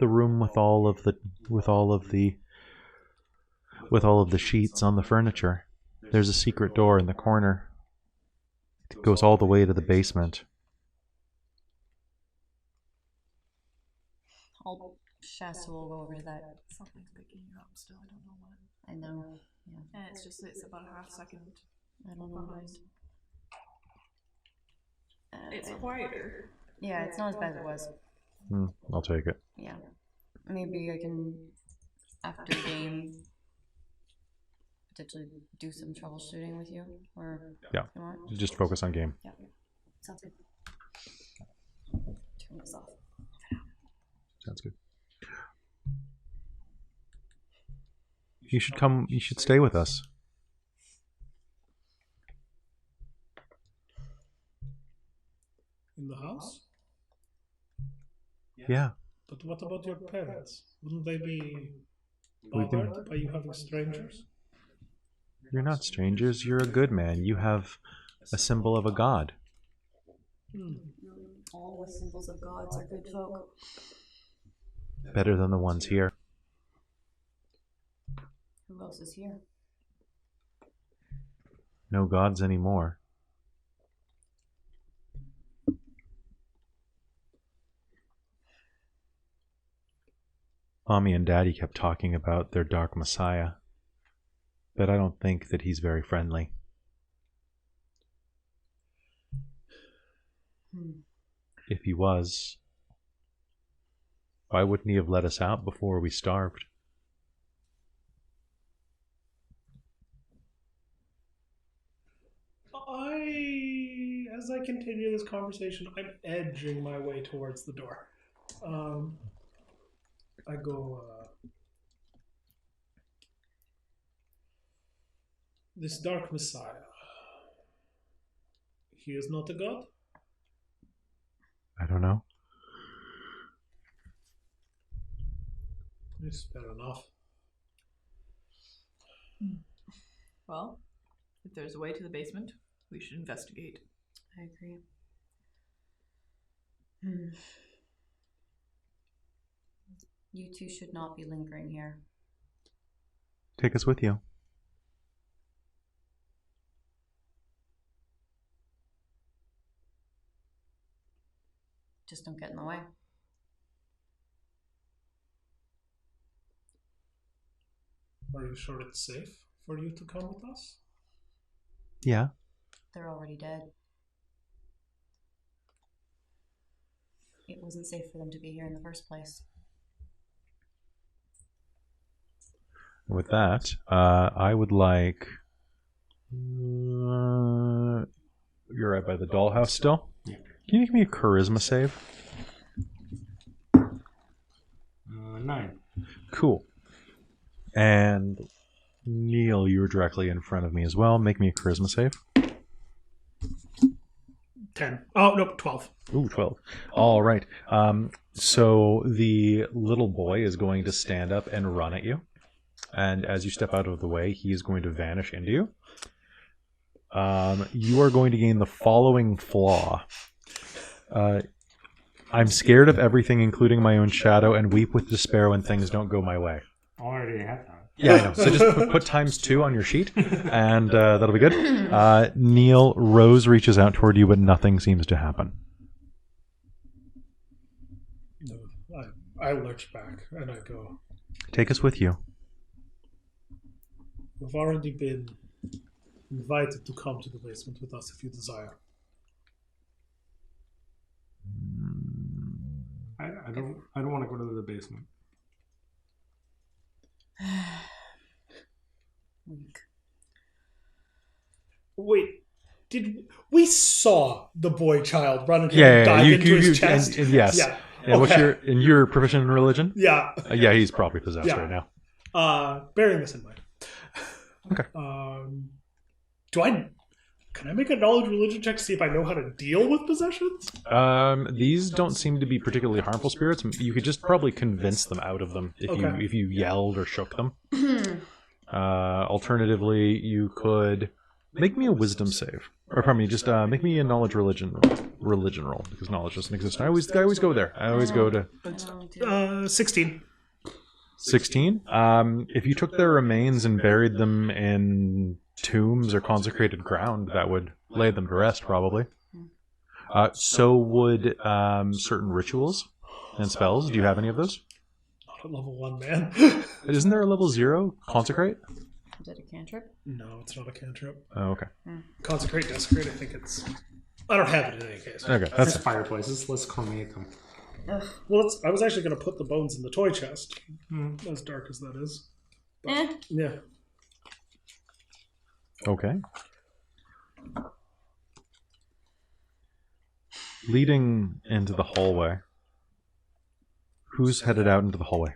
the room with all of the sheets on the furniture. There's a secret door in the corner. It goes all the way to the basement. Shasta will go over to that. Something's picking you up still. I don't know what. I know. Yeah. And it's about a half second I don't know. behind. It's quieter. Yeah, it's not as bad as it was. I'll take it. Yeah. Maybe I can, after game, potentially do some troubleshooting with you, or Yeah. you want? Just focus on game. Yeah, sounds good. Turn this off. Sounds good. You should come. You should stay with us. In the house? Yeah. But what about your parents? Wouldn't they be We've been- bothered by you having strangers? You're not strangers. You're a good man. You have a symbol of a god. All with symbols of gods are good folk. Better than the ones here. Who else is here? No gods anymore. Mommy and Daddy kept talking about their dark messiah, but I don't think that he's very friendly. If he was, why wouldn't he have let us out before we starved? As I continue this conversation, I'm edging my way towards the door. I go, this dark messiah, he is not a god? I don't know. It's fair enough. Well, if there's a way to the basement, we should investigate. I agree. You two should not be lingering here. Take us with you. Just don't get in the way. Are you sure it's safe for you to come with us? Yeah. They're already dead. It wasn't safe for them to be here in the first place. With that, I would like... you're right by the dollhouse still? Yeah. Can you give me a charisma save? 9. Cool. And Neil, you were directly in front of me as well. Make me a charisma save. 10. Oh, no, 12. Ooh, 12. All right. So the little boy is going to stand up and run at you. And as you step out of the way, he is going to vanish into you. You are going to gain the following flaw. I'm scared of everything, including my own shadow, and weep with despair when things don't go my way. Already had that. Yeah, I know. So just put ×2 on your sheet, and that'll be good. Neil, Rose reaches out toward you, but nothing seems to happen. No, I lurch back and I go, Take us with you. we've already been invited to come to the basement with us if you desire. I don't want to go to the basement. Weak. Wait, we saw the boy child run at him and dive into his chest? And yes. Yeah. And what's Okay. you're proficient in religion? Yeah. Yeah, he's probably possessed Yeah. right now. Bearing this in mind. Okay. Can I make a knowledge religion check to see if I know how to deal with possessions? These don't seem to be particularly harmful spirits. You could just probably convince them out of them if you yelled or shook them. Alternatively, you could make me a wisdom save. Or pardon me, just make me a knowledge religion roll, because knowledge doesn't exist. I always go there. I always go to 16. 16. If you took their remains and buried them in tombs or consecrated ground, that would lay them to rest, probably. So would certain rituals and spells. Do you have any of those? Not at level 1, man. Isn't there a level 0 consecrate? Is it a cantrip? No, it's not a cantrip. Oh, okay. Consecrate, desecrate, I think it's... I don't have it in any case. Okay, That's that's fireplaces. Let's cremate them. Well, I was actually going to put the bones in the toy chest, as dark as that is. Eh. Yeah. Okay. Leading into the hallway. Who's headed out into the hallway?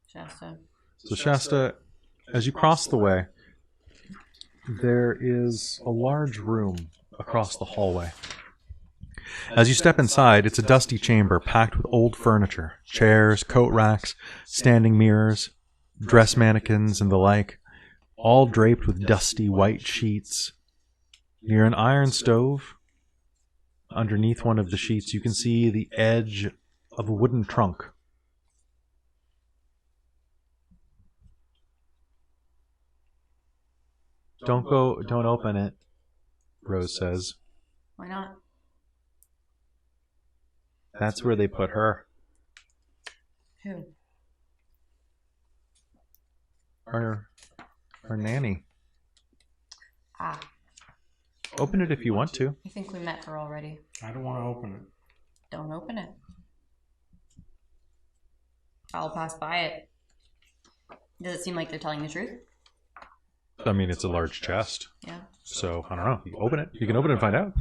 Shasta. So Shasta, as you cross the way, there is a large room across the hallway. As you step inside, it's a dusty chamber packed with old furniture, chairs, coat racks, standing mirrors, dress mannequins, and the like, all draped with dusty white sheets. Near an iron stove, underneath one of the sheets, you can see the edge of a wooden trunk. Don't open it, Rose says. Why not? That's where they put her. Who? Our nanny. Ah, Open it if you want to. I think we met her already. I don't want to open it. Don't open it. I'll pass by it. Does it seem like they're telling the truth? I mean, it's a large chest. Yeah. So, I don't know. You open it. You can open it and find out.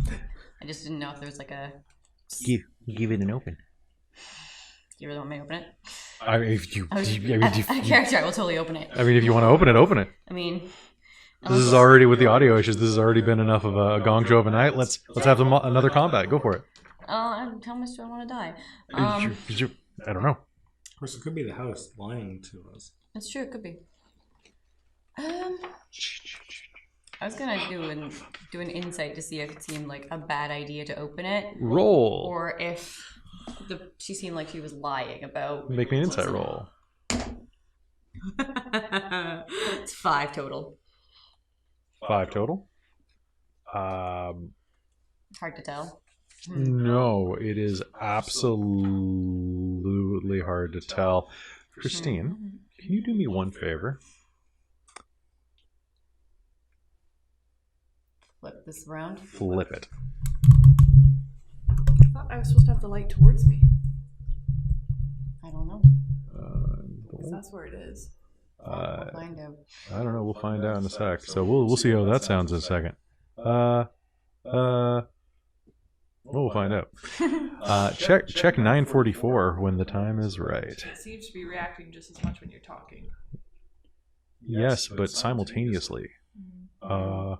I just didn't know if there was like a... Give it an open. You really want me to open it? I mean, if you... I was, I mean, a character, I will totally open it. I mean, if you want to open it. I mean... This is already, with the audio issues, this has already been enough of a gong show of a night. Let's have another combat. Go for it. How much do I want to die? I don't know. Of course, it could be the house lying to us. It's true, it could be. I was gonna do an insight to see if it seemed like a bad idea to open it. Roll. Or if she seemed like she was lying about... Make me an insight roll. It's 5 total. 5 total? Hard to tell. No, it is absolutely hard to tell. Christine, can you do me one favor? Flip this around. Flip it. I thought I was supposed to have the light towards me. I don't know. 'Cause that's where it is. We'll find out. I don't know. We'll find out in a sec. So we'll see how that sounds in a second. We'll find out. Check 944 when the time is right. It seems to be reacting just as much when you're talking. Yes, but simultaneously. I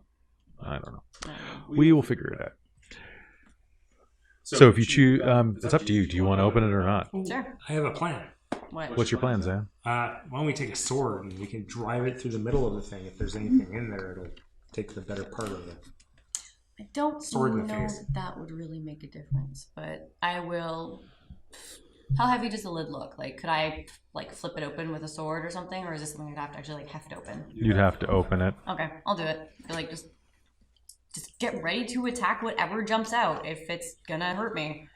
don't know. We will figure it out. So if you choose, it's up to you. Do you want to open it or not? Sure. I have a plan. What? What's your plan, Zan? Why don't we take a sword and we can drive it through the middle of the thing. If there's anything in there, it'll take the better part of it. I don't Sword in the know face. that would really make a difference, but I will... How heavy does the lid look? Like, could I, like, flip it open with a sword or something? Or is this something I'd have to actually, like, heft open? You'd have to open it. Okay, I'll do it. Like, just get ready to attack whatever jumps out if it's gonna hurt me.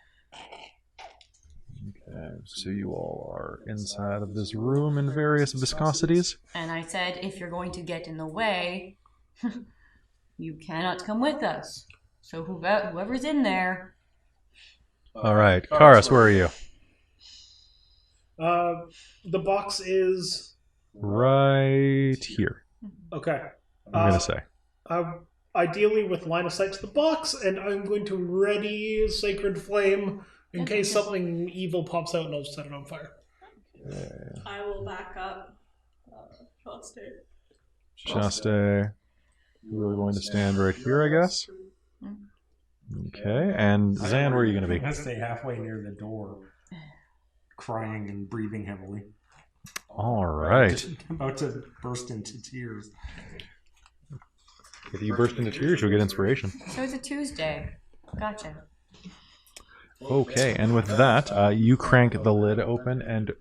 Okay, so you all are inside of this room in various viscosities. And I said, if you're going to get in the way, you cannot come with us. So whoever's in there... All right, Karis, where are you? The box is... Right here, Okay. I'm going to say. Ideally with line of sight to the box, and I'm going to ready Sacred Flame in case something evil pops out and I'll set it on fire. I will back up. Shasta, you're going to stand right here, I guess. Okay, and Zan, where are you going to I'm be? going to stay halfway near the door, crying and breathing heavily. All right. I'm about to burst into tears. If you burst into tears, you'll get inspiration. So it's a Tuesday. Gotcha. Okay, and with that, you crank the lid open, and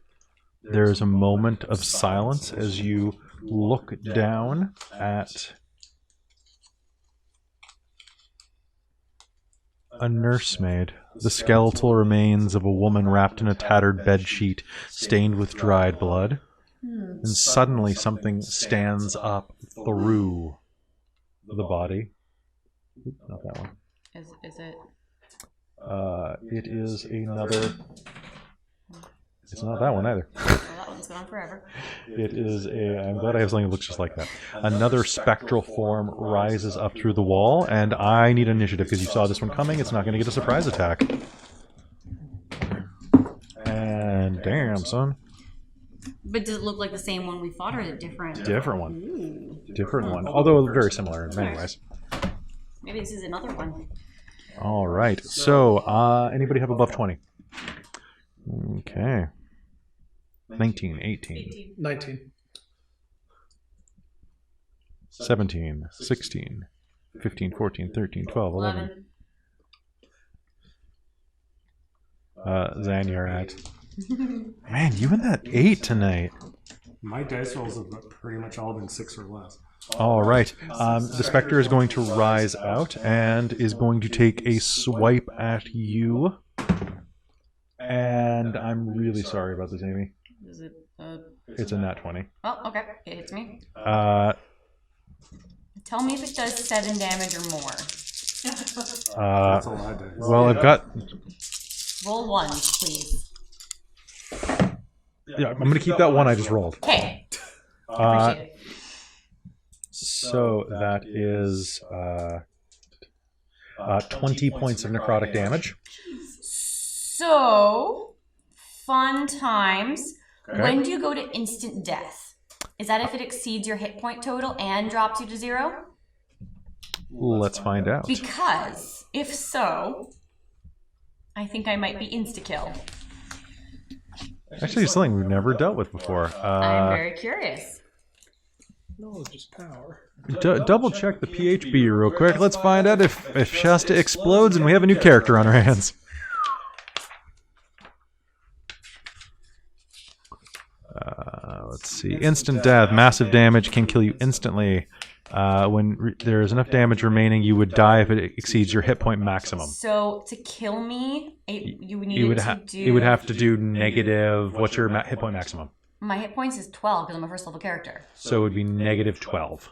there's a moment of silence as you look down at a nursemaid, the skeletal remains of a woman wrapped in a tattered bedsheet stained with dried blood. And suddenly something stands up through the body. Not that one. Is it? It is another... It's not that one either. Well, that It's going on forever. It is I'm glad I have something that looks just like that. Another spectral form rises up through the wall, and I need initiative because you saw this one coming. It's not going to get a surprise attack. And damn, son. But does it look like the same one we fought, or is it different? Different one. Ooh. Different one. Although very similar in many ways. Maybe this is another one. All right. So, anybody have above 20? Okay. 19, 18, 19. 17, 16, 15, 14, 13, 12, 11. Zan, you're at. Man, you and that 8 tonight. My dice rolls have pretty much all been 6 or less. All right. The Spectre is going to rise out and is going to take a swipe at you. And I'm really sorry about this, Amy. Is it? It's a nat 20. Oh, okay. It hits me. Tell me if it does 7 damage or more. That's a lot of dice. Well, I've got... Roll 1, please. Yeah, I'm going to keep that one I just rolled. Okay. Appreciate it. So that is 20 points of necrotic damage. So, fun times. Okay. When do you go to instant death? Is that if it exceeds your hit point total and drops you to 0? Let's find out. Because, if so, I think I might be insta-kill. Actually, it's something we've never dealt with before. I'm very curious. Knowledge is power. Double check the PHB real quick. Let's find out if Shasta explodes and we have a new character on our hands. Let's see. Instant death. Massive damage can kill you instantly. When there is enough damage remaining, you would die if it exceeds your hit point maximum. So, to kill me, you would need You would to do... You would have to do negative... What's your hit point maximum? My hit points is 12 because I'm a first level character. So it would be negative 12.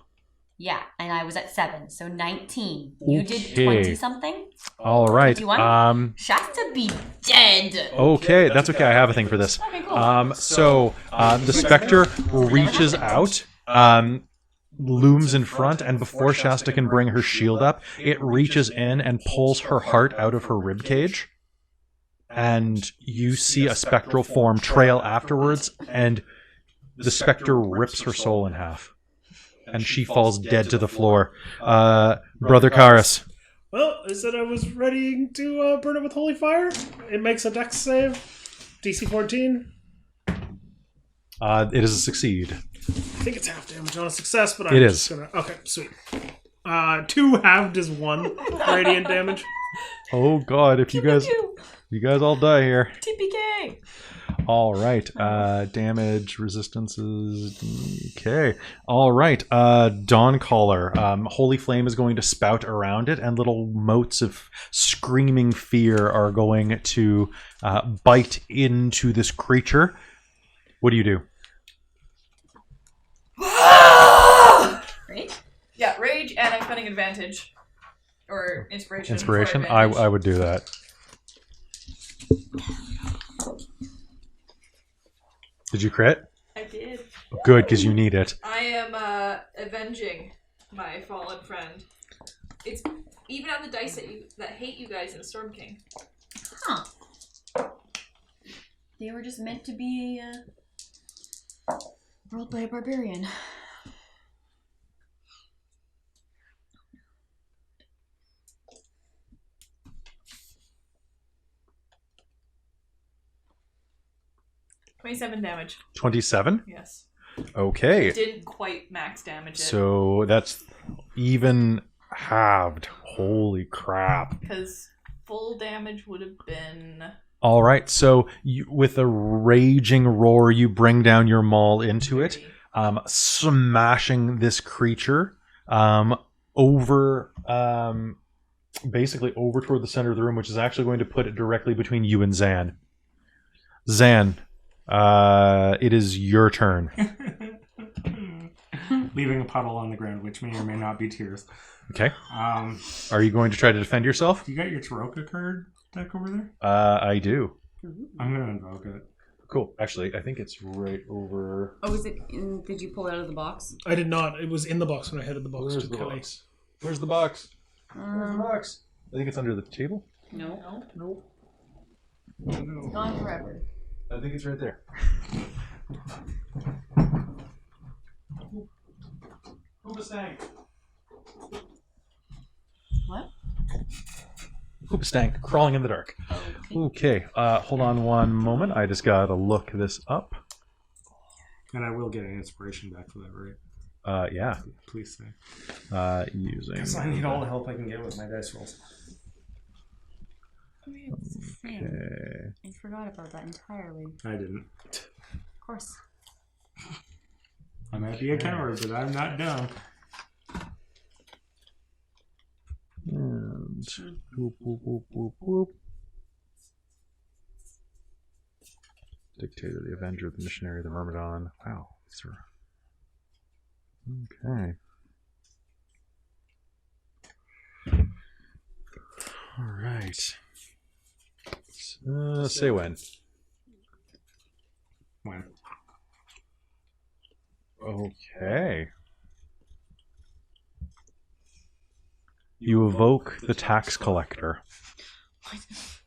Yeah, and I was at 7, so 19. You did Okay. 20 something? All right. 21? Shasta be dead. Okay, that's okay. I have a thing for this. Okay, cool. So the Spectre reaches out, looms in front, and before Shasta can bring her shield up, it reaches in and pulls her heart out of her ribcage. And you see a spectral form trail afterwards, and the Spectre rips her soul in half. And she falls dead to the floor. Brother Karis. Well, I said I was ready to burn it with holy fire. It makes a dex save. DC 14. It is a succeed. I think it's half damage on a success, but I'm It just is. gonna... Okay, sweet. 2 halved is 1 radiant damage. Oh god, if you guys all die here. TPK. All right. Damage, resistances. Okay. All right. Dawncaller. Holy Flame is going to spout around it, and little motes of screaming fear are going to bite into this creature. What do you do? Rage? Yeah, rage, and I'm spending advantage. Or inspiration. Inspiration? for I advantage. would do that. Did you crit? I did. Good, because you need it. I am avenging my fallen friend. It's even on the dice that hate you guys in Storm King. Huh. They were just meant to be rolled by a barbarian. $27 damage. 27? Yes. Okay. Didn't quite max damage it. So that's even halved. Holy crap. Because full damage would have been... All right, so with a raging roar, you bring down your maul into it, smashing this creature over, basically over toward the center of the room, which is actually going to put it directly between you and Zan. Zan, it is your turn. Leaving a puddle on the ground, which may or may not be tears. Okay. Are you going to try to defend yourself? You got your Taroka card deck over there? I do. I'm going to invoke it. cool. Actually, I think it's right over. Oh, is it in? Did you pull it out of the box? I did not. It was in the box when I headed the box Where's to the Kelly. box? Where's the box? Where's the box? I think it's under the table. No. Nope. It's gone forever. I think it's right there. Hoobastank. What? Hoobastank, crawling in the dark. Okay, hold on one moment. I just gotta look this up. And I will get an inspiration back for that, right? Yeah. Please say. Using. Because I need all the help I can get with my dice rolls. Oh, yeah, it's the same. Okay. I forgot about that entirely. I didn't. Of course. I might be a coward, but I'm not dumb. And whoop, whoop, whoop, whoop, whoop. Dictator, the Avenger, the Missionary, the Myrmidon. Wow, these are okay. All right. Say when. When? Okay. You evoke the tax collector. If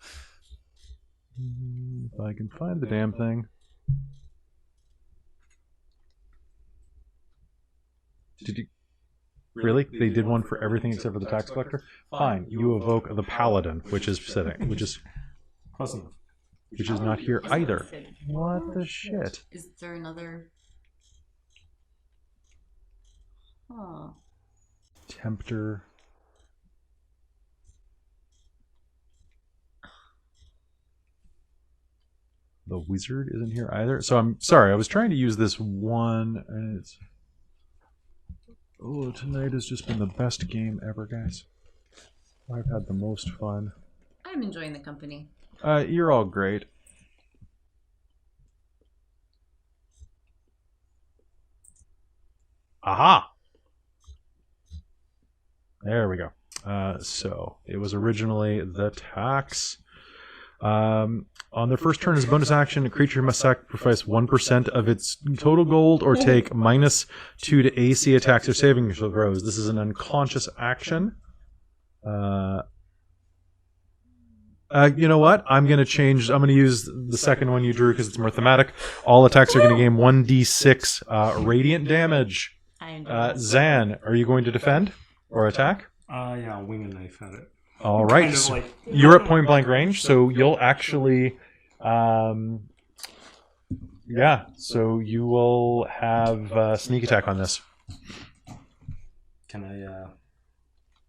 I can find the damn thing. Did you... Really? They did one for everything except for the tax collector? Fine. You evoke the paladin, which is Close enough. not here either. What the shit? Is there another? Oh. Tempter. The wizard isn't here either. So I'm sorry, I was trying to use this one and it's... Oh, tonight has just been the best game ever, guys. I've had the most fun. I'm enjoying the company. You're all great. Aha! There we go. So, it was originally the tax. On their first turn as a bonus action, a creature must sacrifice 1% of its total gold or take -2 to AC attacks or saving throws. This is an unconscious action. You know what? I'm going to use the second one you drew because it's more thematic. All attacks are going to gain 1d6 radiant damage. Zan, are you going to defend or attack? Yeah, I'll wing a knife at it. All right. Kind of So like... you're at point blank range, so you'll actually, yeah. So you will have sneak attack on this. Can I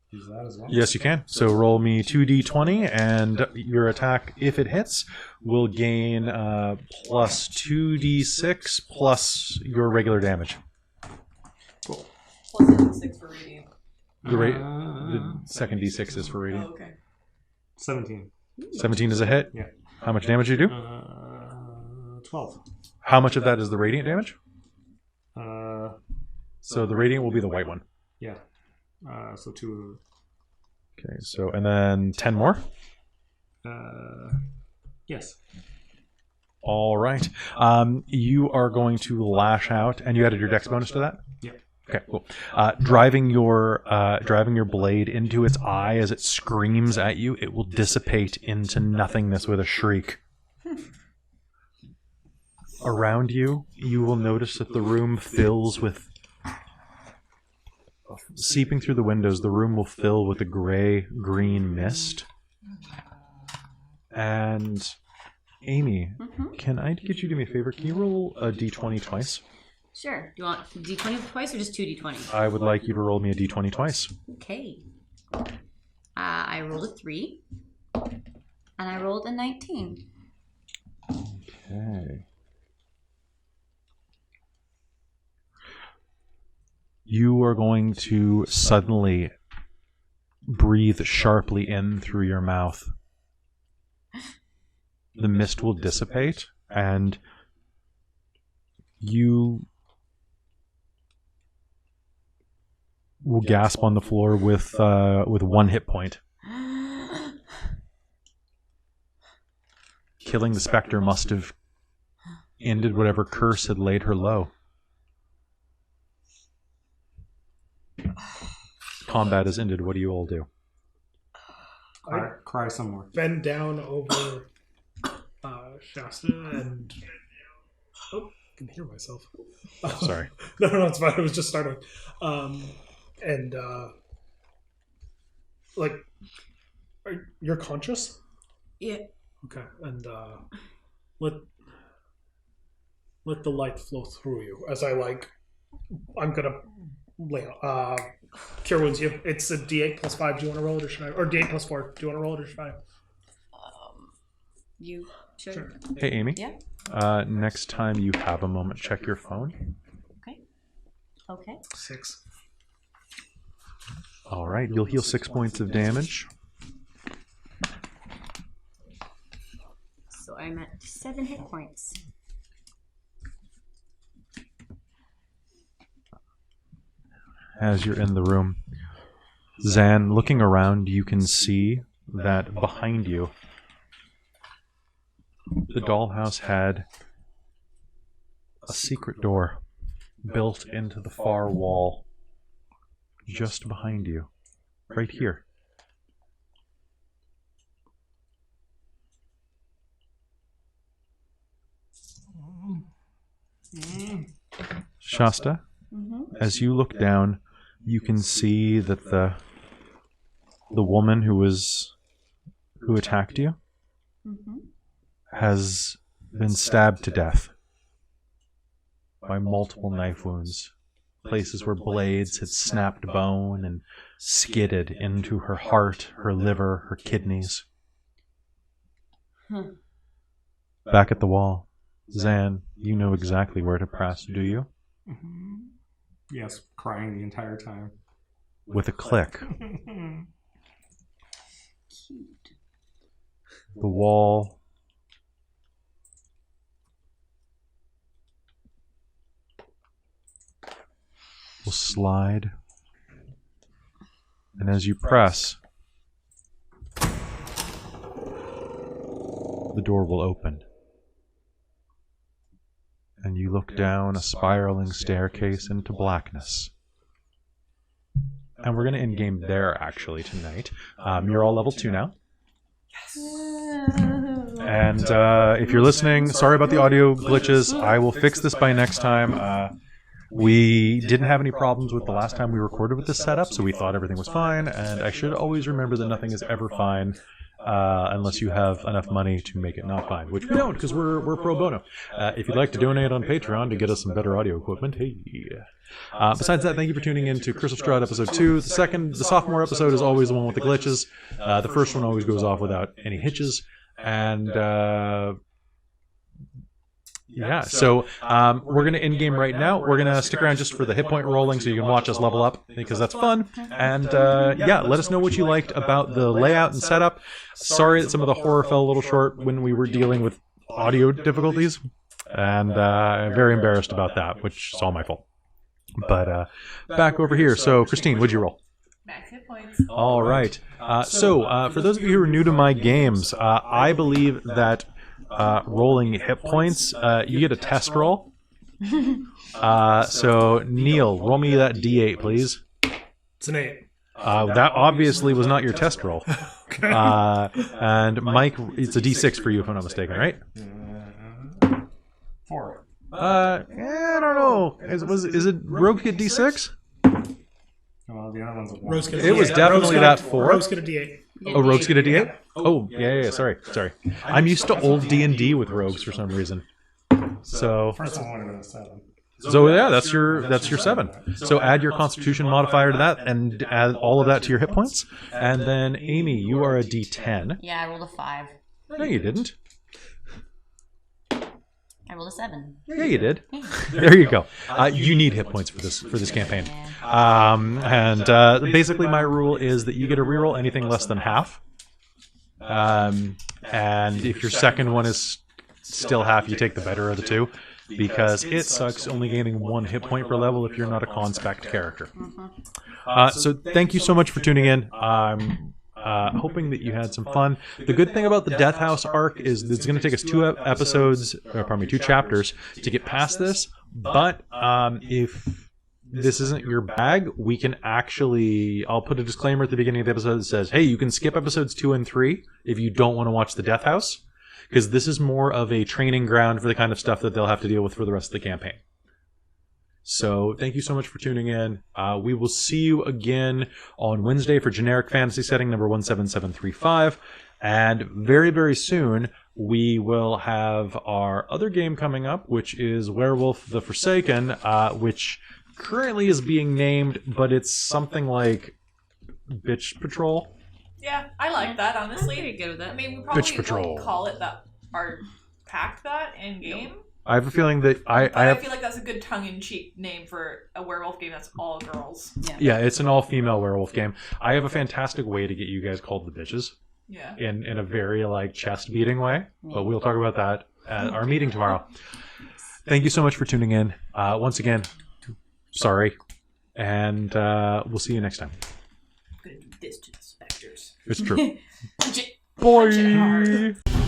use that as well? Yes, you can. So roll me 2d20, and your attack, if it hits, will gain plus 2d6 plus your regular damage. Cool. Plus a d6 for radiant. The second d6 is for radiant. Oh, okay. 17. 17 is a hit. Yeah. How much damage do you do? 12. How much of that is the radiant damage? So the radiant will be the white one. Yeah. So 2. Okay, so, and then 10 more? Yes. All right. You are going to lash out, and you added your dex bonus to that? Yeah. Okay, cool. Driving your blade into its eye as it screams at you, it will dissipate into nothingness with a shriek. Around you, you will notice that the room fills with... Seeping through the windows, the room will fill with a gray-green mist. And... Amy, can I get you to do me a favor? Can you roll a d20 twice? Sure. Do you want d20 twice or just 2d20? I would like you to roll me a d20 twice. Okay. I rolled a 3. And I rolled a 19. Okay. You are going to suddenly breathe sharply in through your mouth. The mist will dissipate, and you will gasp on the floor with 1 hit point. Killing the specter must have ended whatever curse had laid her low. Combat is ended. What do you all do? Cry some more. Bend down over Shasta and... Oh, I can hear myself. Sorry. No, it's fine. I was just starting. You're conscious? Yeah. Okay, and let the light flow through you as I'm gonna lay cure wounds you. It's a D8 plus 5. Do you want to roll it or should I? Or D8 plus 4. Do you want to roll it or should I? You should. Sure. Hey, Amy. Yeah. Next time you have a moment, check your phone. Okay. 6. All right, you'll heal 6 points of damage. So I'm at 7 hit points. As you're in the room, Zan, looking around, you can see that behind you, the dollhouse had a secret door built into the far wall just behind you, right here. Shasta, as you look down, you can see that the woman who attacked you has been stabbed to death by multiple knife wounds, places where blades had snapped bone and skidded into her heart, her liver, her kidneys. Back at the wall, Zan, you know exactly where to press, do you? Yes, crying the entire time. With a click, the wall will slide, and as you press, the door will open. And you look down a spiraling staircase into blackness. And we're going to end game there, actually, tonight. You're all level 2 now. And if you're listening, sorry about the audio glitches. I will fix this by next time. We didn't have any problems with the last time we recorded with this setup, so we thought everything was fine. And I should always remember that nothing is ever fine unless you have enough money to make it not fine, which we don't, because we're pro bono. If you'd like to donate on Patreon to get us some better audio equipment, hey. Besides that, thank you for tuning in to Curse of Strahd episode 2. The sophomore episode is always the one with the glitches. The first one always goes off without any hitches. And yeah, so we're going to end game right now. We're going to stick around just for the hit point rolling so you can watch us level up, because that's fun. And yeah, let us know what you liked about the layout and setup. Sorry that some of the horror fell a little short when we were dealing with audio difficulties. And I'm very embarrassed about that, which is all my fault. But back over here. So, Christine, what'd you roll? Max hit points. All right. So, for those of you who are new to my games, I believe that rolling hit points, you get a test roll. So, Neil, roll me that D8, please. It's an 8. That obviously was not your test roll. And Mike, it's a D6 for you, if I'm not mistaken, right? 4. I don't know. Is it Rogue get D6? Well, the other one's a 1. Rose get a It was D8. definitely that 4. Rose get a D8. Oh, rogues get a D8? Oh, yeah. Sorry. I'm used to old D&D with rogues for some reason. So, First one would have been a 7. yeah, that's your 7. So add your Constitution modifier to that, and add all of that to your hit points. And then Amy, you are a D10. Yeah, I rolled a 5. No, you didn't. I rolled a 7. Yeah, you did. There you go. You need hit points for this campaign. And basically, my rule is that you get a reroll anything less than half. And if your second one is still half, you take the better of the two, because it sucks only gaining 1 hit point per level if you're not a con-spec character. So thank you so much for tuning in. hoping that you had some fun. The good thing about the Death House arc is it's going to take us 2 chapters to get past this. But if this isn't your bag, we can actually... I'll put a disclaimer at the beginning of the episode that says, hey, you can skip episodes 2 and 3 if you don't want to watch the Death House, because this is more of a training ground for the kind of stuff that they'll have to deal with for the rest of the campaign. So thank you so much for tuning in. We will see you again on Wednesday for generic fantasy setting number 17735. And very, very soon, we will have our other game coming up, which is Werewolf the Forsaken, which currently is being named, but it's something like Bitch Patrol. Yeah, I like that, honestly. Pretty good with that. I mean, we probably Bitch Patrol. won't call it that, or pack that in game. I have a feeling that I feel like that's a good tongue-in-cheek name for a werewolf game that's all girls. Yeah, it's an all-female werewolf game. I have a fantastic way to get you guys called the bitches. Yeah. In a very like chest-beating way, but we'll talk about that at our meeting tomorrow. Thank you so much for tuning in. Once again, sorry, and we'll see you next time. I'm gonna do this to the specters. It's true. Punch it hard. Bye.